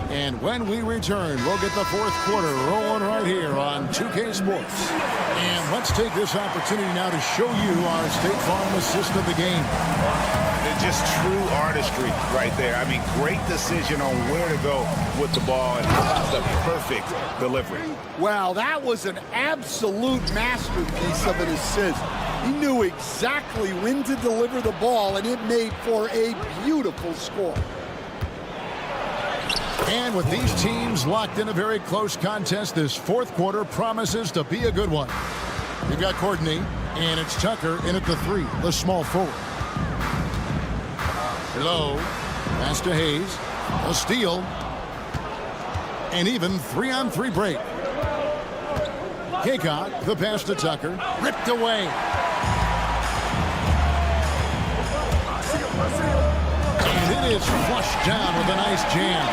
And when we return, we'll get the fourth quarter rolling right here on 2K Sports. And let's take this opportunity now to show you our State Farm assist of the game. It's just true artistry right there. I mean, great decision on where to go with the ball, and how about the perfect delivery. Wow, that was an absolute masterpiece of an assist. He knew exactly when to deliver the ball, and it made for a beautiful score. And with these teams locked in a very close contest, this fourth quarter promises to be a good one. You've got Courtney, and it's Tucker in at the 3, the small forward. Low, pass to Hayes, a steal, and even 3-on-3 break. Haycock, the pass to Tucker, ripped away. And it is flushed down with a nice jam.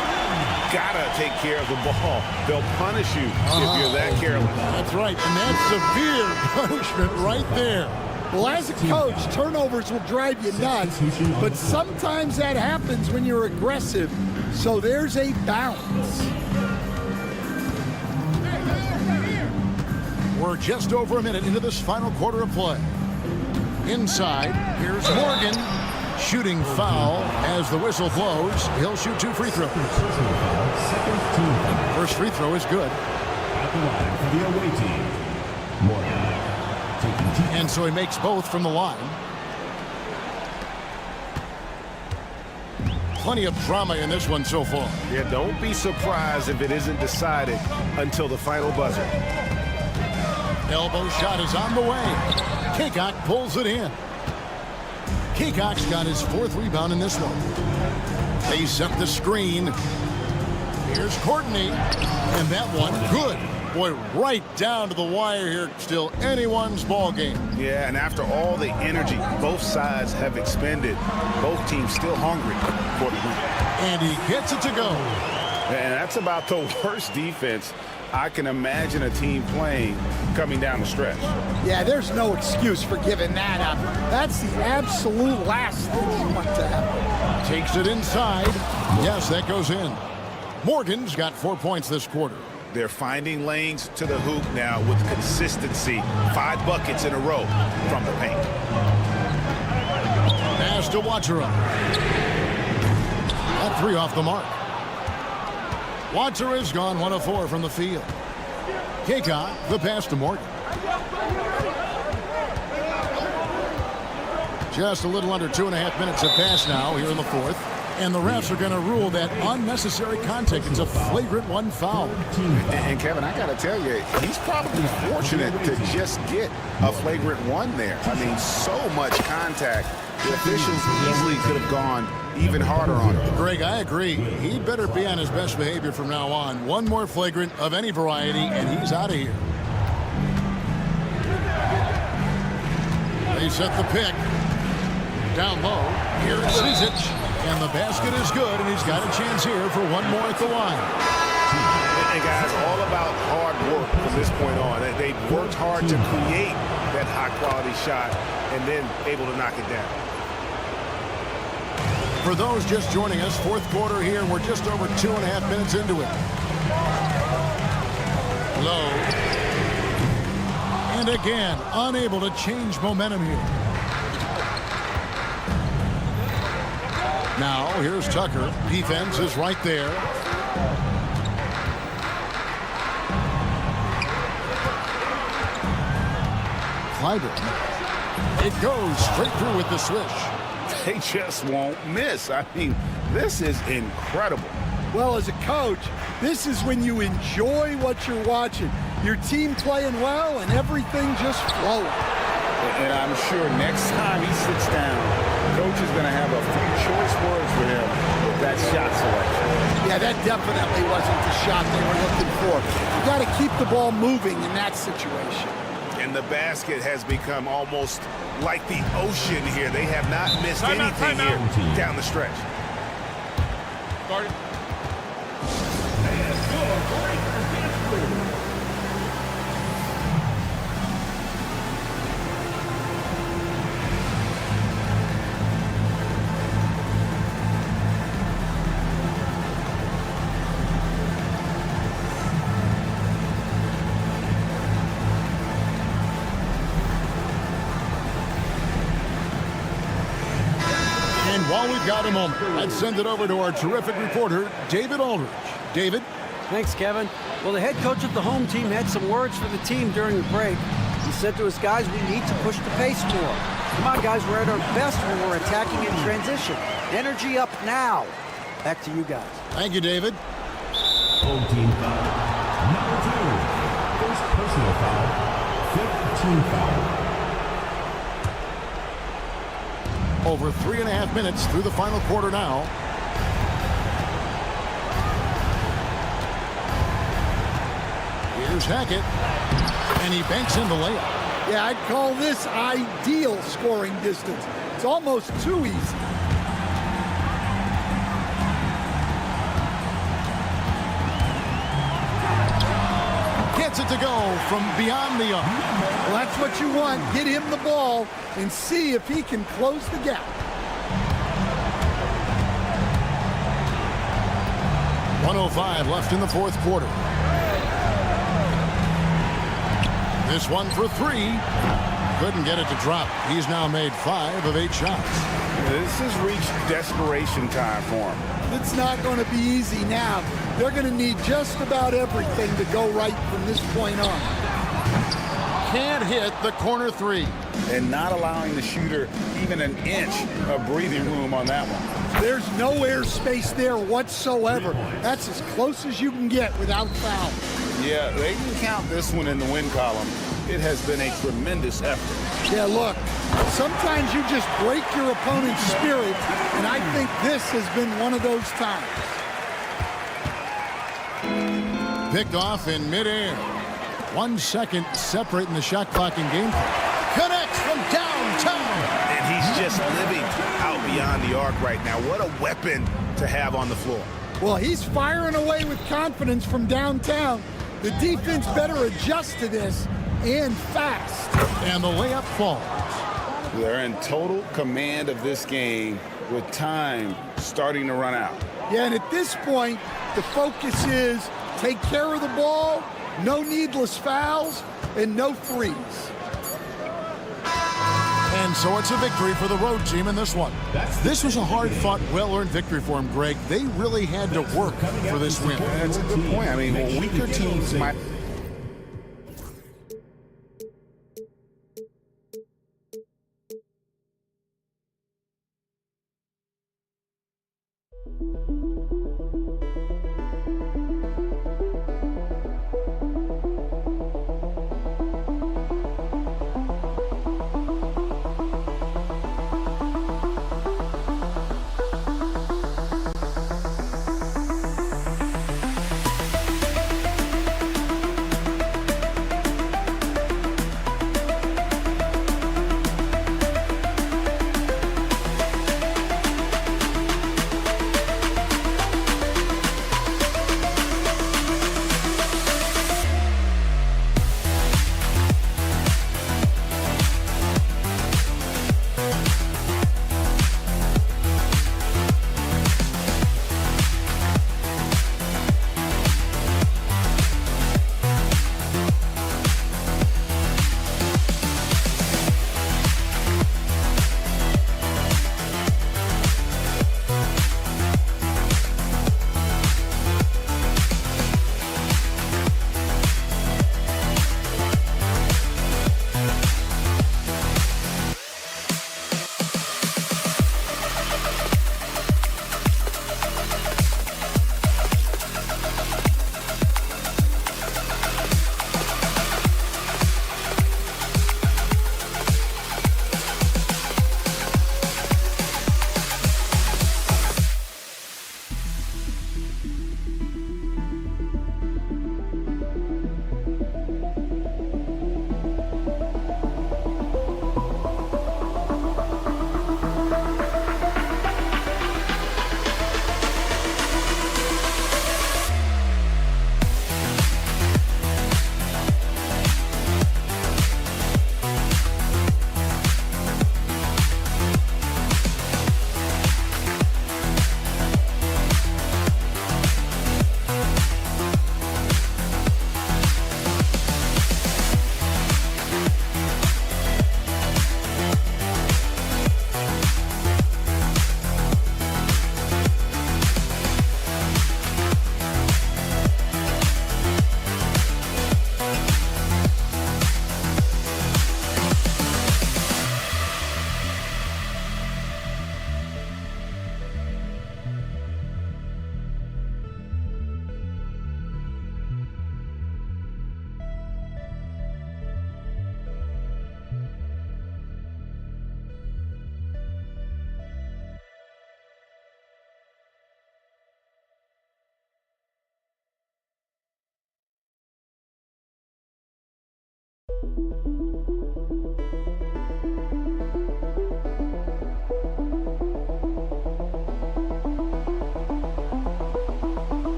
Gotta take care of the ball. They'll punish you if you're that careless. That's right, and that's severe punishment right there. Well, as a coach, turnovers will drive you nuts, but sometimes that happens when you're aggressive. So there's a balance. We're just over a minute into this final quarter of play. Inside, here's Morgan. Shooting foul as the whistle blows. He'll shoot 2 free throws. First free throw is good. At the line for the away team, Morgan. And so he makes both from the line. Plenty of drama in this one so far. Yeah, don't be surprised if it isn't decided until the final buzzer. Elbow shot is on the way. Kaycock pulls it in. Kaycock's got his 4th rebound in this one. They set the screen. Here's Courtney. And that one, good. Boy, right down to the wire here. Still anyone's ball game. Yeah, and after all the energy both sides have expended, both teams still hungry for the win. And he gets it to go. And that's about the worst defense I can imagine a team playing coming down the stretch. Yeah, there's no excuse for giving that up. That's the absolute last thing you want to happen. Takes it inside. Yes, that goes in. Morgan's got 4 points this quarter. They're finding lanes to the hoop now with consistency. 5 buckets in a row from the paint. Pass to Watchera. That 3 off the mark. Watchera's gone 1 of 4 from the field. Kaycock, the pass to Morgan. Just a little under 2.5 minutes have passed now here in the 4th. And the refs are going to rule that unnecessary contact. It's a flagrant 1 foul. And Kevin, I got to tell you, he's probably fortunate to just get a flagrant 1 there. I mean, so much contact. The officials easily could have gone even harder on him. Greg, I agree. He'd better be on his best behavior from now on. 1 more flagrant of any variety, and he's out of here. They set the pick. Down low. Here's Zizic. And the basket is good, and he's got a chance here for 1 more at the line. And guys, all about hard work from this point on. They worked hard to create that high-quality shot and then able to knock it down. For those just joining us, 4th quarter here. We're just over 2.5 minutes into it. Low. And again, unable to change momentum here. Now, here's Tucker. Defense is right there. Clyburn. It goes straight through with the swish. They just won't miss. I mean, this is incredible. Well, as a coach, this is when you enjoy what you're watching. Your team playing well and everything just flowing. And I'm sure next time he sits down, coach is going to have a few choice words for him with that shot selection. Yeah, that definitely wasn't the shot they were looking for. You got to keep the ball moving in that situation. And the basket has become almost like the ocean here. They have not missed anything here down the stretch. Started. While we've got a moment, let's send it over to our terrific reporter, David Aldridge. David? Thanks, Kevin. Well, the head coach of the home team had some words for the team during the break. He said to his guys, we need to push the pace more. Come on, guys, we're at our best when we're attacking in transition. Energy up now. Back to you guys. Thank you, David. Home team foul. Number 2. First personal foul. 5th team foul. Over 3.5 minutes through the final quarter now. Here's Hackett. And he banks in the layup. Yeah, I'd call this ideal scoring distance. It's almost too easy. Gets it to go from beyond the arc. Well, that's what you want. Get him the ball and see if he can close the gap. 1:05 left in the fourth quarter. This one for three. Couldn't get it to drop. He's now made 5 of 8 shots. This has reached desperation time for him. It's not going to be easy now. They're going to need just about everything to go right from this point on. Can't hit the corner 3. And not allowing the shooter even an inch of breathing room on that one. There's no airspace there whatsoever. That's as close as you can get without foul. Yeah, they can count this one in the win column. It has been a tremendous effort. Yeah, look, sometimes you just break your opponent's spirit, and I think this has been one of those times. Picked off in midair. 1 second separating the shot clock in game. Connects from downtown. And he's just living out beyond the arc right now. What a weapon to have on the floor. Well, he's firing away with confidence from downtown. The defense better adjust to this, and fast. And the layup falls. They're in total command of this game with time starting to run out. Yeah, and at this point, the focus is take care of the ball, no needless fouls, and no threes. And so it's a victory for the road team in this one. This was a hard-fought, well-earned victory for them, Greg. They really had to work for this win. That's a good point. I mean, weaker teams might...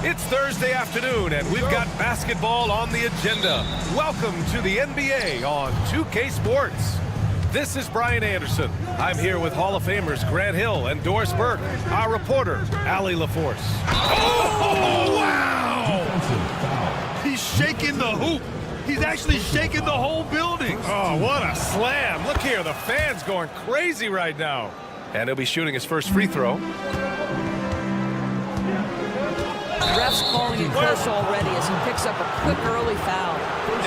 It's Thursday afternoon, and we've got basketball on the agenda. Welcome to the NBA on 2K Sports. This is Brian Anderson. I'm here with Hall of Famers Grant Hill and Doris Burke, our reporter, Allie LaForce. Oh, wow! He's shaking the hoop. He's actually shaking the whole building. Oh, what a slam. Look here, the fans going crazy right now. And he'll be shooting his first free throw. Ref's calling it close already as he picks up a quick early foul.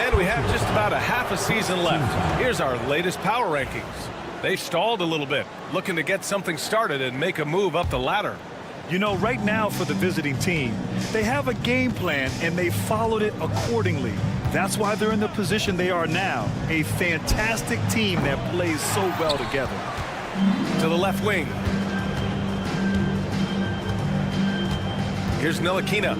And we have just about a half a season left. Here's our latest power rankings. They've stalled a little bit, looking to get something started and make a move up the ladder. You know, right now for the visiting team, they have a game plan and they followed it accordingly. That's why they're in the position they are now. A fantastic team that plays so well together. To the left wing. Here's Ntilikina.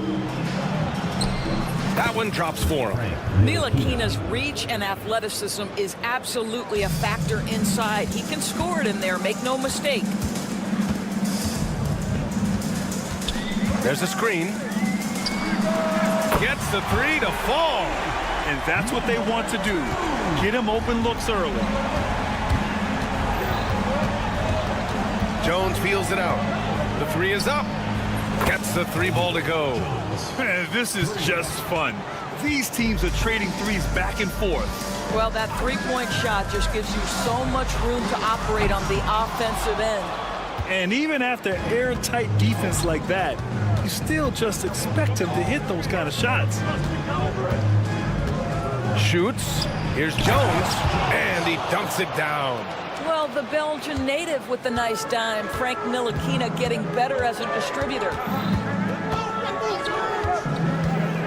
That one drops for him. Ntilikina's reach and athleticism is absolutely a factor inside. He can score it in there, make no mistake. There's a screen. Gets the three to fall. And that's what they want to do. Get him open looks early. Jones feels it out. The three is up. Gets the three ball to go. Man, this is just fun. These teams are trading threes back and forth. Well, that three-point shot just gives you so much room to operate on the offensive end. And even after airtight defense like that, you still just expect him to hit those kind of shots. Shoots. Here's Jones, and he dunks it down. Well, the Belgian native with the nice dime. Frank Ntilikina getting better as a distributor.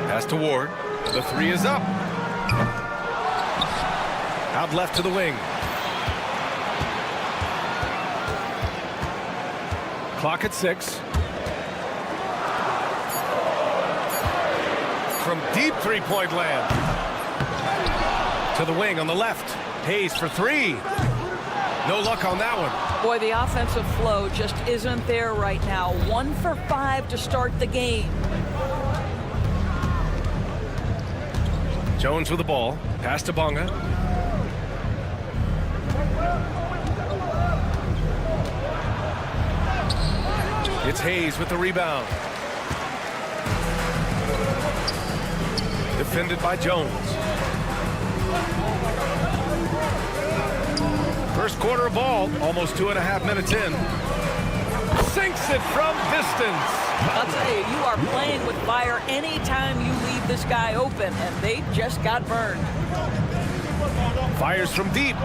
Pass to Ward. The three is up. Out left to the wing. Clock at 6. From deep three-point land. To the wing on the left. Hayes for 3. No luck on that one. Boy, the offensive flow just isn't there right now. 1 for 5 to start the game. Jones with the ball. Pass to Bonga. It's Hayes with the rebound. Defended by Jones. First quarter of ball, almost 2.5 minutes in. Sinks it from distance. I'll tell you, you are playing with fire anytime you leave this guy open, and they just got burned. Fires from deep.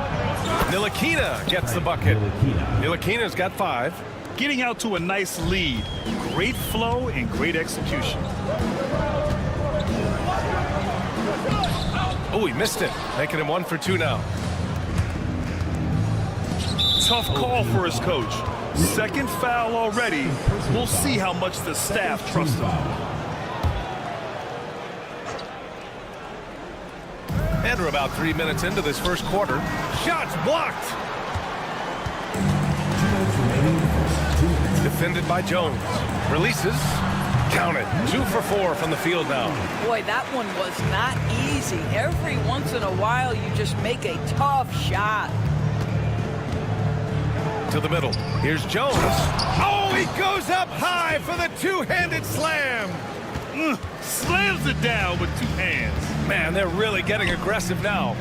Ntilikina gets the bucket. Ntilikina's got 5. Getting out to a nice lead. Great flow and great execution. Oh, he missed it. Making him 1 for 2 now. Tough call for his coach. Second foul already. We'll see how much the staff trusts him. And we're about 3 minutes into this first quarter. Shots blocked. Defended by Jones. Releases. Count it. 2 for 4 from the field now. Boy, that one was not easy. Every once in a while, you just make a tough shot. To the middle. Here's Jones. Oh, he goes up high for the two-handed slam. Slams it down with 2 hands. Man, they're really getting aggressive now.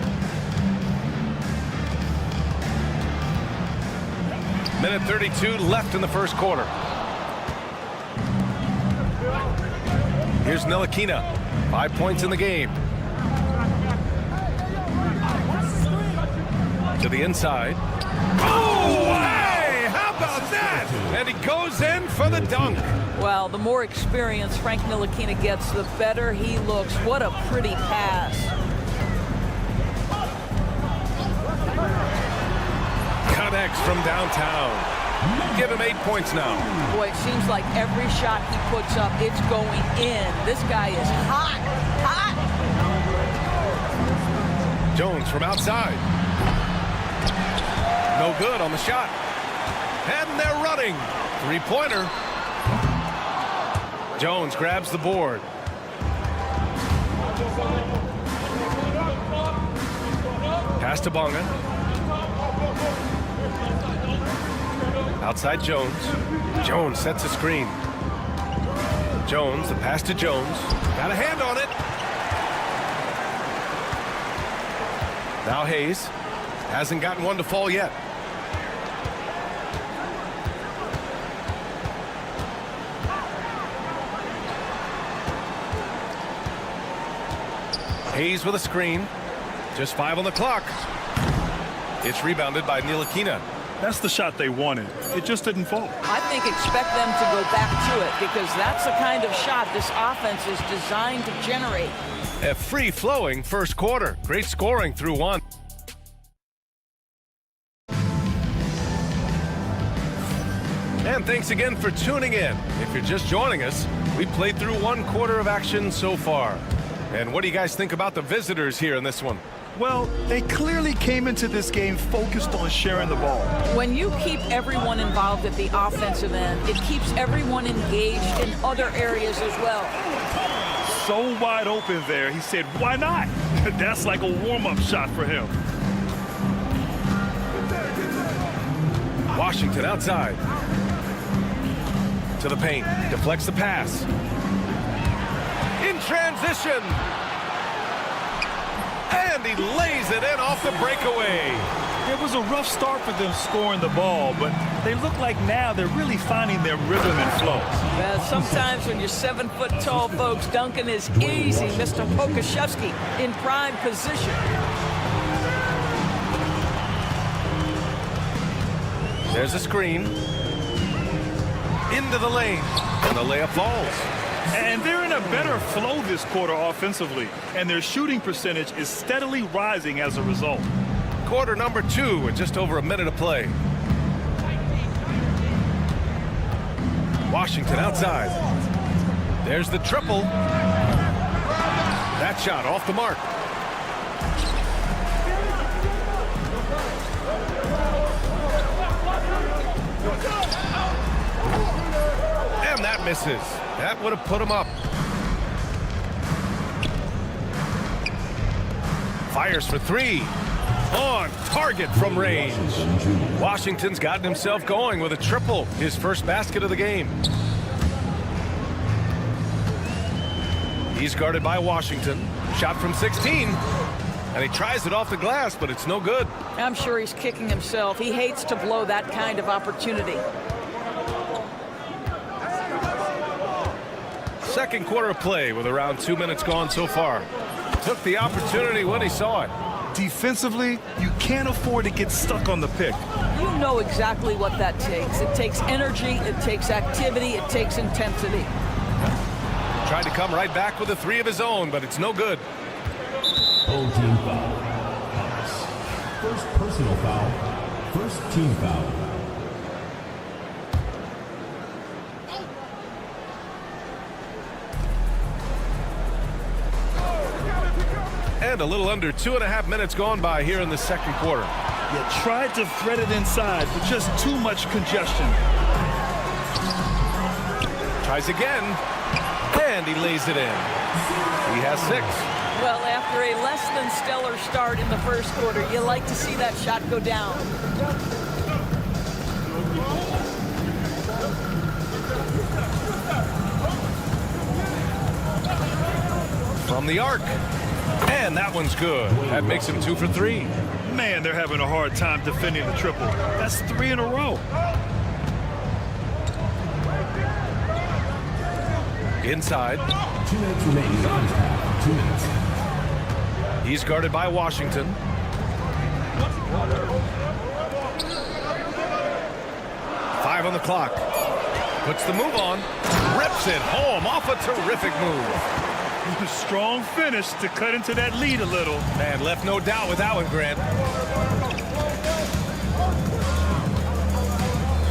Minute 32 left in the first quarter. Here's Ntilikina. 5 points in the game. To the inside. Oh, hey! How about that? And he goes in for the dunk. Well, the more experience Frank Ntilikina gets, the better he looks. What a pretty pass. Connects from downtown. Give him 8 points now. Boy, it seems like every shot he puts up, it's going in. This guy is hot, hot. Jones from outside. No good on the shot. And they're running. 3-pointer. Jones grabs the board. Pass to Bonga. Outside Jones. Jones sets a screen. Jones, the pass to Jones. Got a hand on it. Now Hayes. Hasn't gotten one to fall yet. Hayes with a screen. Just 5 on the clock. It's rebounded by Ntilikina. That's the shot they wanted. It just didn't fall. I think expect them to go back to it because that's the kind of shot this offense is designed to generate. A free-flowing first quarter. Great scoring through 1. And thanks again for tuning in. If you're just joining us, we played through 1 quarter of action so far. And what do you guys think about the visitors here in this one? Well, they clearly came into this game focused on sharing the ball. When you keep everyone involved at the offensive end, it keeps everyone engaged in other areas as well. So wide open there, he said, why not? That's like a warm-up shot for him. Washington outside. To the paint. Deflects the pass. In transition. And he lays it in off the breakaway. It was a rough start for them scoring the ball, but they look like now they're really finding their rhythm and flow. Sometimes when you're 7-foot-tall, folks, dunking is easy. Mr. Pokashevsky in prime position. There's a screen. Into the lane. And the layup falls. And they're in a better flow this quarter offensively, and their shooting percentage is steadily rising as a result. Quarter number 2 with just over a minute of play. Washington outside. There's the triple. That shot off the mark. And that misses. That would have put him up. Fires for 3. On target from range. Washington's gotten himself going with a triple, his first basket of the game. He's guarded by Washington. Shot from 16. And he tries it off the glass, but it's no good. I'm sure he's kicking himself. He hates to blow that kind of opportunity. Second quarter of play with around 2 minutes gone so far. Took the opportunity when he saw it. Defensively, you can't afford to get stuck on the pick. You know exactly what that takes. It takes energy, it takes activity, it takes intensity. Tried to come right back with a 3 of his own, but it's no good. Full team foul. First personal foul. First team foul. And a little under 2.5 minutes gone by here in the second quarter. You tried to thread it inside, but just too much congestion. Tries again, and he lays it in. He has 6. Well, after a less than stellar start in the first quarter, you like to see that shot go down. From the arc. And that one's good. That makes him 2 for 3. Man, they're having a hard time defending the triple. That's 3 in a row. Inside. 2 minutes remaining in the first half. 2 minutes. He's guarded by Washington. Five on the clock. Puts the move on. Rips it home off a terrific move. Strong finish to cut into that lead a little. Man, left no doubt with that one, Grant.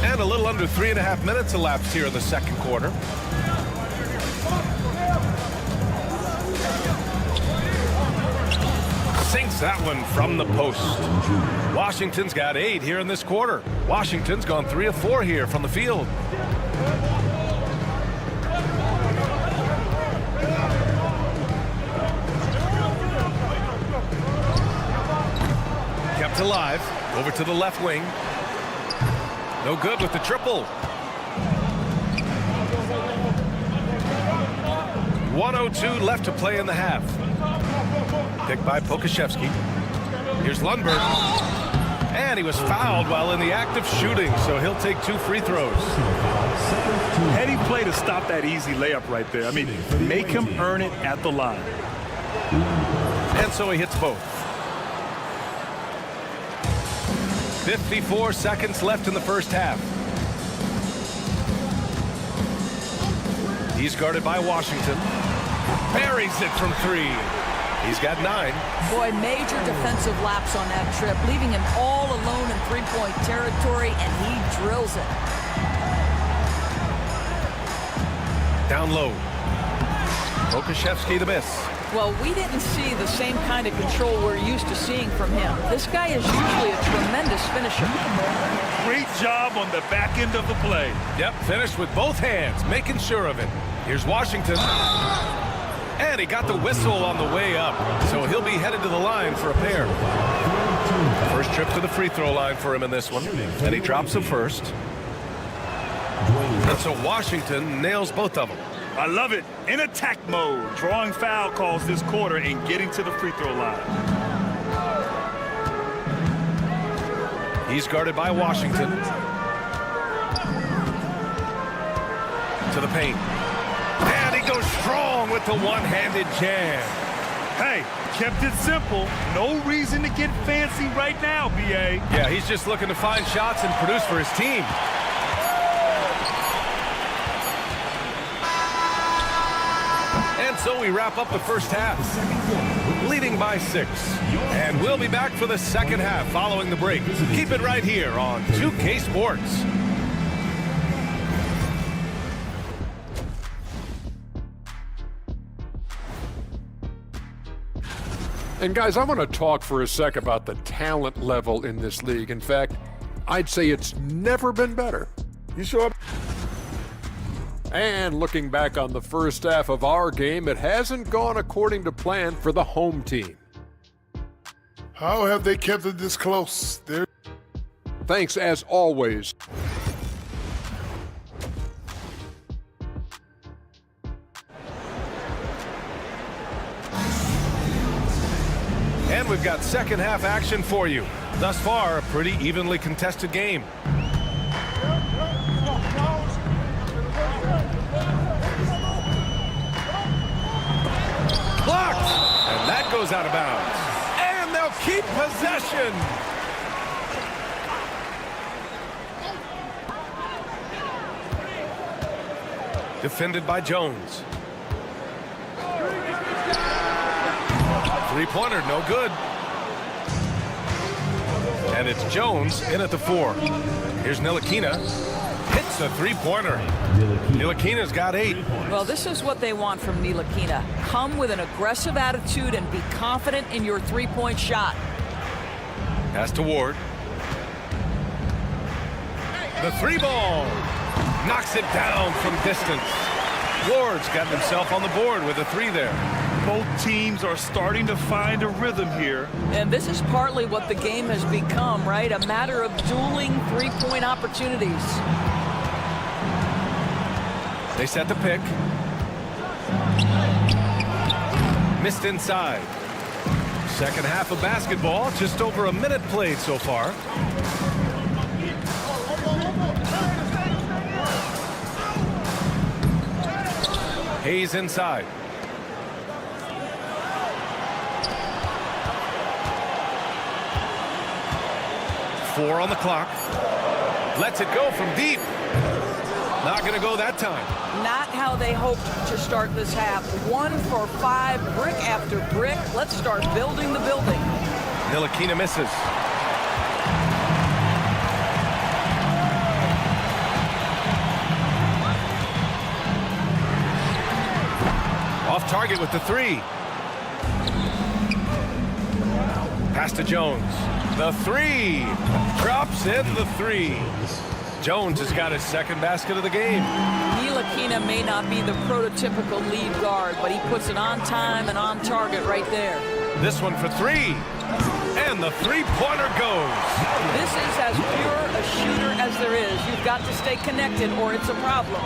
And a little under 3.5 minutes elapsed here in the second quarter. Sinks that one from the post. Washington's got 8 here in this quarter. Washington's gone 3 of 4 here from the field. Kept alive. Over to the left wing. No good with the triple. 1:02 left to play in the half. Picked by Pokashevsky. Here's Lundberg. And he was fouled while in the act of shooting, so he'll take 2 free throws. Heady play to stop that easy layup right there. I mean, make him earn it at the line. And so he hits both. 54 seconds left in the first half. He's guarded by Washington. Buries it from 3. He's got 9. Boy, major defensive lapse on that trip, leaving him all alone in three-point territory, and he drills it. Down low. Pokashevsky the miss. Well, we didn't see the same kind of control we're used to seeing from him. This guy is usually a tremendous finisher. Great job on the back end of the play. Yep, finished with both hands, making sure of it. Here's Washington. And he got the whistle on the way up, so he'll be headed to the line for a pair. First trip to the free throw line for him in this one, and he drops the first. And so Washington nails both of them. I love it. In attack mode, drawing foul calls this quarter and getting to the free throw line. He's guarded by Washington. To the paint. And he goes strong with the one-handed jam. Hey, kept it simple. No reason to get fancy right now, B.A. Yeah, he's just looking to find shots and produce for his team. And so we wrap up the first half, leading by 6. And we'll be back for the second half following the break. Keep it right here on 2K Sports. And guys, I want to talk for a sec about the talent level in this league. In fact, I'd say it's never been better. You sure? And looking back on the first half of our game, it hasn't gone according to plan for the home team. How have they kept it this close? Thanks, as always. And we've got second half action for you. Thus far, a pretty evenly contested game. Blocked! And that goes out of bounds. And they'll keep possession. Defended by Jones. Three-pointer, no good. And it's Jones in at the 4. Here's Ntilikina. Hits a three-pointer. Ntilikina's got 8. Well, this is what they want from Ntilikina. Come with an aggressive attitude and be confident in your three-point shot. Pass to Ward. The 3-ball. Knocks it down from distance. Ward's got himself on the board with a 3 there. Both teams are starting to find a rhythm here. And this is partly what the game has become, right? A matter of dueling three-point opportunities. They set the pick. Missed inside. Second half of basketball, just over a minute played so far. Hayes inside. Four on the clock. Lets it go from deep. Not going to go that time. Not how they hoped to start this half. 1 for 5, brick after brick. Let's start building the building. Ntilikina misses. Off target with the 3. Pass to Jones. The 3. Drops in the 3. Jones has got his second basket of the game. Ntilikina may not be the prototypical lead guard, but he puts it on time and on target right there. This one for 3. And the three-pointer goes. This is as pure a shooter as there is. You've got to stay connected or it's a problem.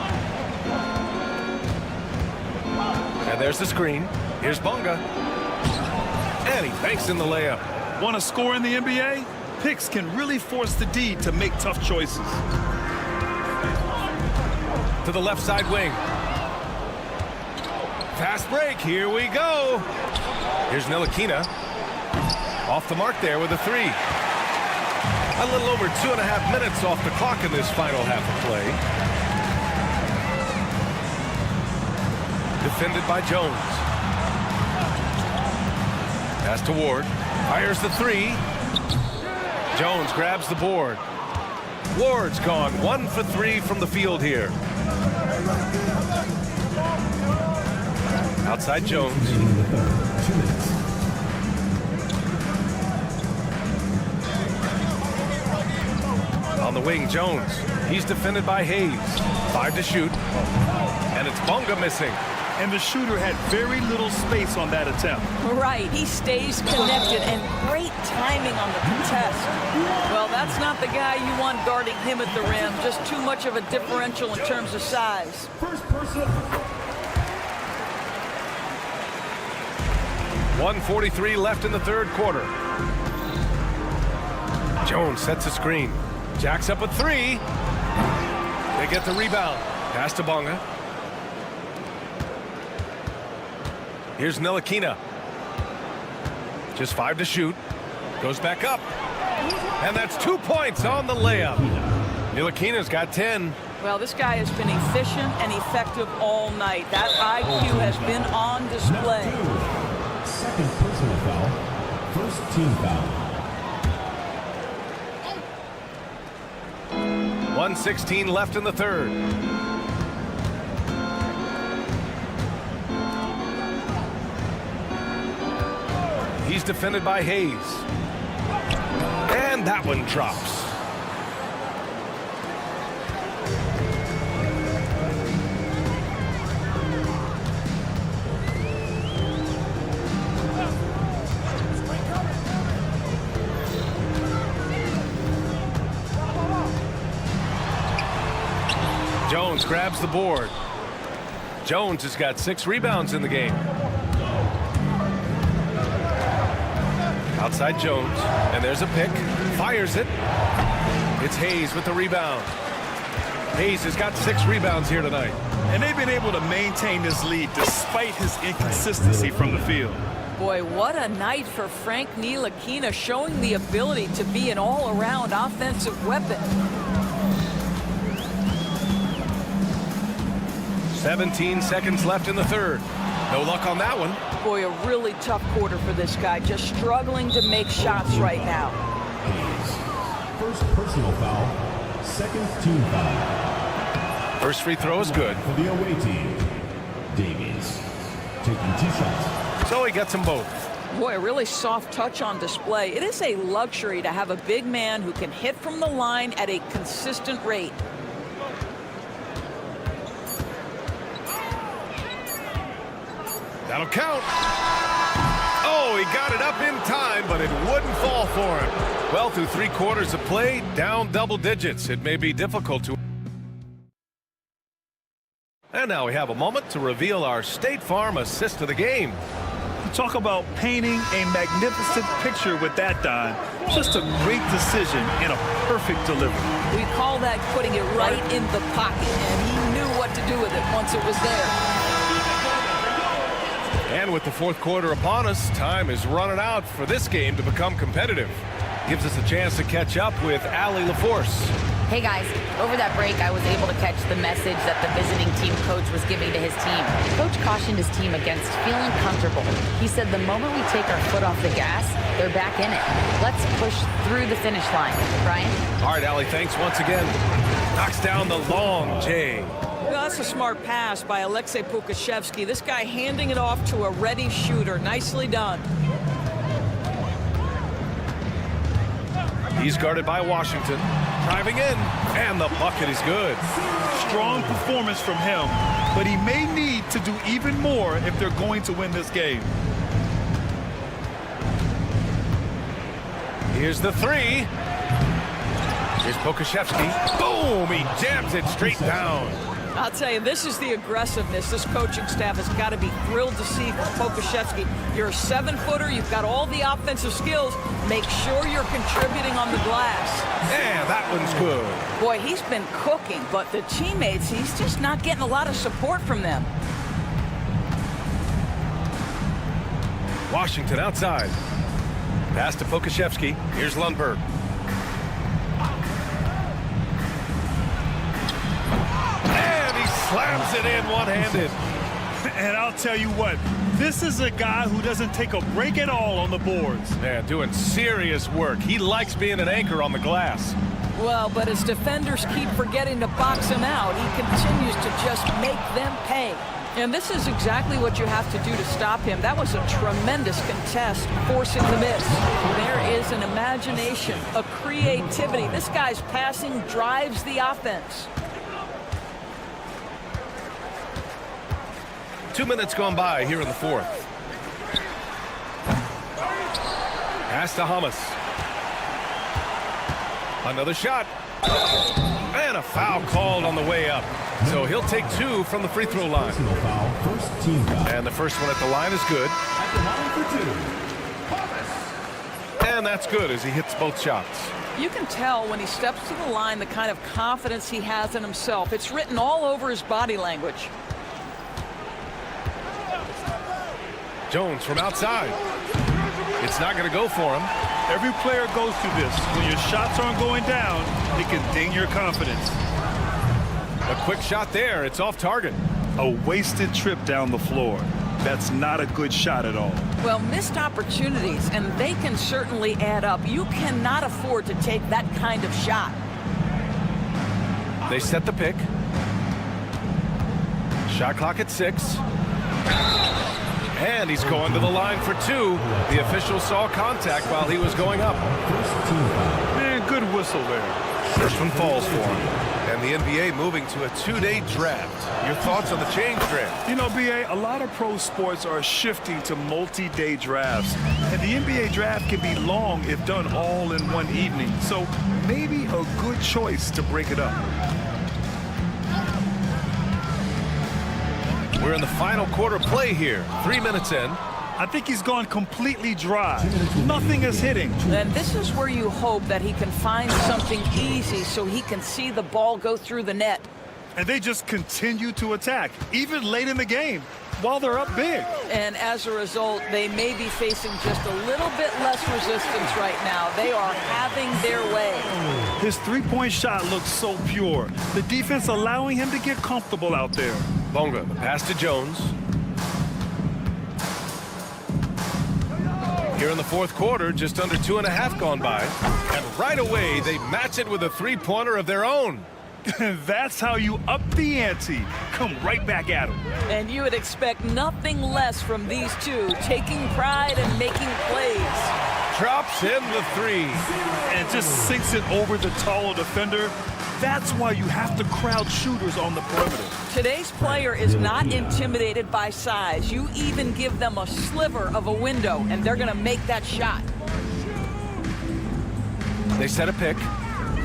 And there's the screen. Here's Bonga. And he banks in the layup. Want to score in the NBA? Picks can really force the D to make tough choices. To the left side wing. Fast break. Here we go. Here's Ntilikina. Off the mark there with a 3. A little over 2.5 minutes off the clock in this final half of play. Defended by Jones. Pass to Ward. Fires the 3. Jones grabs the board. Ward's gone 1 for 3 from the field here. Outside Jones. On the wing, Jones. He's defended by Hayes. 5 to shoot. And it's Bonga missing. And the shooter had very little space on that attempt. Right, he stays connected and great timing on the contest. Well, that's not the guy you want guarding him at the rim. Just too much of a differential in terms of size. First person. 1:43 left in the third quarter. Jones sets a screen. Jacks up a three. They get the rebound. Pass to Bonga. Here's Ntilikina. Just 5 to shoot. Goes back up. And that's 2 points on the layup. Ntilikina's got 10. Well, this guy has been efficient and effective all night. That IQ has been on display. Second personal foul. First team foul. 1:16 left in the third. He's defended by Hayes. And that one drops. Jones grabs the board. Jones has got 6 rebounds in the game. Outside Jones, and there's a pick. Fires it. It's Hayes with the rebound. Hayes has got 6 rebounds here tonight. And they've been able to maintain this lead despite his inconsistency from the field. Boy, what a night for Frank Ntilikina, showing the ability to be an all-around offensive weapon. 17 seconds left in the third. No luck on that one. Boy, a really tough quarter for this guy, just struggling to make shots right now. First personal foul. Second team foul. First free throw is good. For the away team, Davies taking 2 shots. So he gets them both. Boy, a really soft touch on display. It is a luxury to have a big man who can hit from the line at a consistent rate. That'll count. Oh, he got it up in time, but it wouldn't fall for him. Well, through 3 quarters of play, down double digits. It may be difficult to... And now we have a moment to reveal our State Farm assist of the game. You talk about painting a magnificent picture with that, Don. Just a great decision and a perfect delivery. We call that putting it right in the pocket, and he knew what to do with it once it was there. And with the 4th quarter upon us, time is running out for this game to become competitive. Gives us a chance to catch up with Allie LaForce. Hey guys, over that break I was able to catch the message that the visiting team coach was giving to his team. Coach cautioned his team against feeling comfortable. He said the moment we take our foot off the gas, they're back in it. Let's push through the finish line. Brian? All right, Allie, thanks once again. Knocks down the long J. Well, that's a smart pass by Aleksej Pokusevski. This guy handing it off to a ready shooter. Nicely done. He's guarded by Washington. Driving in, and the bucket is good. Strong performance from him, but he may need to do even more if they're going to win this game. Here's the 3. Here's Pokusevski. Boom! He jams it straight down. I'll tell you, this is the aggressiveness this coaching staff has got to be thrilled to see from Pokusevski. You're a 7-footer. You've got all the offensive skills. Make sure you're contributing on the glass. Yeah, that one's good. Boy, he's been cooking, but the teammates, he's just not getting a lot of support from them. Washington outside. Pass to Pokusevski. Here's Lundberg. Slams it in one-handed. And I'll tell you what, this is a guy who doesn't take a break at all on the boards. Yeah, doing serious work. He likes being an anchor on the glass. Well, but as defenders keep forgetting to box him out, he continues to just make them pay. And this is exactly what you have to do to stop him. That was a tremendous contest, forcing the miss. There is an imagination, a creativity. This guy's passing drives the offense. 2 minutes gone by here in the 4th. Pass to Hamas. Another shot. And a foul called on the way up. So he'll take 2 from the free throw line. And the first one at the line is good. And that's good as he hits both shots. You can tell when he steps to the line the kind of confidence he has in himself. It's written all over his body language. Jones from outside. It's not going to go for him. Every player goes through this. When your shots aren't going down, it can ding your confidence. A quick shot there. It's off target. A wasted trip down the floor. That's not a good shot at all. Well, missed opportunities, and they can certainly add up. You cannot afford to take that kind of shot. They set the pick. Shot clock at 6. And he's going to the line for 2. The official saw contact while he was going up. Man, good whistle there. First one falls for him. And the NBA moving to a 2-day draft. Your thoughts on the change draft? You know, B.A., a lot of pro sports are shifting to multi-day drafts. And the NBA draft can be long if done all in one evening. So maybe a good choice to break it up. We're in the final quarter play here. 3 minutes in. I think he's gone completely dry. Nothing is hitting. And this is where you hope that he can find something easy so he can see the ball go through the net. And they just continue to attack, even late in the game, while they're up big. And as a result, they may be facing just a little bit less resistance right now. They are having their way. His three-point shot looks so pure. The defense allowing him to get comfortable out there. Bonga, the pass to Jones. Here in the fourth quarter, just under 2.5 gone by. And right away, they match it with a three-pointer of their own. That's how you up the ante. Come right back at him. And you would expect nothing less from these two, taking pride and making plays. Drops in the 3. And just sinks it over the taller defender. That's why you have to crowd shooters on the perimeter. Today's player is not intimidated by size. You even give them a sliver of a window, and they're going to make that shot. They set a pick.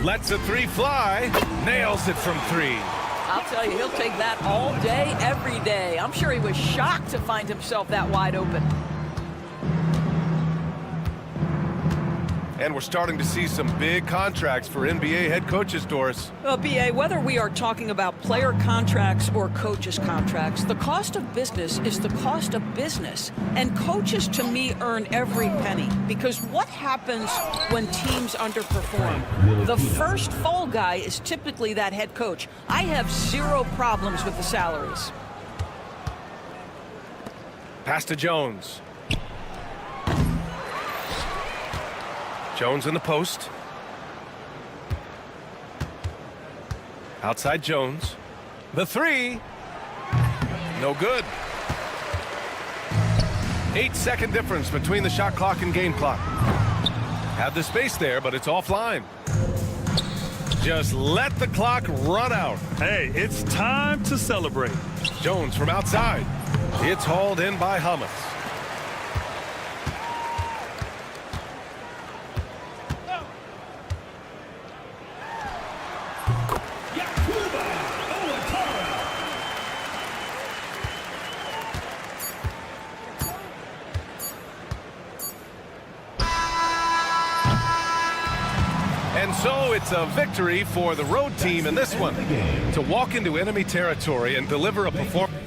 Lets a 3 fly. Nails it from 3. I'll tell you, he'll take that all day, every day. I'm sure he was shocked to find himself that wide open. And we're starting to see some big contracts for NBA head coaches, Doris. Well, B.A., whether we are talking about player contracts or coaches' contracts, the cost of business is the cost of business. And coaches, to me, earn every penny. Because what happens when teams underperform? The first fall guy is typically that head coach. I have zero problems with the salaries. Pass to Jones. Jones in the post. Outside Jones. The 3. No good. 8-second difference between the shot clock and game clock. Had the space there, but it's offline. Just let the clock run out. Hey, it's time to celebrate. Jones from outside. It's hauled in by Hummus. And so it's a victory for the road team in this one. To walk into enemy territory and deliver a performance.